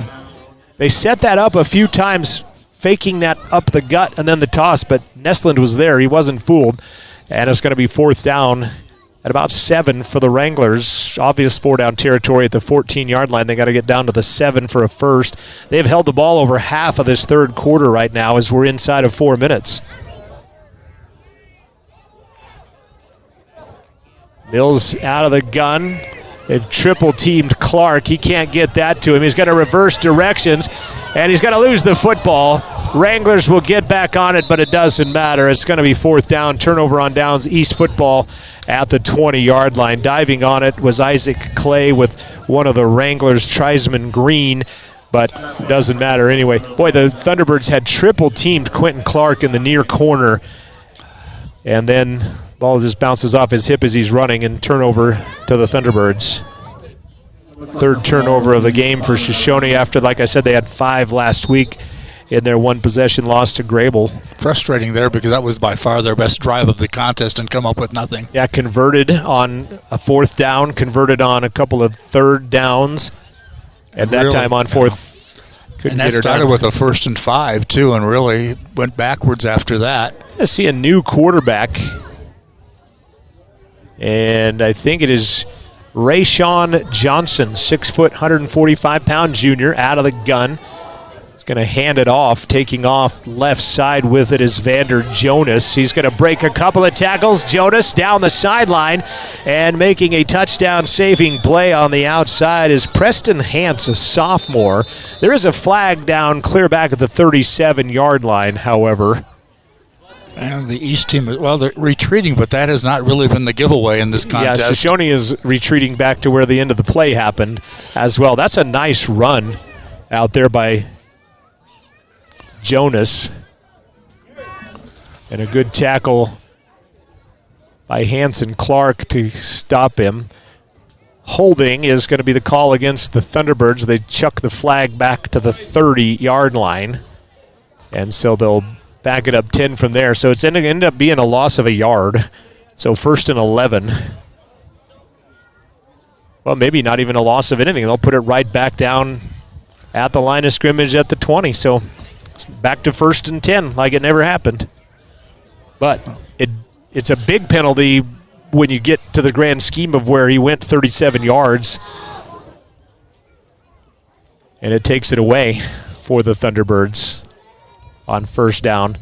They set that up a few times, faking that up the gut and then the toss, but Nesland was there. He wasn't fooled. And it's going to be 4th down at about 7 for the Wranglers. Obvious 4-down territory at the 14-yard line. They got to get down to the 7 for a first. They've held the ball over half of this third quarter right now as we're inside of 4 minutes. Mills out of the gun. They've triple-teamed Clark. He can't get that to him. He's got to reverse directions, and he's got to lose the football. Wranglers will get back on it, but it doesn't matter. It's going to be 4th down. Turnover on downs. East football at the 20-yard line. Diving on it was Isaac Clay with one of the Wranglers, Trisman Green, but it doesn't matter anyway. Boy, the Thunderbirds had triple-teamed Quentin Clark in the near corner, and then ball just bounces off his hip as he's running, and turnover to the Thunderbirds. 3rd turnover of the game for Shoshoni after, like I said, they had 5 last week in their 1-possession loss to Grable. Frustrating there because that was by far their best drive of the contest and come up with nothing. Yeah, converted on a 4th down, converted on a couple of 3rd downs, and that time on 4th. And that started with a 1st and 5, too, and really went backwards after that. I see a new quarterback. And I think it is Rayshawn Johnson, 6 foot, 145-pound junior, out of the gun. He's going to hand it off. Taking off left side with it is Vander Jonas. He's going to break a couple of tackles. Jonas down the sideline, and making a touchdown-saving play on the outside is Preston Hance, a sophomore. There is a flag down clear back at the 37-yard line, however. And the East team, well, they're retreating, but that has not really been the giveaway in this contest. Yeah, Shoshoni is retreating back to where the end of the play happened as well. That's a nice run out there by Jonas. And a good tackle by Hanson Clark to stop him. Holding is going to be the call against the Thunderbirds. They chuck the flag back to the 30-yard line. And so they'll back it up 10 from there. So it's going to end up being a loss of a yard. So 1st and 11. Well, maybe not even a loss of anything. They'll put it right back down at the line of scrimmage at the 20. So it's back to 1st and 10 like it never happened. But it's a big penalty when you get to the grand scheme of where he went 37 yards. And it takes it away for the Thunderbirds on 1st down.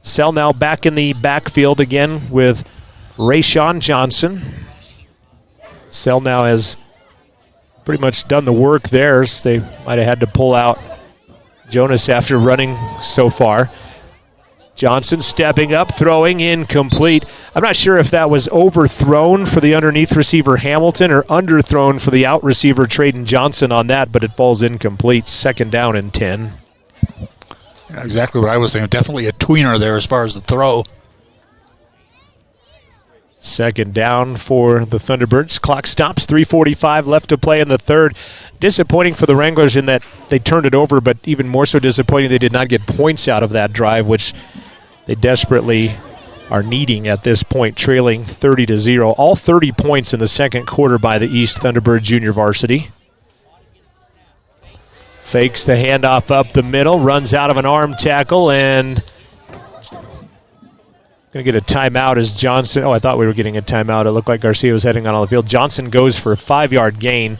Sell now back in the backfield again with Rayshawn Johnson. Sell now has pretty much done the work there. They might have had to pull out Jonas after running so far. Johnson stepping up, throwing incomplete. I'm not sure if that was overthrown for the underneath receiver Hamilton or underthrown for the out receiver Traden Johnson on that, but it falls incomplete. 2nd down and 10. Yeah, exactly what I was saying. Definitely a tweener there as far as the throw. 2nd down for the Thunderbirds. Clock stops, 3:45 left to play in the 3rd. Disappointing for the Wranglers in that they turned it over, but even more so disappointing they did not get points out of that drive, which they desperately are needing at this point, trailing 30-0. All 30 points in the 2nd quarter by the East Thunderbird Junior Varsity. Fakes the handoff up the middle, runs out of an arm tackle, and going to get a timeout as Johnson. Oh, I thought we were getting a timeout. It looked like Garcia was heading on the field. Johnson goes for a 5-yard gain.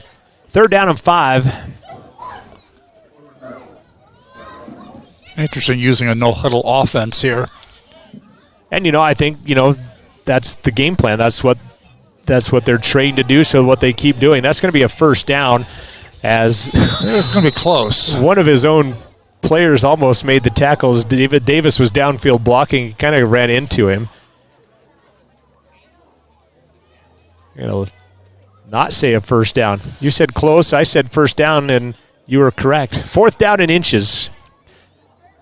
3rd down and 5. Interesting using a no-huddle offense here. And, I think, that's the game plan. That's what they're trained to do, so what they keep doing. That's going to be a 1st down as it's going to be close. One of his own players almost made the tackles. David Davis was downfield blocking. He kind of ran into him. Not say a 1st down. You said close. I said 1st down, and you were correct. 4th down and inches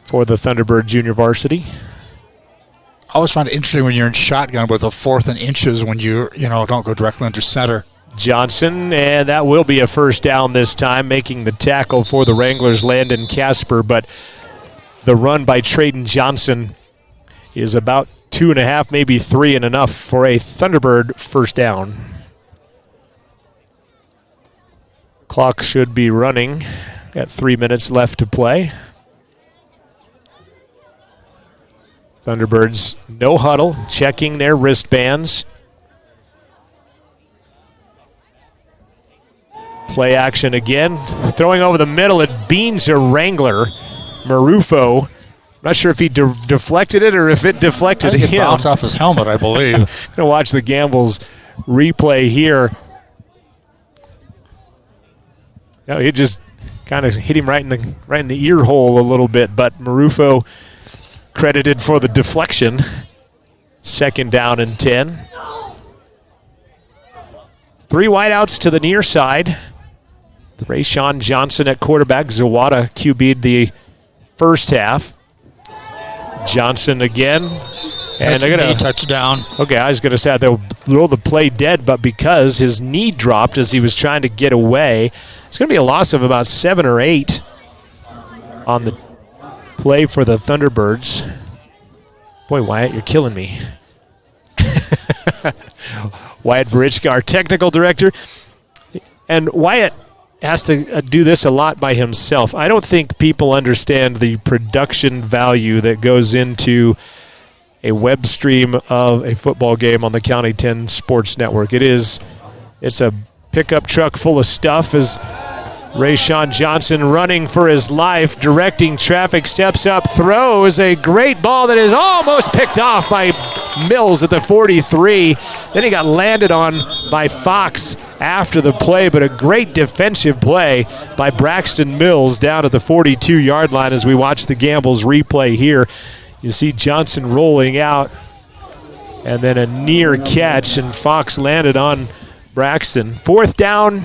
for the Thunderbird Junior Varsity. I always find it interesting when you're in shotgun with a 4th and inches when you don't go directly under center. Johnson, and that will be a 1st down this time, making the tackle for the Wranglers, Landon Casper, but the run by Traden Johnson is about 2.5, maybe 3, and enough for a Thunderbird 1st down. Clock should be running. Got 3 minutes left to play. Thunderbirds no huddle, checking their wristbands. Play action again. Throwing over the middle, it beans a Wrangler. Marufo. Not sure if he deflected it or if it deflected him. It bounced off his helmet, I believe. Going to watch the Gambles replay here. He just kind of hit him right in the ear hole a little bit, but Marufo credited for the deflection. 2nd down and 10. 3 wideouts to the near side. Rayshawn Johnson at quarterback. Zawada QB'd the 1st half. Johnson again. And they're going to touchdown. Okay, I was going to say they'll roll the play dead, but because his knee dropped as he was trying to get away, it's going to be a loss of about 7 or 8 on the play for the Thunderbirds. Boy, Wyatt, you're killing me. Wyatt Barichka, our technical director. And Wyatt has to do this a lot by himself. I don't think people understand the production value that goes into a web stream of a football game on the County 10 Sports Network. It's a pickup truck full of stuff as Rayshawn Johnson running for his life, directing traffic, steps up, throws a great ball that is almost picked off by Mills at the 43. Then he got landed on by Fox after the play, but a great defensive play by Braxton Mills down at the 42-yard line as we watch the Gambles replay here. You see Johnson rolling out, and then a near catch, and Fox landed on Braxton. 4th down,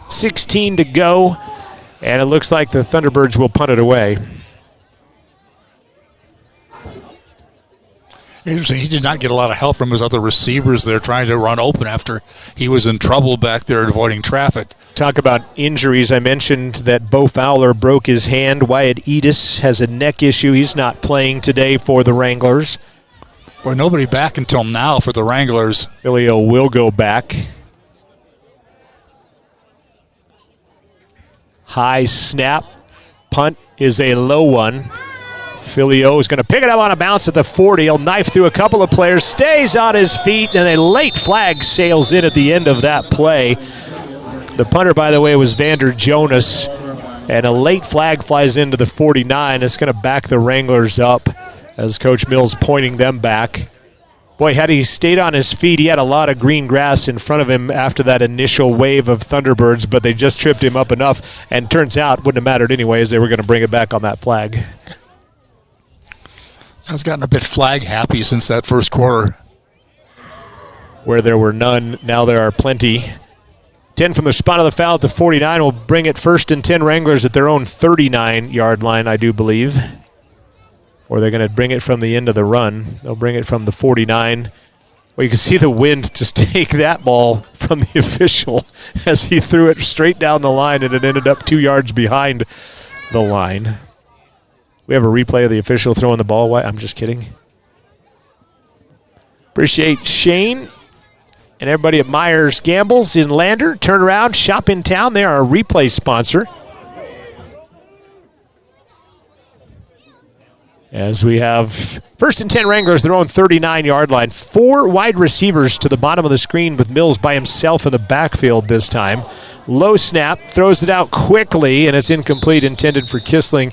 16 to go, and it looks like the Thunderbirds will punt it away. Interesting. He did not get a lot of help from his other receivers there trying to run open after he was in trouble back there avoiding traffic. Talk about injuries. I mentioned that Bo Fowler broke his hand. Wyatt Edis has a neck issue. He's not playing today for the Wranglers. Boy, nobody back until now for the Wranglers. Filio will go back. High snap. Punt is a low one. Filio is going to pick it up on a bounce at the 40. He'll knife through a couple of players, stays on his feet, and a late flag sails in at the end of that play. The punter, by the way, was Vander Jonas, and a late flag flies into the 49. It's going to back the Wranglers up as Coach Mills pointing them back. Boy, had he stayed on his feet, he had a lot of green grass in front of him after that initial wave of Thunderbirds, but they just tripped him up enough, and turns out it wouldn't have mattered anyway as they were going to bring it back on that flag. Has gotten a bit flag happy since that first quarter. Where there were none, now there are plenty. 10 from the spot of the foul at the 49 will bring it 1st and 10 Wranglers at their own 39-yard line, I do believe. Or they're going to bring it from the end of the run. They'll bring it from the 49. Well, you can see the wind just take that ball from the official as he threw it straight down the line, and it ended up 2 yards behind the line. We have a replay of the official throwing the ball away. I'm just kidding. Appreciate Shane and everybody at Myers Gambles in Lander. Turn around, shop in town. They are a replay sponsor. As we have 1st and 10 Wranglers, their own 39-yard line. 4 wide receivers to the bottom of the screen with Mills by himself in the backfield this time. Low snap, throws it out quickly, and it's incomplete, intended for Kissling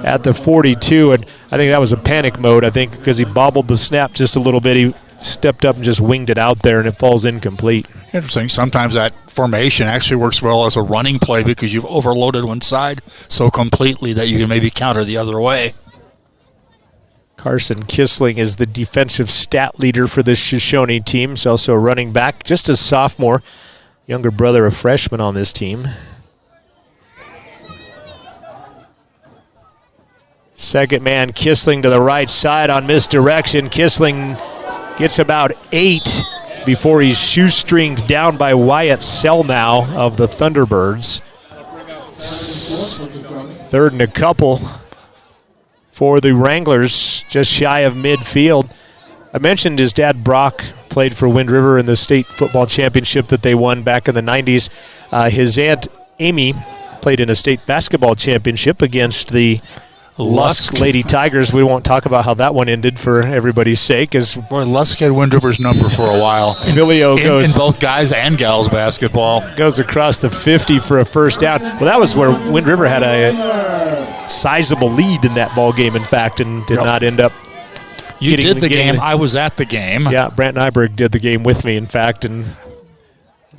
at the 42. And I think that was a panic mode, I think, because he bobbled the snap just a little bit. He stepped up and just winged it out there, and it falls incomplete. Interesting. Sometimes that formation actually works well as a running play because you've overloaded one side so completely that you can maybe counter the other way. Carson Kissling is the defensive stat leader for this Shoshoni team. He's also a running back, just a sophomore. Younger brother, a freshman on this team. Second man, Kissling to the right side on misdirection. Kissling gets about 8 before he's shoestringed down by Wyatt Selnow of the Thunderbirds. 3rd and a couple for the Wranglers, just shy of midfield. I mentioned his dad, Brock, played for Wind River in the state football championship that they won back in the 90s. His aunt, Amy, played in a state basketball championship against the Lusk Lady Tigers. We won't talk about how that one ended for everybody's sake. Lusk had Wind River's number for a while. Filio goes in both guys and gals basketball. Goes across the 50 for a 1st down. Well, that was where Wind River had a sizable lead in that ball game, in fact, and did not end up. You did the game. I was at the game. Yeah, Brant Nyberg did the game with me, in fact. And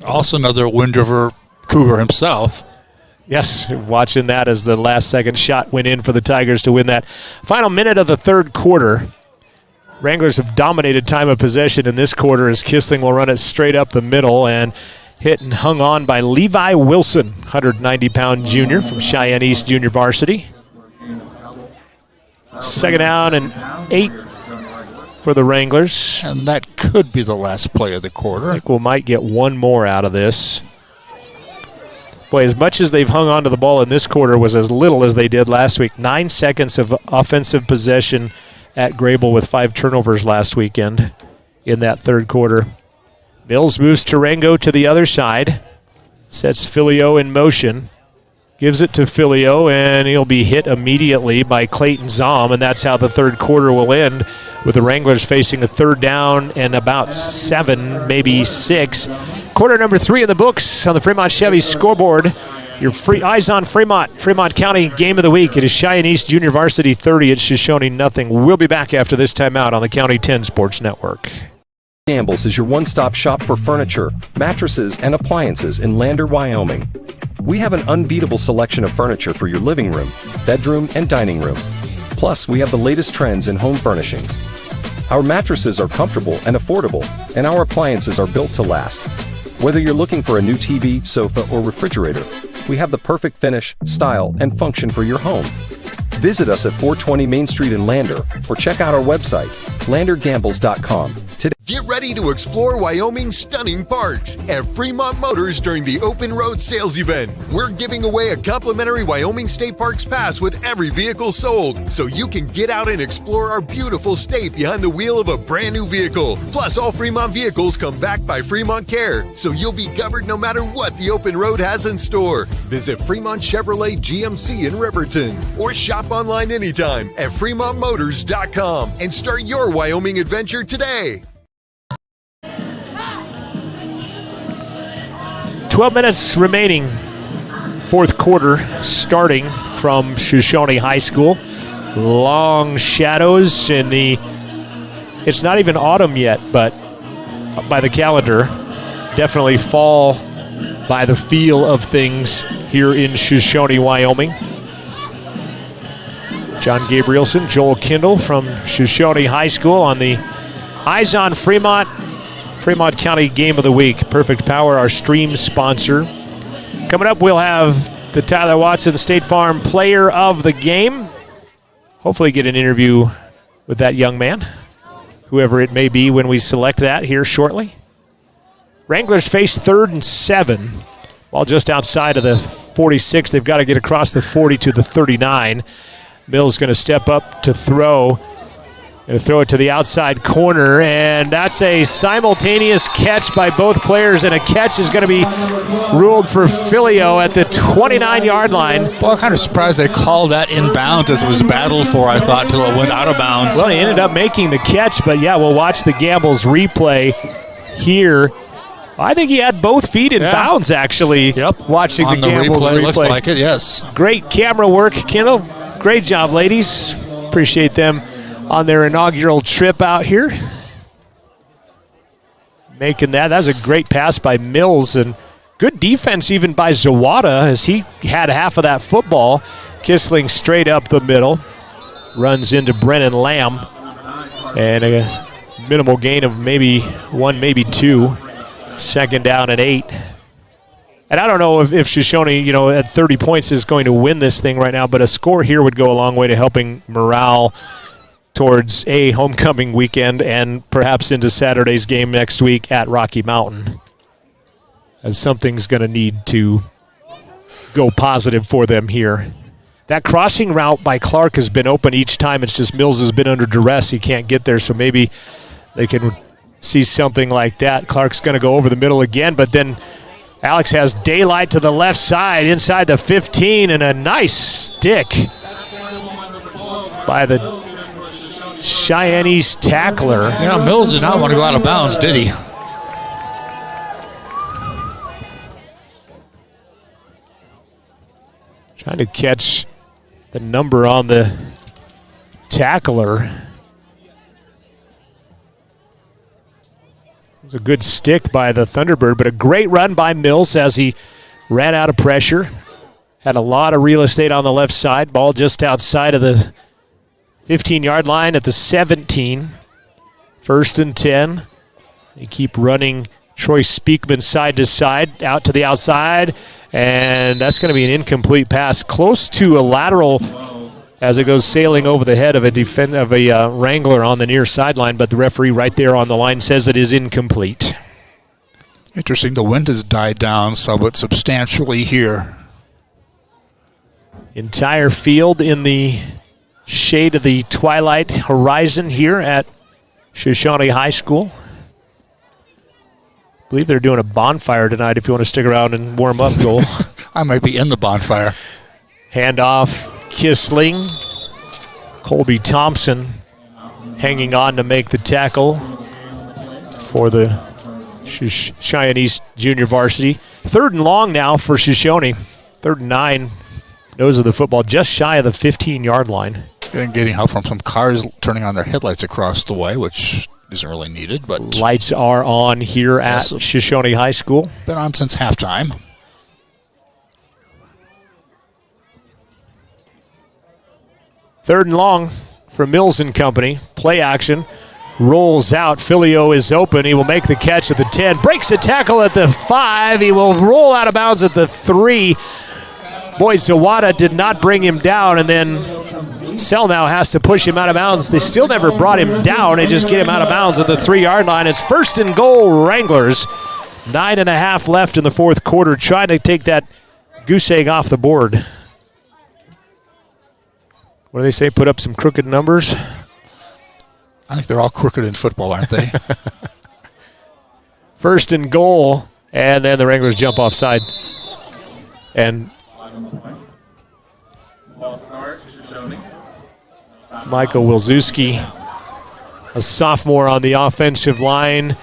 also another Wind River Cougar himself. Yes, watching that as the last-second shot went in for the Tigers to win that. Final minute of the 3rd quarter. Wranglers have dominated time of possession in this quarter as Kissling will run it straight up the middle and hit and hung on by Levi Wilson, 190-pound junior from Cheyenne East Junior Varsity. 2nd down and 8 for the Wranglers. And that could be the last play of the quarter. I think we might get one more out of this. Boy, as much as they've hung on to the ball in this quarter was as little as they did last week. 9 seconds of offensive possession at Grable with 5 turnovers last weekend in that 3rd quarter. Mills moves Tarango to the other side. Sets Filio in motion. Gives it to Filio, and he'll be hit immediately by Clayton Zom, and that's how the 3rd quarter will end, with the Wranglers facing a 3rd down and about 7, maybe 6. Quarter number 3 in the books on the Fremont Chevy scoreboard. Your Eyes on Fremont County game of the week. It is Cheyenne East Junior Varsity 30 at Shoshoni nothing. We'll be back after this timeout on the County 10 Sports Network. Gambles is your one-stop shop for furniture, mattresses, and appliances in Lander, Wyoming. We have an unbeatable selection of furniture for your living room, bedroom, and dining room. Plus, we have the latest trends in home furnishings. Our mattresses are comfortable and affordable, and our appliances are built to last. Whether you're looking for a new TV, sofa, or refrigerator, we have the perfect finish, style, and function for your home. Visit us at 420 Main Street in Lander, or check out our website, landergambles.com. Today. Get ready to explore Wyoming's stunning parks at Fremont Motors during the Open Road Sales Event. We're giving away a complimentary Wyoming State Parks pass with every vehicle sold, so you can get out and explore our beautiful state behind the wheel of a brand new vehicle. Plus, all Fremont vehicles come backed by Fremont Care, so you'll be covered no matter what the Open Road has in store. Visit Fremont Chevrolet GMC in Riverton, or shop online anytime at FremontMotors.com and start your Wyoming adventure today. 12 minutes remaining. Fourth quarter starting from Shoshoni High School. Long shadows in the, it's not even autumn yet, but by the calendar, definitely fall by the feel of things here in Shoshoni, Wyoming. John Gabrielsen, Joel Kindle from Shoshoni High School on the Eyes on Fremont County Game of the Week. Perfect Power, our stream sponsor. Coming up, we'll have the Tyler Watson State Farm Player of the Game. Hopefully get an interview with that young man, whoever it may be, when we select that here shortly. Wranglers face 3rd and 7. While just outside of the 46, they've got to get across the 40 to the 39. Mills going to step up to throw. Going to throw it to the outside corner, and that's a simultaneous catch by both players, and a catch is going to be ruled for Filio at the 29-yard line. Well, I'm kind of surprised they called that inbounds as it was battled for, I thought, till it went out of bounds. Well, he ended up making the catch, but yeah, we'll watch the Gambles replay here. I think he had both feet in bounds, actually. Yep. Watching on the Gambles replay. Looks like it, yes. Great camera work, Kendall. Great job, ladies. Appreciate them on their inaugural trip out here. Making that. That was a great pass by Mills, and good defense even by Zawada as he had half of that football. Kissling straight up the middle. Runs into Brennan Lamb. And a minimal gain of maybe 1, maybe 2. 2nd down and 8. And I don't know if Shoshoni, at 30 points is going to win this thing right now, but a score here would go a long way to helping morale towards a homecoming weekend and perhaps into Saturday's game next week at Rocky Mountain, as something's going to need to go positive for them here. That crossing route by Clark has been open each time. It's just Mills has been under duress. He can't get there, so maybe they can see something like that. Clark's going to go over the middle again, but then Alex has daylight to the left side inside the 15, and a nice stick by the Cheyenne East tackler. Yeah, Mills did not want to go out of bounds, did he? Trying to catch the number on the tackler. It was a good stick by the Thunderbird, but a great run by Mills as he ran out of pressure. Had a lot of real estate on the left side. Ball just outside of the 15-yard line at the 17. 1st and 10. They keep running Troy Speakman side to side, out to the outside, and that's going to be an incomplete pass. Close to a lateral as it goes sailing over the head of a Wrangler on the near sideline, but the referee right there on the line says it is incomplete. Interesting, the wind has died down somewhat substantially here. Entire field in the shade of the twilight horizon here at Shoshoni High School. I believe they're doing a bonfire tonight if you want to stick around and warm up, Joel. I might be in the bonfire. Handoff, Kissling. Colby Thompson hanging on to make the tackle for the Cheyenne East Junior Varsity. 3rd and long now for Shoshoni. 3rd and 9. Nose of the football just shy of the 15-yard line. Getting help from some cars turning on their headlights across the way, which isn't really needed. But lights are on here at Shoshoni High School. Been on since halftime. Third and long for Mills and company. Play action. Rolls out. Filio is open. He will make the catch at the 10. Breaks a tackle at the 5. He will roll out of bounds at the 3. Boy, Zawada did not bring him down, and then Sell now has to push him out of bounds. They still never brought him down. They just get him out of bounds at the 3-yard line. It's 1st and goal, Wranglers. 9.5 left in the 4th quarter, trying to take that goose egg off the board. What do they say? Put up some crooked numbers? I think they're all crooked in football, aren't they? 1st and goal, and then the Wranglers jump offside. And Michael Wilczewski, a sophomore on the offensive line.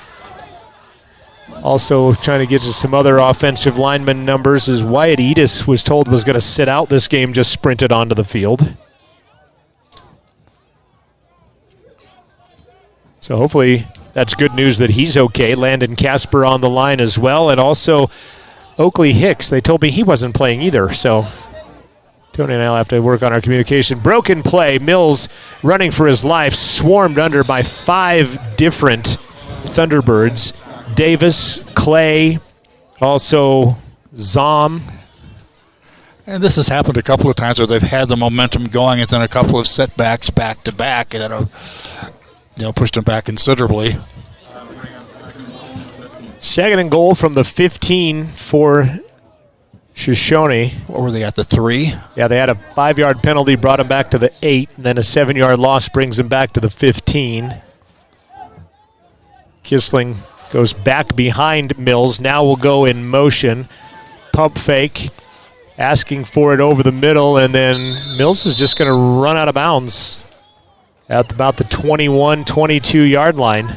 Also trying to get to some other offensive lineman numbers as Wyatt Edis was told was going to sit out this game, just sprinted onto the field. So hopefully that's good news that he's okay. Landon Casper on the line as well, and also Oakley Hicks. They told me he wasn't playing either, so Tony and I will have to work on our communication. Broken play. Mills running for his life, swarmed under by 5 different Thunderbirds. Davis, Clay, also Zom. And this has happened a couple of times where they've had the momentum going and then a couple of setbacks back to back that have pushed them back considerably. 2nd and goal from the 15 for Shoshone. What were they at, the 3? Yeah, they had a 5-yard penalty, brought them back to the 8, and then a 7-yard loss brings them back to the 15. Kissling goes back behind Mills. Now will go in motion. Pump fake, asking for it over the middle, and then Mills is just going to run out of bounds at about the 21, 22-yard line.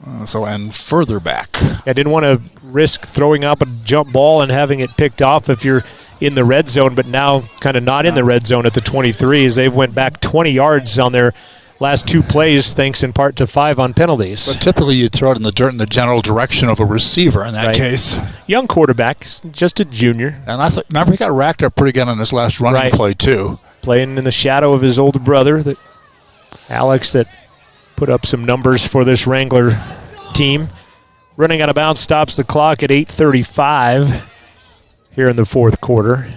And further back. I didn't want to risk throwing up a jump ball and having it picked off if you're in the red zone, but now kind of not in the red zone at the 23 as they've went back 20 yards on their last 2 plays, thanks in part to 5 on penalties. But typically you'd throw it in the dirt in the general direction of a receiver in that case. Young quarterback, just a junior. And I remember he got racked up pretty good on his last running play too. Playing in the shadow of his older brother, Alex, that put up some numbers for this Wrangler team. Running out of bounds stops the clock at 8:35 here in the 4th quarter.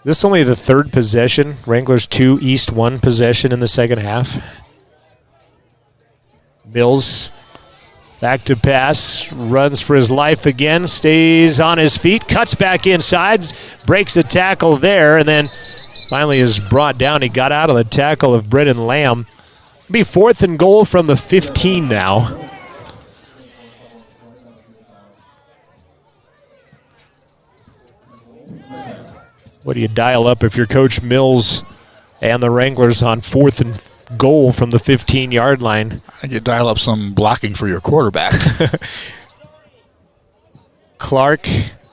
This is only the 3rd possession. Wranglers 2, East 1 possession in the second half. Mills back to pass, runs for his life again, stays on his feet, cuts back inside, breaks a tackle there, and then finally is brought down. He got out of the tackle of Brennan Lamb. It'll be 4th and goal from the 15 now. What do you dial up if you're Coach Mills and the Wranglers on 4th and goal from the 15-yard line? And you dial up some blocking for your quarterback. Clark,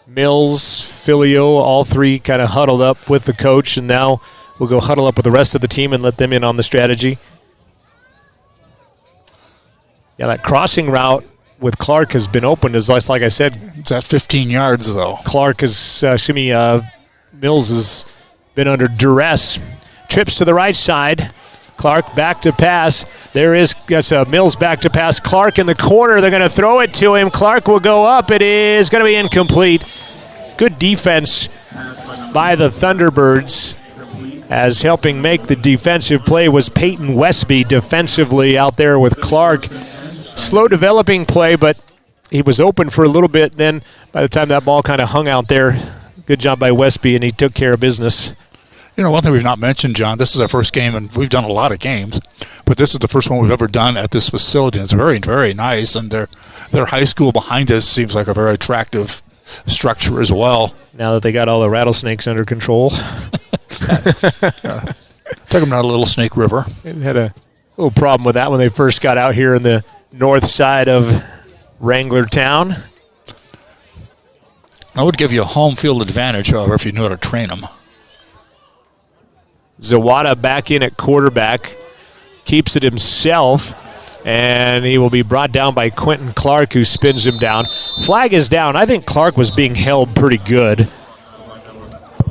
Mills, Filio, all 3 kind of huddled up with the coach, and now we'll go huddle up with the rest of the team and let them in on the strategy. Yeah, that crossing route with Clark has been opened, as like I said. It's at 15 yards, though. Clark is, Mills has been under duress. Trips to the right side. Clark back to pass. Mills back to pass. Clark in the corner. They're going to throw it to him. Clark will go up. It is going to be incomplete. Good defense by the Thunderbirds, as helping make the defensive play was Peyton Westby defensively out there with Clark. Slow developing play, but he was open for a little bit. Then by the time that ball kind of hung out there, good job by Westby, and he took care of business. One thing we've not mentioned, John, this is our first game, and we've done a lot of games, but this is the first one we've ever done at this facility, and it's very, very nice, and their high school behind us seems like a very attractive structure as well. Now that they got all the rattlesnakes under control. Took them down a little Snake River. It had a little problem with that when they first got out here in the north side of Wrangler Town. That would give you a home field advantage, however, if you knew how to train them. Zawada back in at quarterback, keeps it himself, and he will be brought down by Quentin Clark, who spins him down. Flag is down. I think Clark was being held pretty good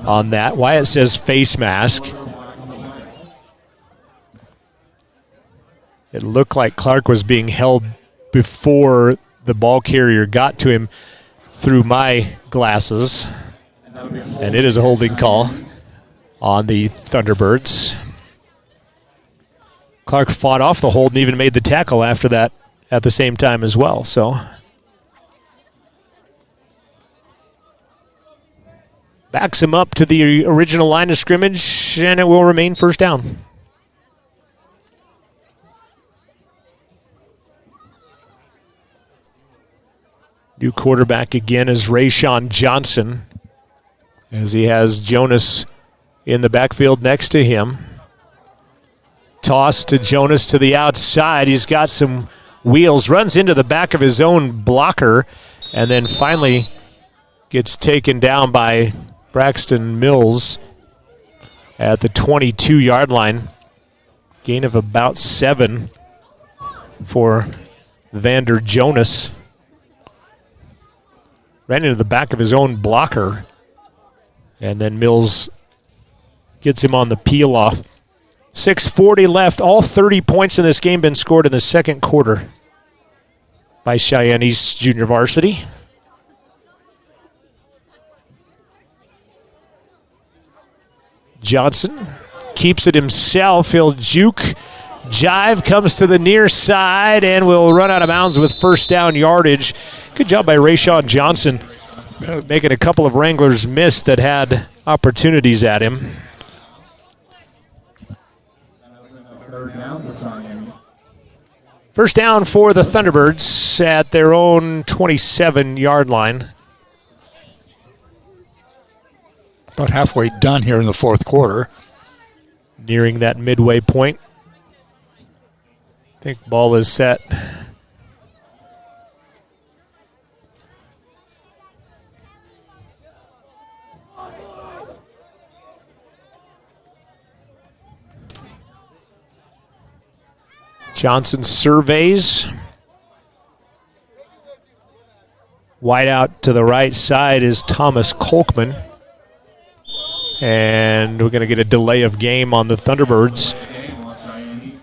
on that. Wyatt says face mask. It looked like Clark was being held before the ball carrier got to him through my glasses. And it is a holding call on the Thunderbirds. Clark fought off the hold and even made the tackle after that at the same time as well. So backs him up to the original line of scrimmage, and it will remain first down. New quarterback again is Rayshawn Johnson, as he has Jonas in the backfield next to him. Toss to Jonas to the outside. He's got some wheels, runs into the back of his own blocker, and then finally gets taken down by Braxton Mills at the 22-yard line. Gain of about 7 for Vander Jonas. Ran into the back of his own blocker, and then Mills gets him on the peel-off. 6:40 left. All 30 points in this game been scored in the second quarter by Cheyenne East Junior Varsity. Johnson keeps it himself. He'll juke. Jive comes to the near side and will run out of bounds with first down yardage. Good job by Rayshawn Johnson, making a couple of Wranglers miss that had opportunities at him. First down for the Thunderbirds at their own 27-yard line. About halfway done here in the fourth quarter. Nearing that midway point. I think ball is set. Johnson surveys. Wide out to the right side is Thomas Kolkman. And we're going to get a delay of game on the Thunderbirds.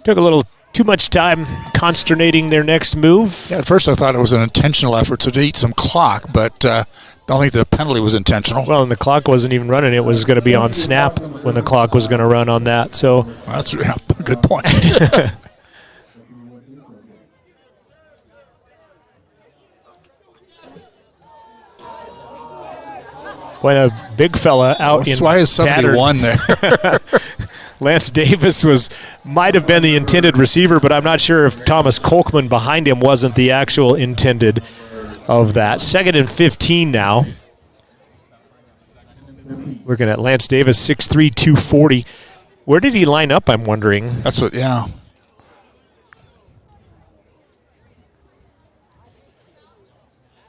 Took a little too much time consternating their next move. Yeah, at first I thought it was an intentional effort to eat some clock, but I don't think the penalty was intentional. Well, and the clock wasn't even running. It was going to be on snap when the clock was going to run on that. So that's a good point. Boy, a big fella out That's in why is somebody pattern. won there? Lance Davis might have been the intended receiver, but I'm not sure if Thomas Kolkman behind him wasn't the actual intended of that. 2nd and 15 now. Looking at Lance Davis, 6'3", 240. Where did he line up, I'm wondering? That's what, yeah.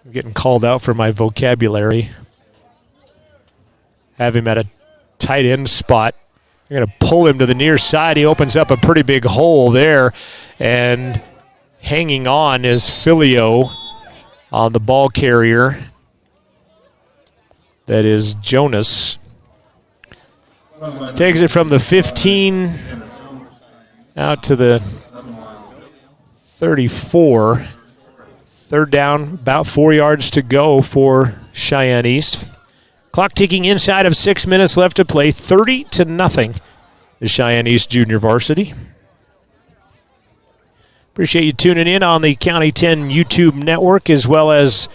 I'm getting called out for my vocabulary. Have him at a tight end spot. You're going to pull him to the near side. He opens up a pretty big hole there. And hanging on is Filio on the ball carrier. That is Jonas. Takes it from the 15 out to the 34. Third down, about 4 yards to go for Cheyenne East. Clock ticking inside of 6 minutes left to play. 30-0. The Cheyenne East Junior Varsity. Appreciate you tuning in on the County 10 YouTube network as well as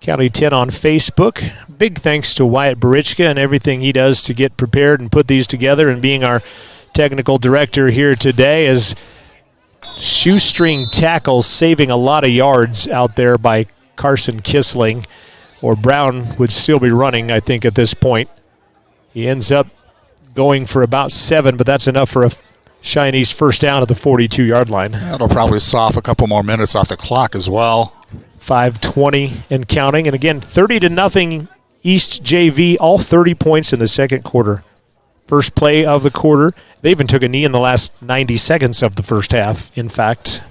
County 10 on Facebook. Big thanks to Wyatt Barichka and everything he does to get prepared and put these together, and being our technical director here today as shoestring tackles saving a lot of yards out there by Carson Kissling. Or Brown would still be running, I think, at this point. He ends up going for about 7, but that's enough for a Cheyenne East first down at the 42-yard line. That'll probably soft a couple more minutes off the clock as well. 5:20 and counting. And again, 30-0 East JV, all 30 points in the second quarter. First play of the quarter. They even took a knee in the last 90 seconds of the first half, in fact.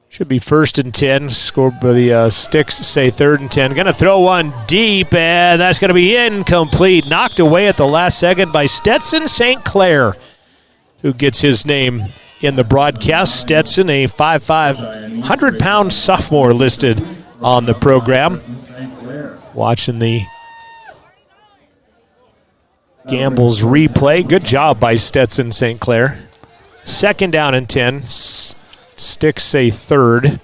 Should be 1st and 10. Scored by the Sticks, say 3rd and 10. Going to throw one deep, and that's going to be incomplete. Knocked away at the last second by Stetson St. Clair, who gets his name in the broadcast. Stetson, a 5'5", 100-pound sophomore listed on the program. Watching the Gambles replay. Good job by Stetson St. Clair. 2nd down and 10. Sticks say 3rd.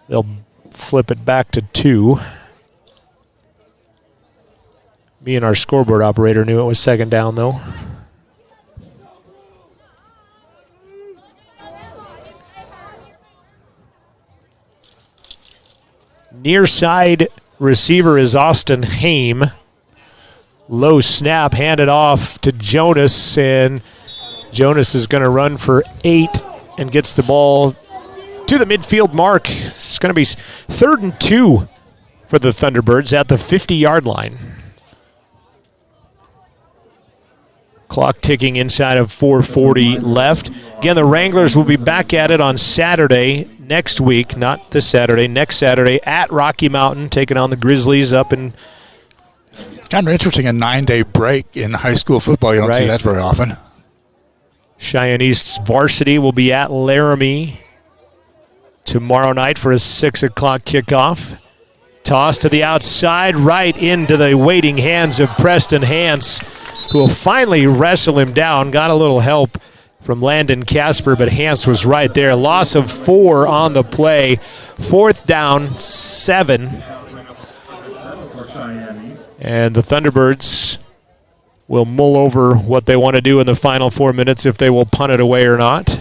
They'll flip it back to 2. Me and our scoreboard operator knew it was 2nd down, though. Near side receiver is Austin Haim. Low snap, handed off to Jonas, and Jonas is going to run for 8 and gets the ball to the midfield mark. It's going to be 3rd and 2 for the Thunderbirds at the 50-yard line. Clock ticking inside of 4:40 left. Again, the Wranglers will be back at it on Saturday next week, not this Saturday, next Saturday at Rocky Mountain, taking on the Grizzlies up in... Kind of interesting, a 9-day break in high school football. You don't see that very often. Cheyenne East's varsity will be at Laramie tomorrow night for a 6 o'clock kickoff. Toss to the outside, right into the waiting hands of Preston Hance, who will finally wrestle him down. Got a little help from Landon Casper, but Hance was right there. Loss of 4 on the play. 4th down, 7. And the Thunderbirds will mull over what they want to do in the final 4 minutes, if they will punt it away or not.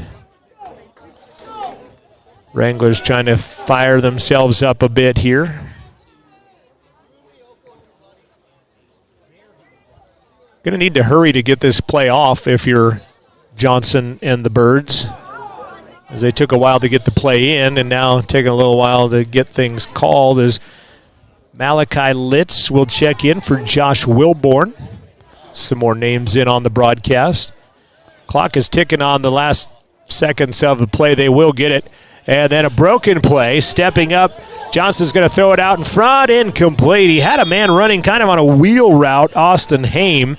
Wranglers trying to fire themselves up a bit here. Going to need to hurry to get this play off if you're Johnson and the Birds, as they took a while to get the play in and now taking a little while to get things called, as Malachi Litz will check in for Josh Wilborn. Some more names in on the broadcast. Clock is ticking on the last seconds of the play. They will get it. And then a broken play, stepping up. Johnson's going to throw it out in front, incomplete. He had a man running kind of on a wheel route, Austin Haim,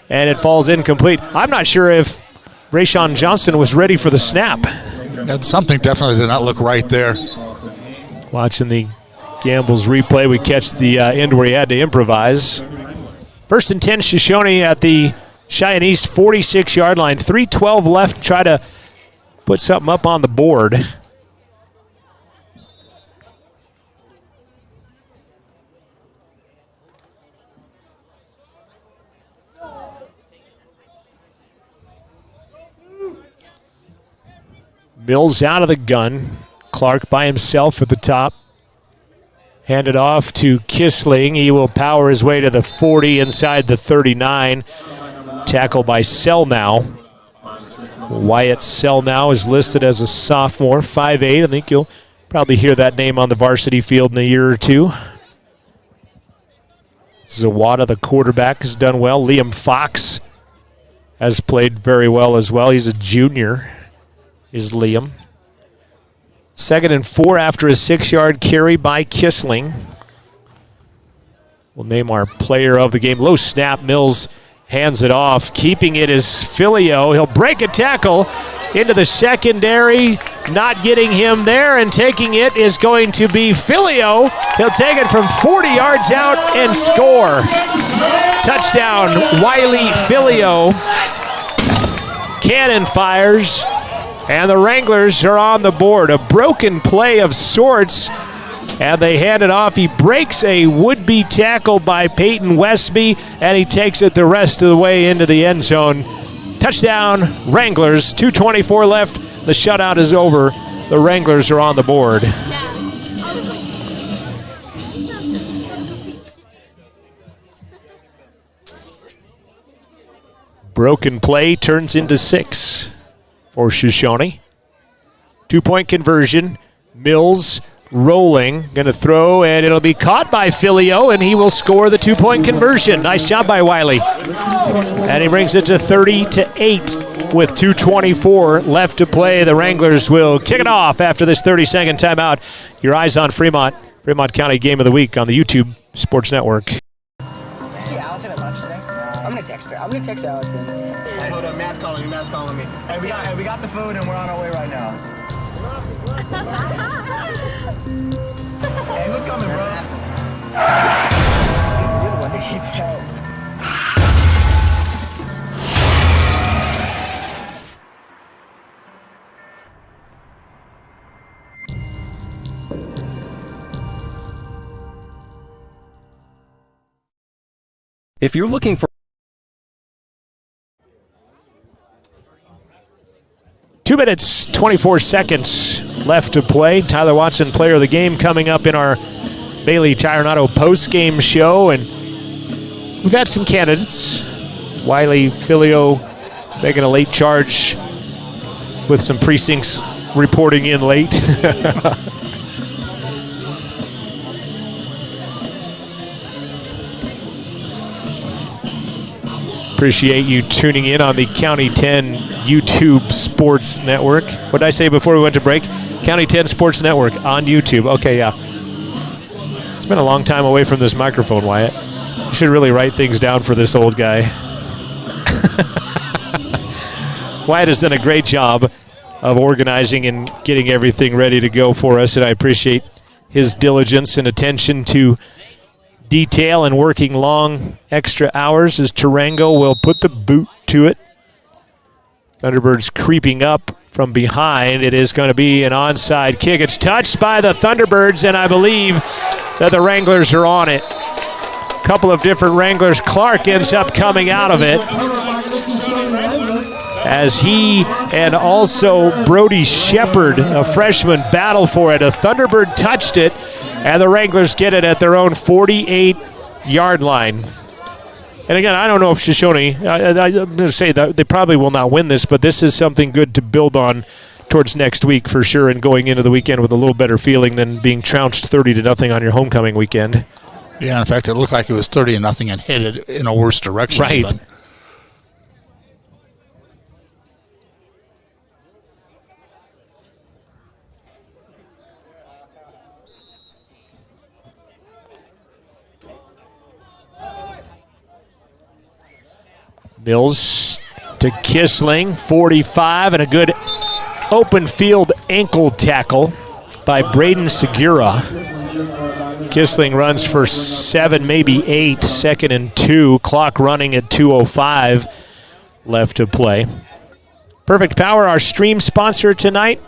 and it falls incomplete. I'm not sure if Rayshon Johnson was ready for the snap. Something definitely did not look right there. Watching the Gambles replay, we catch the end where he had to improvise. 1st and 10, Shoshoni at the Cheyenne East 46-yard line. 3:12 left, try to put something up on the board. Mills out of the gun. Clark by himself at the top. Handed off to Kissling. He will power his way to the 40 inside the 39. Tackle by Selnow. Wyatt Selnow is listed as a sophomore, 5'8". I think you'll probably hear that name on the varsity field in a year or two. Zawada, the quarterback, has done well. Liam Fox has played very well as well. He's a junior, is Liam. 2nd and 4 after a 6-yard carry by Kissling. We'll name our player of the game. Low snap, Mills hands it off. Keeping it is Filio. He'll break a tackle into the secondary. Not getting him there, and taking it is going to be Filio. He'll take it from 40 yards out and score. Touchdown, Wiley Filio. Cannon fires, and the Wranglers are on the board. A broken play of sorts, and they hand it off. He breaks a would-be tackle by Peyton Westby, and he takes it the rest of the way into the end zone. Touchdown, Wranglers. 2:24 left. The shutout is over. The Wranglers are on the board. Broken play turns into 6 for Shoshoni. 2-point conversion. Mills rolling, going to throw, and it'll be caught by Filio, and he will score the 2-point conversion. Nice job by Wiley. And he brings it to 30-8 with 2:24 left to play. The Wranglers will kick it off after this 30-second timeout. Your eyes on Fremont County Game of the Week on the YouTube Sports Network. Did you see Allison at lunch today? I'm going to text her. I'm going to text Allison. Hey, hold up. Matt's calling me. Hey, we got the food, and we're on our way right now. Hey, who's coming, bro? You're the one that needs help. If you're looking for 2 minutes, 24 seconds left to play. Tyler Watson, player of the game, coming up in our Bailey Tire and Auto post-game show. And we've had some candidates. Wiley, Filio making a late charge with some precincts reporting in late. Appreciate you tuning in on the County 10 YouTube Sports Network. What did I say before we went to break? County 10 Sports Network on YouTube. Okay, yeah. It's been a long time away from this microphone, Wyatt. You should really write things down for this old guy. Wyatt has done a great job of organizing and getting everything ready to go for us, and I appreciate his diligence and attention to detail and working long extra hours as Tarango will put the boot to it. Thunderbirds creeping up from behind. It is going to be an onside kick. It's touched by the Thunderbirds, and I believe that the Wranglers are on it. A couple of different Wranglers. Clark ends up coming out of it as he and also Brody Shepard, a freshman, battle for it. A Thunderbird touched it, and the Wranglers get it at their own 48-yard line. And again, I don't know if Shoshoni, I'm going to say that they probably will not win this, but this is something good to build on towards next week for sure, and going into the weekend with a little better feeling than being trounced 30-0 on your homecoming weekend. Yeah, in fact, it looked like it was 30-0 and headed in a worse direction. Right. Even. Mills to Kissling, 45, and a good open field ankle tackle by Braden Segura. Kissling runs for 7, maybe 8, 2nd and 2. Clock running at 2:05 left to play. Perfect Power, our stream sponsor tonight.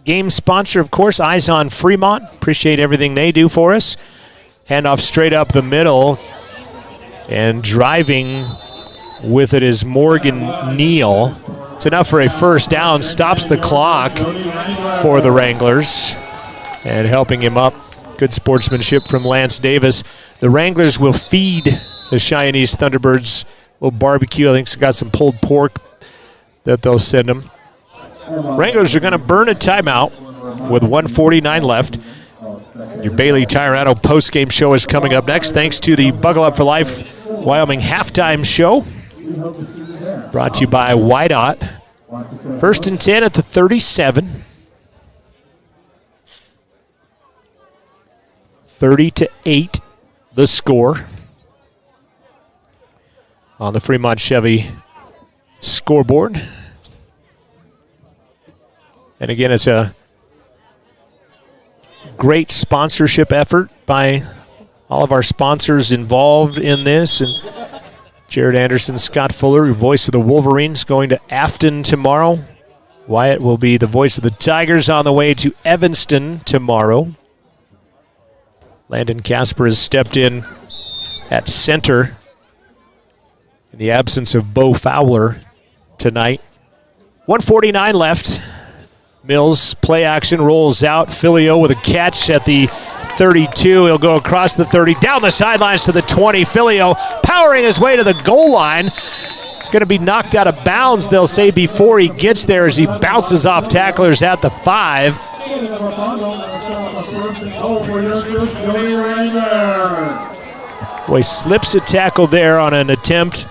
Game sponsor, of course, Eyes on Fremont. Appreciate everything they do for us. Handoff straight up the middle, and driving with it is Morgan Neal. It's enough for a first down, stops the clock for the Wranglers, and helping him up, good sportsmanship from Lance Davis. The Wranglers will feed the Cheyenne East Thunderbirds a little barbecue. I think it's got some pulled pork that they'll send them. Wranglers are going to burn a timeout with 1:49 left. Your Bailey Tire and Auto post-game show is coming up next, thanks to the Buckle Up for Life Wyoming halftime show. Brought to you by Wydot. 1st and 10 at the 37. 30-8 the score on the Fremont Chevy scoreboard. And again, it's a great sponsorship effort by all of our sponsors involved in this. And Jared Anderson, Scott Fuller, your voice of the Wolverines, going to Afton tomorrow. Wyatt will be the voice of the Tigers on the way to Evanston tomorrow. Landon Casper has stepped in at center in the absence of Bo Fowler tonight. 1:49 left. Mills, play action, rolls out. Filio with a catch at the 32. He'll go across the 30, down the sidelines to the 20. Filio powering his way to the goal line. He's going to be knocked out of bounds, they'll say, before he gets there as he bounces off tacklers at the 5. Boy, slips a tackle there on an attempt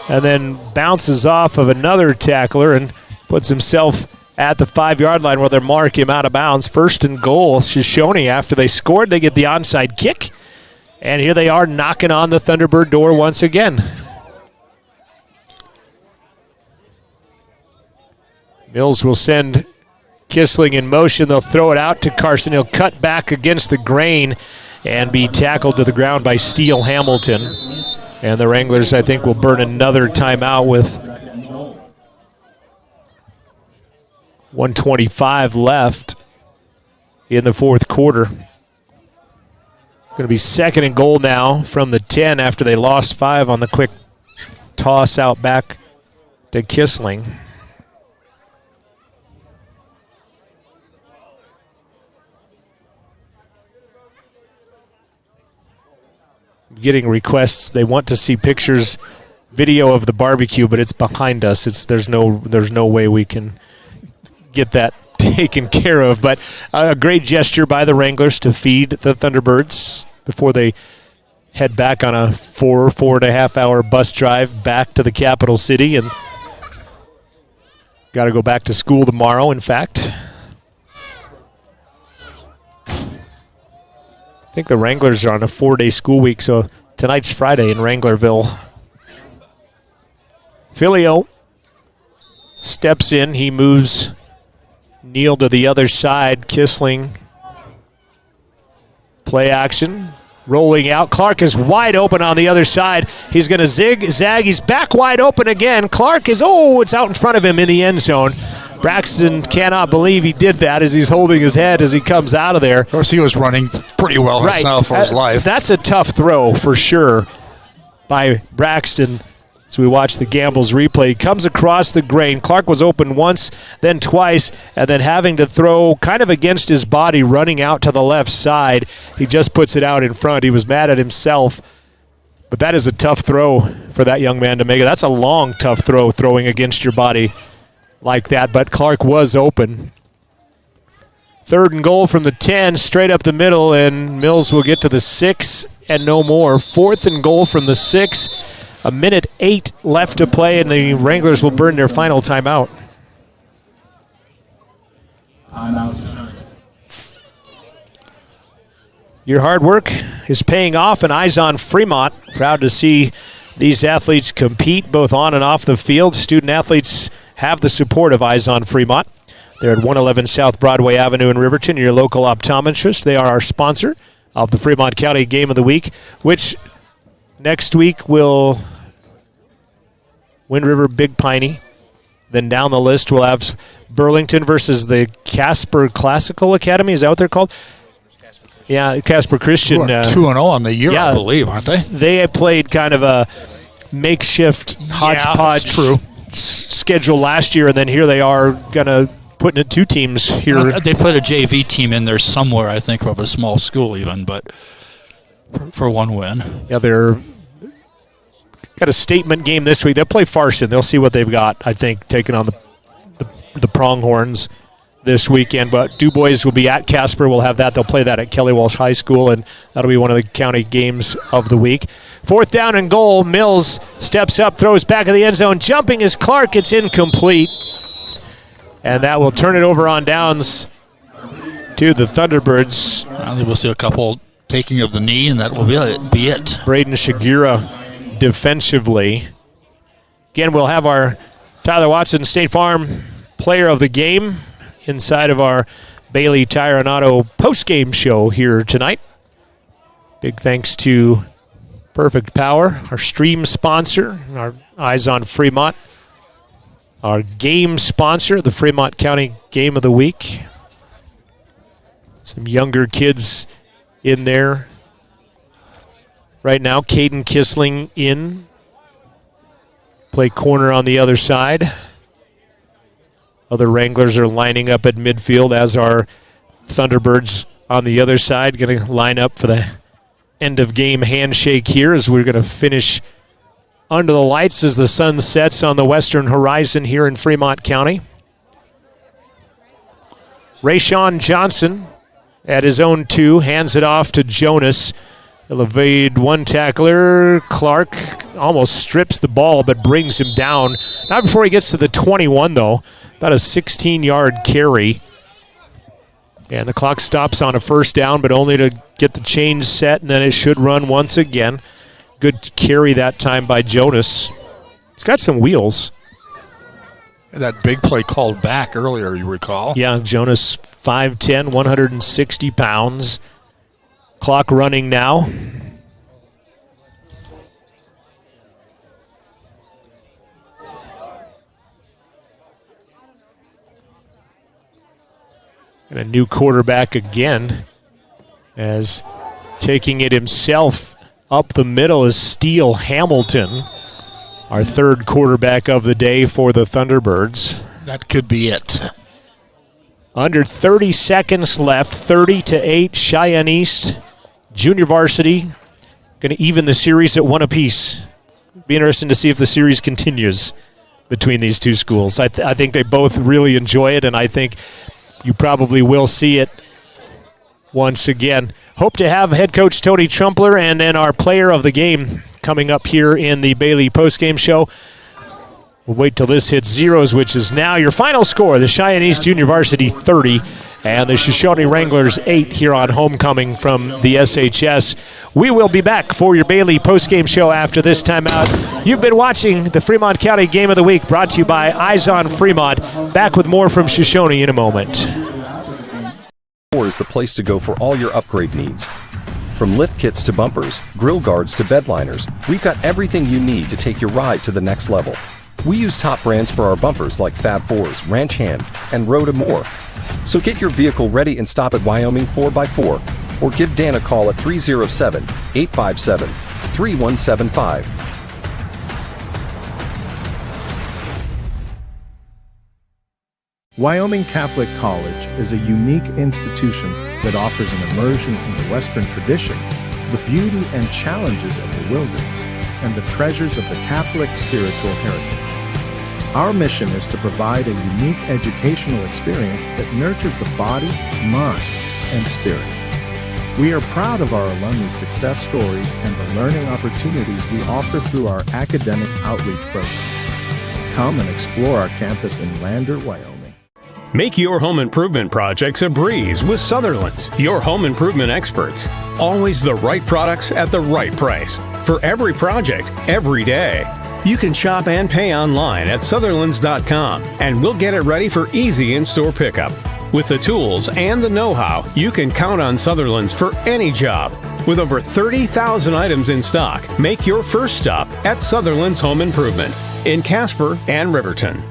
and then bounces off of another tackler and puts himself at the 5-yard line where they mark him out of bounds. First and goal, Shoshoni. After they scored, they get the onside kick. And here they are knocking on the Thunderbird door once again. Mills will send Kissling in motion. They'll throw it out to Carson. He'll cut back against the grain and be tackled to the ground by Steele Hamilton. And the Wranglers, I think, will burn another timeout with 1:25 left in the fourth quarter. Going to be second and goal now from the 10 after they lost 5 on the quick toss out back to Kissling. Getting requests. They want to see pictures, video of the barbecue, but it's behind us. There's no way we can get that taken care of. But a great gesture by the Wranglers to feed the Thunderbirds before they head back on a 4.5 hour bus drive back to the capital city, and got to go back to school tomorrow, in fact. I think the Wranglers are on a 4-day school week, so tonight's Friday in Wranglerville. Filio steps in. He moves Neal to the other side. Kissling. Play action. Rolling out. Clark is wide open on the other side. He's going to zig-zag. He's back wide open again. Clark is, it's out in front of him in the end zone. Braxton cannot believe he did that as he's holding his head as he comes out of there. Of course, he was running pretty well himself for his life. That's a tough throw for sure by Braxton. As we watch the Gambles replay, he comes across the grain. Clark was open once, then twice, and then having to throw kind of against his body, running out to the left side. He just puts it out in front. He was mad at himself. But that is a tough throw for that young man to make. That's a long, tough throw, throwing against your body like that, but Clark was open. Third and goal from the 10, straight up the middle, and Mills will get to the 6 and no more. Fourth and goal from the 6, 1:08 left to play, and the Wranglers will burn their final timeout. Your hard work is paying off, and eyes on Fremont. Proud to see these athletes compete both on and off the field. Student athletes have the support of Eyes on Fremont. They're at 111 South Broadway Avenue in Riverton, your local optometrist. They are our sponsor of the Fremont County Game of the Week, which next week will Wind River Big Piney. Then down the list we'll have Burlington versus the Casper Classical Academy. Is that what they're called? Yeah, Casper Christian. 2-0 on the year, I believe, aren't they? They played kind of a makeshift hodgepodge schedule last year, and then here they are putting it 2 teams here. They put a JV team in there somewhere, I think, of a small school even, but for one win. Yeah, they're got a statement game this week. They'll play Farson. They'll see what they've got, I think, taking on the Pronghorns this weekend. But DuBois will be at Casper. We'll have that. They'll play that at Kelly Walsh High School, and that'll be one of the county games of the week. Fourth down and goal. Mills steps up, throws back of the end zone. Jumping is Clark. It's incomplete. And that will turn it over on downs to the Thunderbirds. I think we'll see a couple taking of the knee, and that will be it. Braden Shigura defensively. Again, we'll have our Tyler Watson State Farm Player of the Game inside of our Bailey Tire and Auto post-game show here tonight. Big thanks to Perfect Power, our stream sponsor, our Eyes on Fremont, our game sponsor, the Fremont County Game of the Week. Some younger kids in there right now. Caden Kissling in. Play corner on the other side. Other Wranglers are lining up at midfield, as are Thunderbirds on the other side. Going to line up for the end-of-game handshake here as we're going to finish under the lights as the sun sets on the western horizon here in Fremont County. Rayshawn Johnson at his own 2, hands it off to Jonas. He'll evade one tackler. Clark almost strips the ball but brings him down. Not before he gets to the 21, though. About a 16-yard carry. And the clock stops on a first down, but only to get the chains set, and then it should run once again. Good carry that time by Jonas. He's got some wheels. That big play called back earlier, you recall? Yeah, Jonas 5'10", 160 pounds. Clock running now. And a new quarterback again, as taking it himself up the middle is Steele Hamilton, our third quarterback of the day for the Thunderbirds. That could be it. Under 30 seconds left, 30-8, Cheyenne East. Junior varsity going to even the series at 1 apiece. Be interesting to see if the series continues between these two schools. I think they both really enjoy it, and I think you probably will see it once again. Hope to have head coach Tony Trumpler and then our player of the game coming up here in the Bailey postgame show. We'll wait till this hits zeros, which is now your final score. The Cheyenne East Junior Varsity 30 and the Shoshoni Wranglers 8 here on homecoming from the SHS. We will be back for your Bailey postgame show after this timeout. You've been watching the Fremont County Game of the Week, brought to you by Eyes on Fremont. Back with more from Shoshoni in a moment. Is the place to go for all your upgrade needs. From lift kits to bumpers, grill guards to bed liners, we've got everything you need to take your ride to the next level. We use top brands for our bumpers like Fab 4s, Ranch Hand, and Road and more. So get your vehicle ready and stop at Wyoming 4x4 or give Dan a call at 307-857-3175. Wyoming Catholic College is a unique institution that offers an immersion into Western tradition, the beauty and challenges of the wilderness, and the treasures of the Catholic spiritual heritage. Our mission is to provide a unique educational experience that nurtures the body, mind, and spirit. We are proud of our alumni success stories and the learning opportunities we offer through our academic outreach program. Come and explore our campus in Lander, Wyoming. Make your home improvement projects a breeze with Sutherland's, your home improvement experts. Always the right products at the right price. For every project, every day. You can shop and pay online at Sutherlands.com, and we'll get it ready for easy in-store pickup. With the tools and the know-how, you can count on Sutherlands for any job. With over 30,000 items in stock, make your first stop at Sutherland's Home Improvement in Casper and Riverton.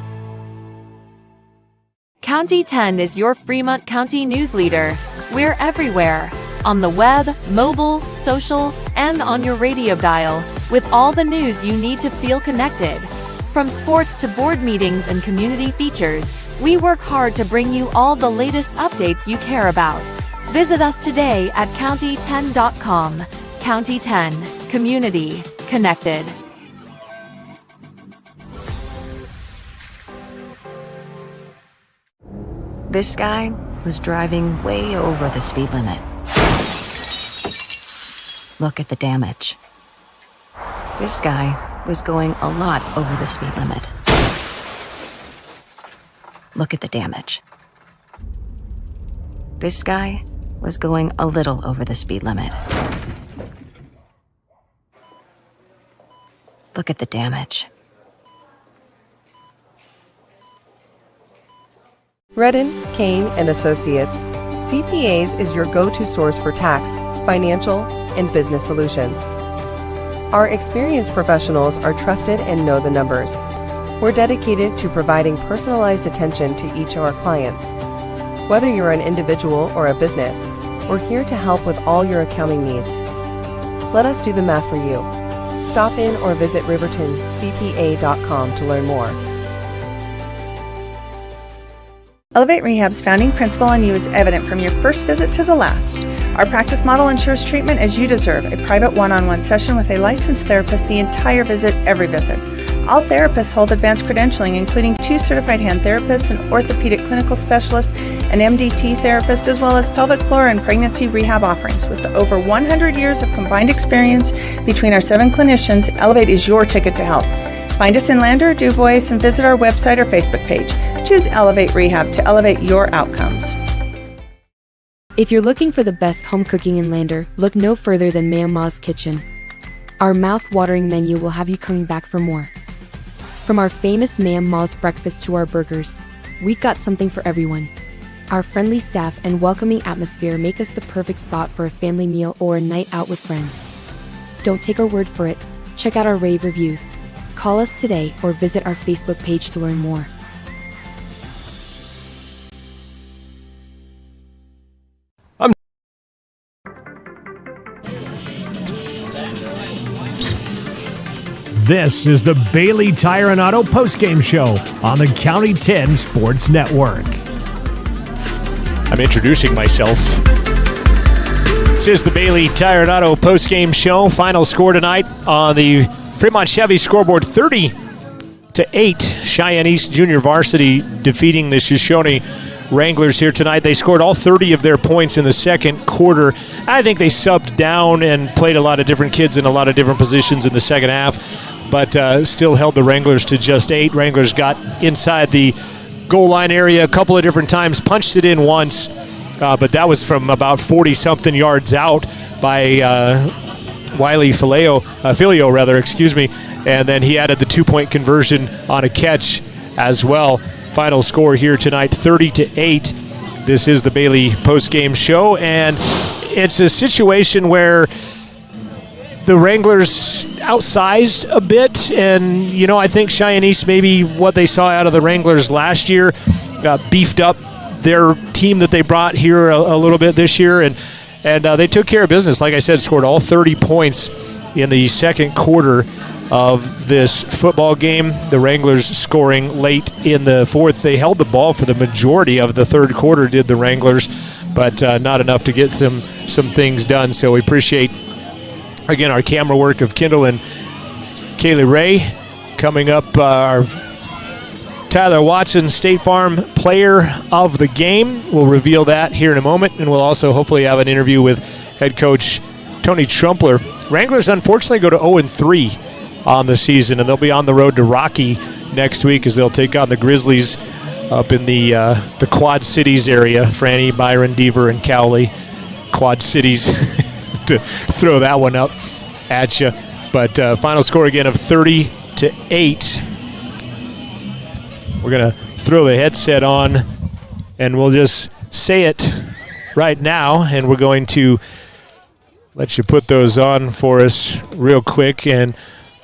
County 10 is your Fremont County news leader. We're everywhere. On the web, mobile, social, and on your radio dial, with all the news you need to feel connected. From sports to board meetings and community features, we work hard to bring you all the latest updates you care about. Visit us today at county10.com. County 10, community connected. This guy was driving way over the speed limit. Look at the damage. This guy was going a lot over the speed limit. Look at the damage. This guy was going a little over the speed limit. Look at the damage. Redden, Kane & Associates. CPAs is your go-to source for tax, financial, and business solutions. Our experienced professionals are trusted and know the numbers. We're dedicated to providing personalized attention to each of our clients. Whether you're an individual or a business, we're here to help with all your accounting needs. Let us do the math for you. Stop in or visit rivertoncpa.com to learn more. Elevate Rehab's founding principle on you is evident from your first visit to the last. Our practice model ensures treatment as you deserve, a private one-on-one session with a licensed therapist the entire visit, every visit. All therapists hold advanced credentialing, including 2 certified hand therapists, an orthopedic clinical specialist, an MDT therapist, as well as pelvic floor and pregnancy rehab offerings. With over 100 years of combined experience between our 7 clinicians, Elevate is your ticket to health. Find us in Lander, DuBois, and visit our website or Facebook page. Choose Elevate Rehab to elevate your outcomes. If you're looking for the best home cooking in Lander, look no further than Ma'am Ma's Kitchen. Our mouth-watering menu will have you coming back for more. From our famous Ma'am Ma's breakfast to our burgers, we've got something for everyone. Our friendly staff and welcoming atmosphere make us the perfect spot for a family meal or a night out with friends. Don't take our word for it. Check out our rave reviews. Call us today or visit our Facebook page to learn more. This is the Bailey Tire and Auto postgame show on the County 10 Sports Network. I'm introducing myself. This is the Bailey Tire and Auto postgame show. Final score tonight on the Fremont Chevy scoreboard, 30-8. Cheyenne East Junior Varsity defeating the Shoshoni Wranglers here tonight. They scored all 30 of their points in the second quarter. I think they subbed down and played a lot of different kids in a lot of different positions in the second half, but still held the Wranglers to just 8. Wranglers got inside the goal line area a couple of different times, punched it in once, but that was from about 40-something yards out by Wiley Filio, and then he added the 2-point conversion on a catch as well. Final score here tonight, 30-8. This is the Bailey postgame show, and it's a situation where the Wranglers outsized a bit, and I think Cheyenne East, maybe what they saw out of the Wranglers last year, beefed up their team that they brought here a little bit this year, and they took care of business. Like I said, scored all 30 points in the second quarter of this football game. The Wranglers scoring late in the fourth. They held the ball for the majority of the third quarter, did the Wranglers, but not enough to get some things done. So we appreciate, again, our camera work of Kindle and Kaylee Ray. Coming up, our Tyler Watson State Farm Player of the Game. We'll reveal that here in a moment, and we'll also hopefully have an interview with head coach Tony Trumpler. Wranglers unfortunately go to 0-3 on the season, and they'll be on the road to Rocky next week as they'll take on the Grizzlies up in the Quad Cities area. Franny, Byron, Deaver, and Cowley. Quad Cities to throw that one up at you. But final score again of 30-8. We're going to throw the headset on, and we'll just say it right now, and we're going to let you put those on for us real quick and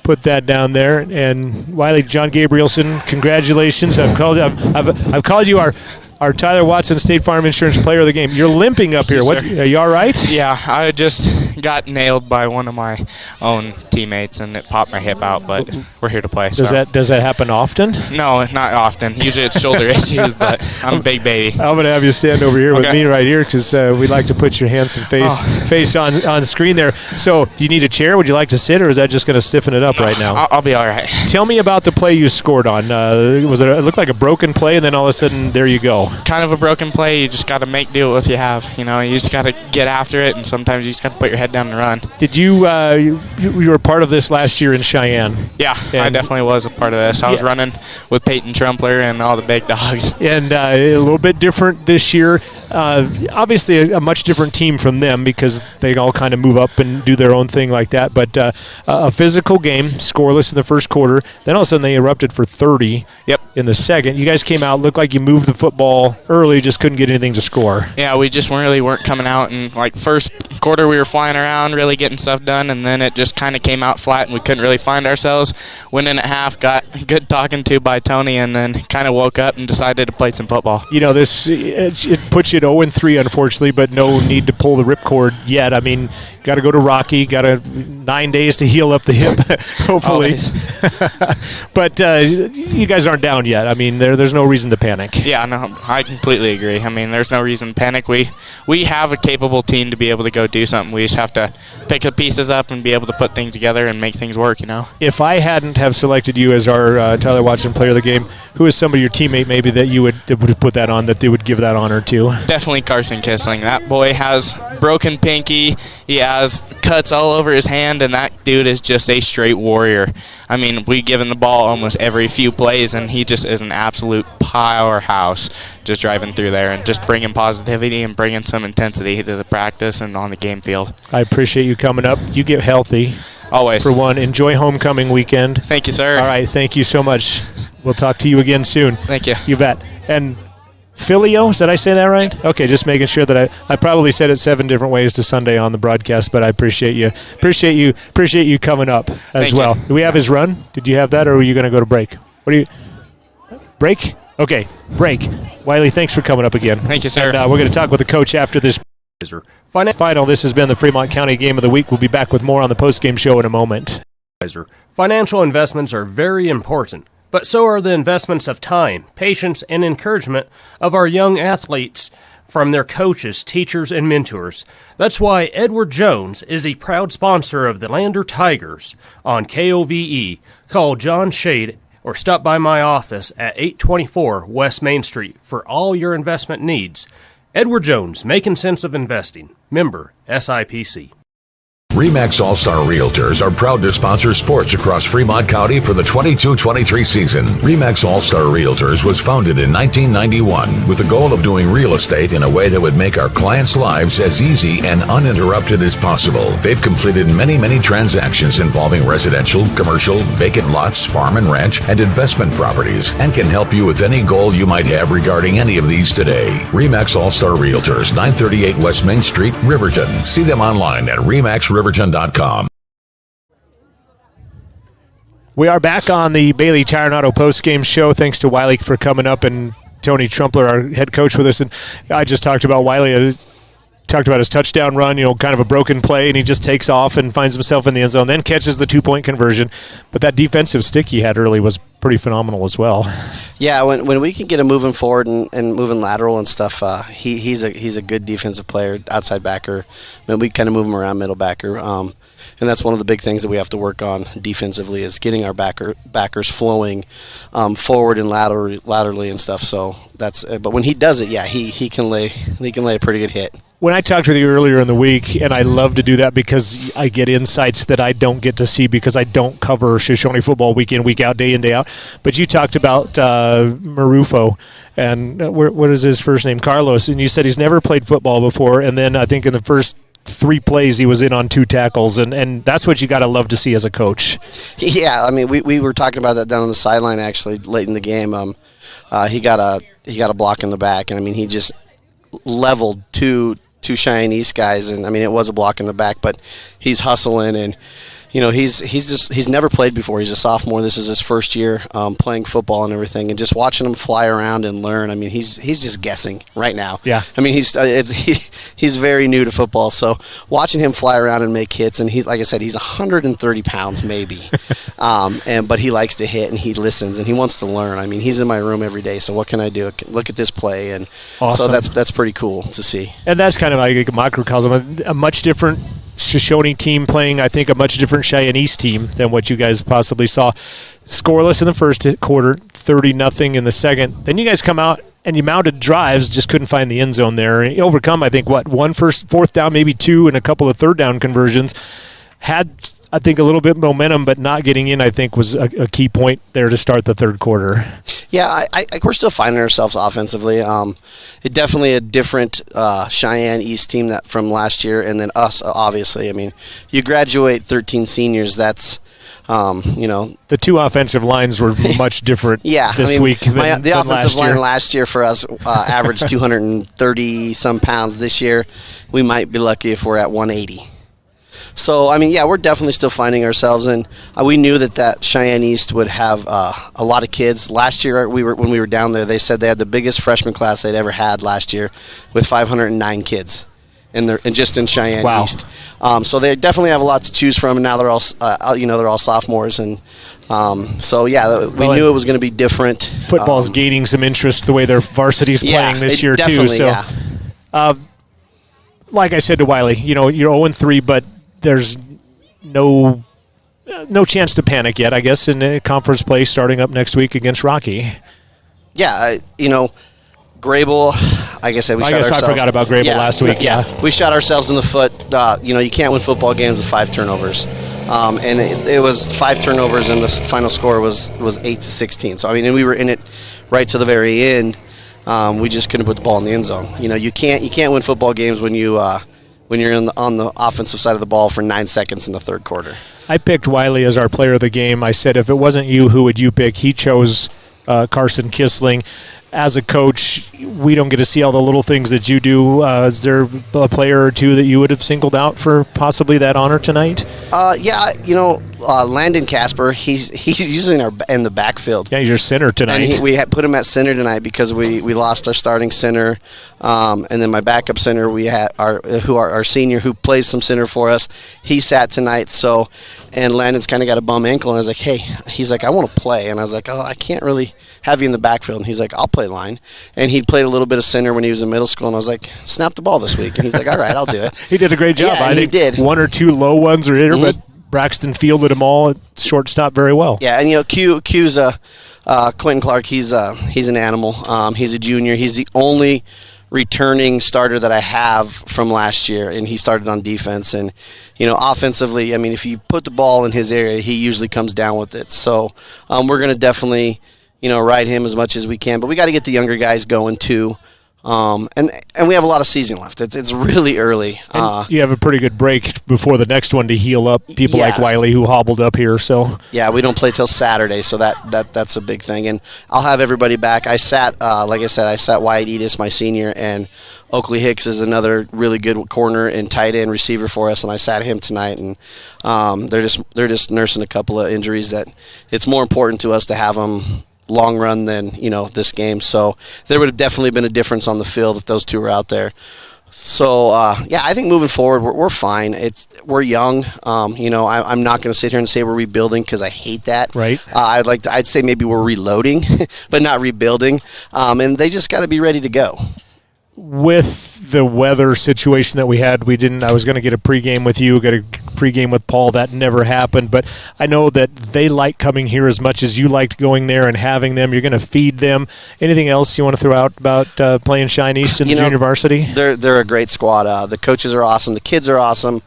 put that down there. And Wiley, John Gabrielsen, congratulations. I've called you our Tyler Watson State Farm Insurance Player of the Game. You're limping up here. Are you all right? Yeah, I just got nailed by one of my own teammates, and it popped my hip out, but we're here to play. Does that happen often? No, not often. Usually it's shoulder issues, but I'm a big baby. I'm going to have you stand over here with me right here because we'd like to put your hands and face on screen there. So do you need a chair? Would you like to sit, or is that just going to stiffen it up right now? I'll be all right. Tell me about the play you scored on. It looked like a broken play, and then all of a sudden, there you go. Kind of a broken play. You just got to make do with what you have. You just got to get after it, and sometimes you just got to put your head down and run. Did you were part of this last year in Cheyenne? Yeah, I definitely was a part of this. I was running with Peyton Trumpler and all the big dogs. And a little bit different this year. Obviously, a much different team from them because they all kind of move up and do their own thing like that. But a physical game, scoreless in the first quarter. Then all of a sudden they erupted for 30 in the second. You guys came out, looked like you moved the football early, just couldn't get anything to score. Yeah, we just weren't coming out. And first quarter we were flying around, really getting stuff done, and then it just kind of came out flat and we couldn't really find ourselves. Went in at half, got good talking to by Tony, and then kind of woke up and decided to play some football. It puts you at 0-3, unfortunately, but no need to pull the ripcord yet. I mean, got to go to Rocky. Got 9 days to heal up the hip, hopefully. But you guys aren't down yet. I mean, there's no reason to panic. Yeah, no, I completely agree. I mean, there's no reason to panic. We have a capable team to be able to go do something. We just have to pick the pieces up and be able to put things together and make things work, you know? If I hadn't have selected you as our Tyler Watson player of the game, who is somebody, your teammate maybe, that you would put that on, that they would give that honor to? Definitely Carson Kissling. That boy has broken pinky. He has cuts all over his hand, and that dude is just a straight warrior. I mean, we give him the ball almost every few plays, and he just is an absolute powerhouse just driving through there and just bringing positivity and bringing some intensity to the practice and on the game field. I appreciate you coming up. You get healthy. Always. For one, enjoy homecoming weekend. Thank you, sir. All right, thank you so much. We'll talk to you again soon. Thank you. You bet. And Filio, did I say that right? Okay, just making sure that I probably said it 7 different ways to Sunday on the broadcast, but I appreciate you. Appreciate you coming up as well. Do we have his run? Did you have that, or are you going to go to break? What do you break? Okay, break. Wiley, thanks for coming up again. Thank you, sir. And we're going to talk with the coach after this final. This has been the Fremont County Game of the Week. We'll be back with more on the post-game show in a moment. Financial investments are very important, but so are the investments of time, patience, and encouragement of our young athletes from their coaches, teachers, and mentors. That's why Edward Jones is a proud sponsor of the Lander Tigers on KOVE. Call John Shade or stop by my office at 824 West Main Street for all your investment needs. Edward Jones, making sense of investing. Member SIPC. RE/MAX All-Star Realtors are proud to sponsor sports across Fremont County for the 22-23 season. RE/MAX All-Star Realtors was founded in 1991 with the goal of doing real estate in a way that would make our clients' lives as easy and uninterrupted as possible. They've completed many transactions involving residential, commercial, vacant lots, farm and ranch, and investment properties, and can help you with any goal you might have regarding any of these today. RE/MAX All-Star Realtors, 938 West Main Street, Riverton. See them online at remaxriverton.com. We are back on the Bailey Tire and Auto post-game show. Thanks to Wiley for coming up, and Tony Trumpler, our head coach, with us. And I just talked about Wiley. Talked about his touchdown run, kind of a broken play, and he just takes off and finds himself in the end zone, then catches the 2-point conversion. But that defensive stick he had early was pretty phenomenal as well. Yeah, when we can get him moving forward and moving lateral and stuff, he's a good defensive player, outside backer. We kind of move him around, middle backer. And that's one of the big things that we have to work on defensively, is getting our backers flowing forward and laterally and stuff. So but when he does it, yeah, he can lay a pretty good hit. When I talked with you earlier in the week, and I love to do that because I get insights that I don't get to see because I don't cover Shoshoni football week in, week out, day in, day out. But you talked about Marufo, and what is his first name? Carlos. And you said he's never played football before, and then I think in the first 3 plays he was in on 2 tackles, and that's what you got to love to see as a coach. Yeah, I mean, we were talking about that down on the sideline actually late in the game. He got a block in the back, and I mean, he just leveled two Cheyenne East guys, and I mean, it was a block in the back, but he's hustling, and he's never played before. He's a sophomore. This is his first year playing football and everything, and just watching him fly around and learn. I mean, he's just guessing right now. Yeah. I mean, he's very new to football, so watching him fly around and make hits, and like I said, he's 130 pounds maybe, but he likes to hit, and he listens, and he wants to learn. I mean, he's in my room every day, so what can I do? Look at this play, and awesome. So that's pretty cool to see. And that's kind of like a microcosm, a much different Shoshoni team playing, I think, a much different Cheyenne East team than what you guys possibly saw. Scoreless in the first quarter, 30-0 in the second. Then you guys come out and you mounted drives, just couldn't find the end zone there. And you overcome, I think, one fourth down, maybe 2, and a couple of third down conversions. Had, I think, a little bit of momentum, but not getting in, I think, was a key point there to start the third quarter. Yeah, we're still finding ourselves offensively. It definitely a different Cheyenne East team that from last year, and then us, obviously. I mean, you graduate 13 seniors. That's the 2 offensive lines were much different this week than the offensive line year. last year for us averaged 230 some pounds. This year, we might be lucky if we're at 180. So, I mean, yeah, we're definitely still finding ourselves, and we knew that Cheyenne East would have a lot of kids. Last year, when we were down there, they said they had the biggest freshman class they'd ever had last year with 509 kids. And just in Cheyenne East, so they definitely have a lot to choose from. And now they're all, they're all sophomores, and so yeah, we knew it was going to be different. Football's gaining some interest the way their varsity's playing this year too. So, like I said to Wiley, you're 0-3, but there's no chance to panic yet, I guess, in conference play starting up next week against Rocky. Yeah, Grable, like I said, I forgot about Grable last week. Yeah, we shot ourselves in the foot. You can't win football games with 5 turnovers, and it was 5 turnovers, and the final score was 8-16. So I mean, and we were in it right to the very end. We just couldn't put the ball in the end zone. You can't win football games when you're on the offensive side of the ball for 9 seconds in the third quarter. I picked Wiley as our player of the game. I said, if it wasn't you, who would you pick? He chose Carson Kissling. As a coach, we don't get to see all the little things that you do. Is there a player or two that you would have singled out for possibly that honor tonight? Landon Casper, he's usually in the backfield. Yeah, he's your center tonight. And we put him at center tonight because we lost our starting center. And then my backup center, we had our senior who plays some center for us. He sat tonight. So, and Landon's kind of got a bum ankle, and I was like, hey, he's like, I want to play. And I was like, oh, I can't really have you in the backfield. And he's like, I'll play line. And he played a little bit of center when he was in middle school, and I was like, snap the ball this week. And he's like, all right, I'll do it. He did a great job. Yeah, I think he did. 1 or 2 low ones are in, but Braxton fielded them all at shortstop very well. Yeah, and Q's Quentin Clark. He's an animal. He's a junior. He's the only returning starter that I have from last year, and he started on defense. And offensively, I mean, if you put the ball in his area, he usually comes down with it. So we're going to definitely ride him as much as we can. But we got to get the younger guys going too. And we have a lot of season left. It's really early. You have a pretty good break before the next one to heal up. People like Wiley who hobbled up here. So yeah, we don't play till Saturday, so that's a big thing. And I'll have everybody back. I sat Wyatt Edis, my senior, and Oakley Hicks is another really good corner and tight end receiver for us, and I sat him tonight. And they're just nursing a couple of injuries that it's more important to us to have them long run than this game. So there would have definitely been a difference on the field if those two were out there. So I think moving forward we're fine. We're young. I'm not going to sit here and say we're rebuilding because I hate that. Right. I'd say maybe we're reloading, but not rebuilding. And they just got to be ready to go. With the weather situation that we had, I was going to get a pregame with you, get a pregame with Paul. That never happened, but I know that they like coming here as much as you liked going there and having them. You're going to feed them. Anything else you want to throw out about playing Cheyenne East in the junior varsity? They're a great squad. The coaches are awesome. The kids are awesome.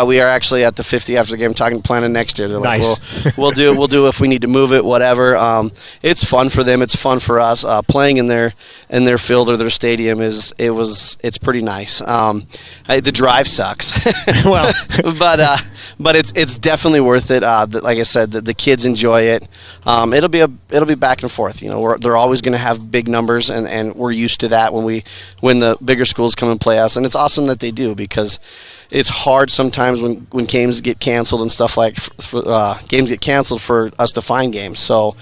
We are actually at the 50 after the game planning next year. They're like, nice. we'll do if we need to move it, whatever. It's fun for them. It's fun for us. Playing in their field or their stadium it's pretty nice. The drive sucks. Well, but it's definitely worth it. Like I said, the kids enjoy it. It'll be back and forth. They're always going to have big numbers, and we're used to that when the bigger schools come and play us. And it's awesome that they do, because it's hard sometimes when games get canceled and stuff games get canceled for us to find games. So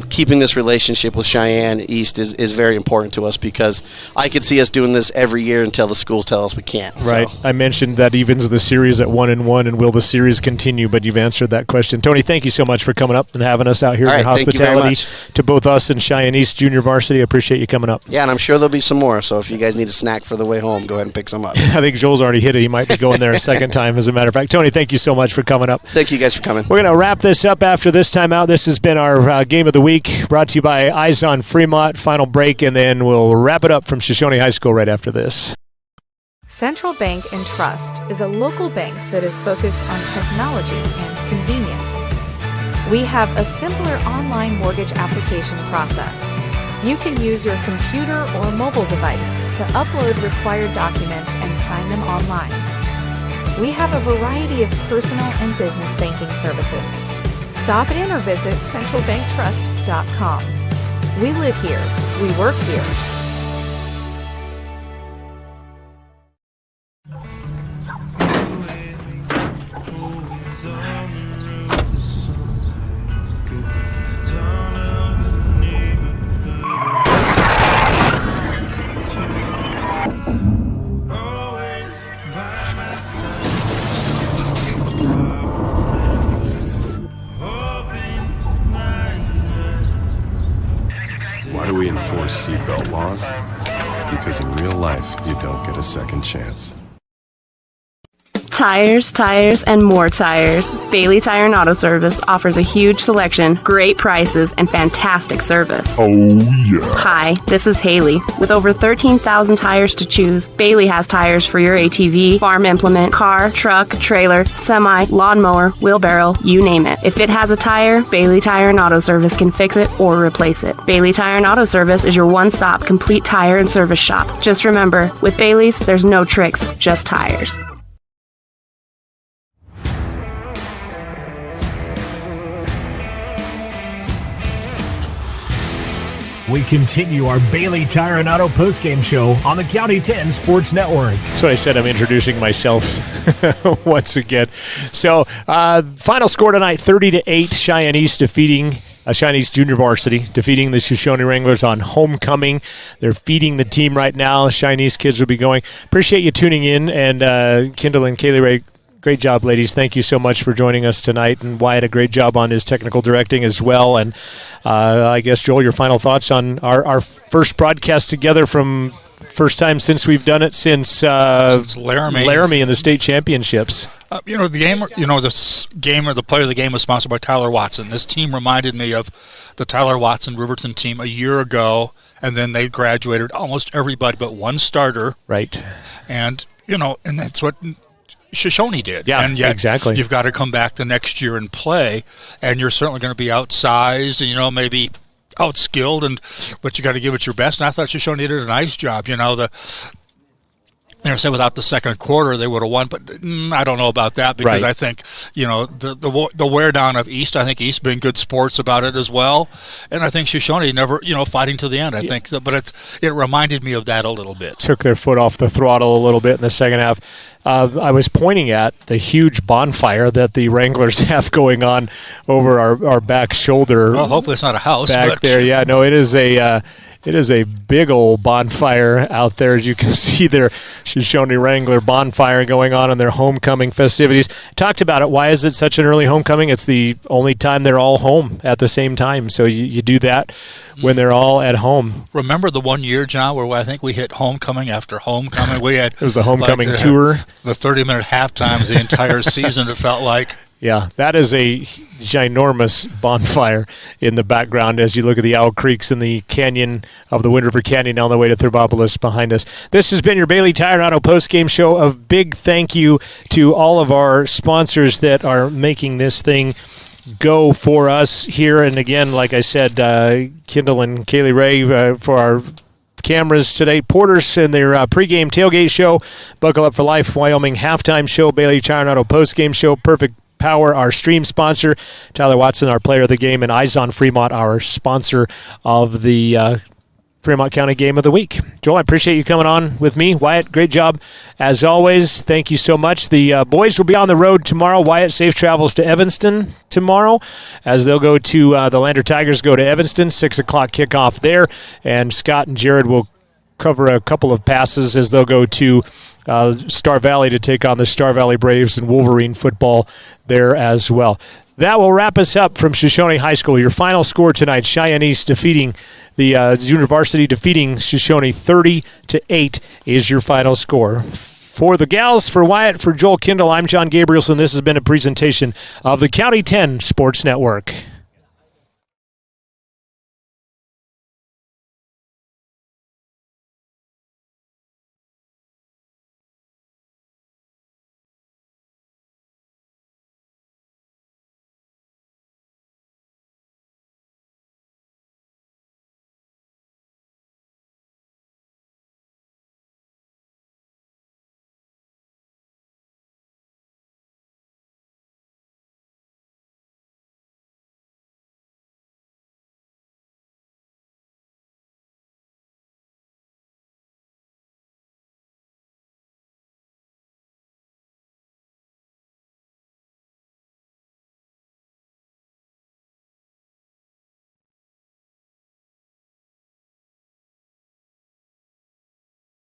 keeping this relationship with Cheyenne East is very important to us, because I could see us doing this every year until the schools tell us we can't. Right. So. I mentioned that evens the series at 1-1, and will the series continue? But you've answered that question. Tony, thank you so much for coming up and having us out here. All in right, hospitality to both us and Cheyenne East Junior Varsity. I appreciate you coming up. Yeah, and I'm sure there'll be some more. So if you guys need a snack for the way home, go ahead and pick some up. I think Joel's already hit it. He might be going there a second time, as a matter of fact. Tony, thank you so much for coming up. Thank you guys for coming. We're going to wrap this up after this timeout. This has been our game of the week, brought to you by Eyes on Fremont. Final break, and then we'll wrap it up from Shoshoni High School right after this. Central Bank and Trust is a local bank that is focused on technology and convenience. We have a simpler online mortgage application process. You can use your computer or mobile device to upload required documents and sign them online. We have a variety of personal and business banking services. Stop in or visit centralbanktrust.com. We live here. We work here. seatbelt laws, because in real life, you don't get a second chance. Tires, tires, and more tires. Bailey Tire and Auto Service offers a huge selection, great prices, and fantastic service. Oh, yeah. Hi, this is Haley. With over 13,000 tires to choose, Bailey has tires for your ATV, farm implement, car, truck, trailer, semi, lawnmower, wheelbarrow, you name it. If it has a tire, Bailey Tire and Auto Service can fix it or replace it. Bailey Tire and Auto Service is your one-stop complete tire and service shop. Just remember, with Bailey's, there's no tricks, just tires. We continue our Bailey Tire and Auto postgame show on the County 10 Sports Network. So I said I'm introducing myself once again. So final score tonight, 30-8, Cheyenne East defeating Cheyenne East Junior Varsity, defeating the Shoshoni Wranglers on homecoming. They're feeding the team right now. Cheyenne East kids will be going. Appreciate you tuning in, and Kindle and Kaylee Ray, great job, ladies. Thank you so much for joining us tonight. And Wyatt, a great job on his technical directing as well. And I guess, Joel, your final thoughts on our first broadcast together from first time since we've done it since Laramie in the state championships. The game or the player of the game was sponsored by Tyler Watson. This team reminded me of the Tyler Watson Riverton team a year ago, and then they graduated almost everybody but one starter. Right. And that's what Shoshoni did. Yeah, and yet exactly. You've got to come back the next year and play, and you're certainly going to be outsized, maybe outskilled, but you got to give it your best. And I thought Shoshoni did a nice job. Say without the second quarter they would have won, but I don't know about that because right. I think the wear down of East. I think East being good sports about it as well, and I think Shoshoni never fighting to the end. I think, but it reminded me of that a little bit. Took their foot off the throttle a little bit in the second half. I was pointing at the huge bonfire that the Wranglers have going on over our back shoulder. Well, hopefully it's not a house back there. Yeah, no, it is a. It is a big old bonfire out there. As you can see, their Shoshoni Wrangler bonfire going on in their homecoming festivities. Talked about it. Why is it such an early homecoming? It's the only time they're all home at the same time. So you do that when they're all at home. Remember the 1 year, John, where I think we hit homecoming after homecoming? We had it was the homecoming tour. The 30-minute halftimes the entire season, it felt like. Yeah, that is a ginormous bonfire in the background as you look at the Owl Creeks and the canyon of the Wind River Canyon on the way to Thermopolis behind us. This has been your Bailey Tire and Auto postgame show. A big thank you to all of our sponsors that are making this thing go for us here. And again, like I said, Kindle and Kaylee Ray for our cameras today. Porters and their pregame tailgate show. Buckle Up for Life, Wyoming halftime show. Bailey Tire and Auto postgame show. Perfect Power, our stream sponsor. Tyler Watson, our player of the game. And Eyes on Fremont, our sponsor of the Fremont County Game of the Week. Joel, I appreciate you coming on with me. Wyatt, great job as always. Thank you so much. The boys will be on the road tomorrow. Wyatt, safe travels to Evanston tomorrow as they'll go to the Lander Tigers go to Evanston, 6 o'clock kickoff there. And Scott and Jared will cover a couple of passes as they'll go to Star Valley to take on the Star Valley Braves and Wolverine football there as well. That will wrap us up from Shoshoni High School. Your final score tonight, Cheyenne East defeating the Junior Varsity, defeating Shoshoni 30-8 is your final score. For the gals, for Wyatt, for Joel Kindle, I'm John Gabrielsen. This has been a presentation of the County 10 Sports Network.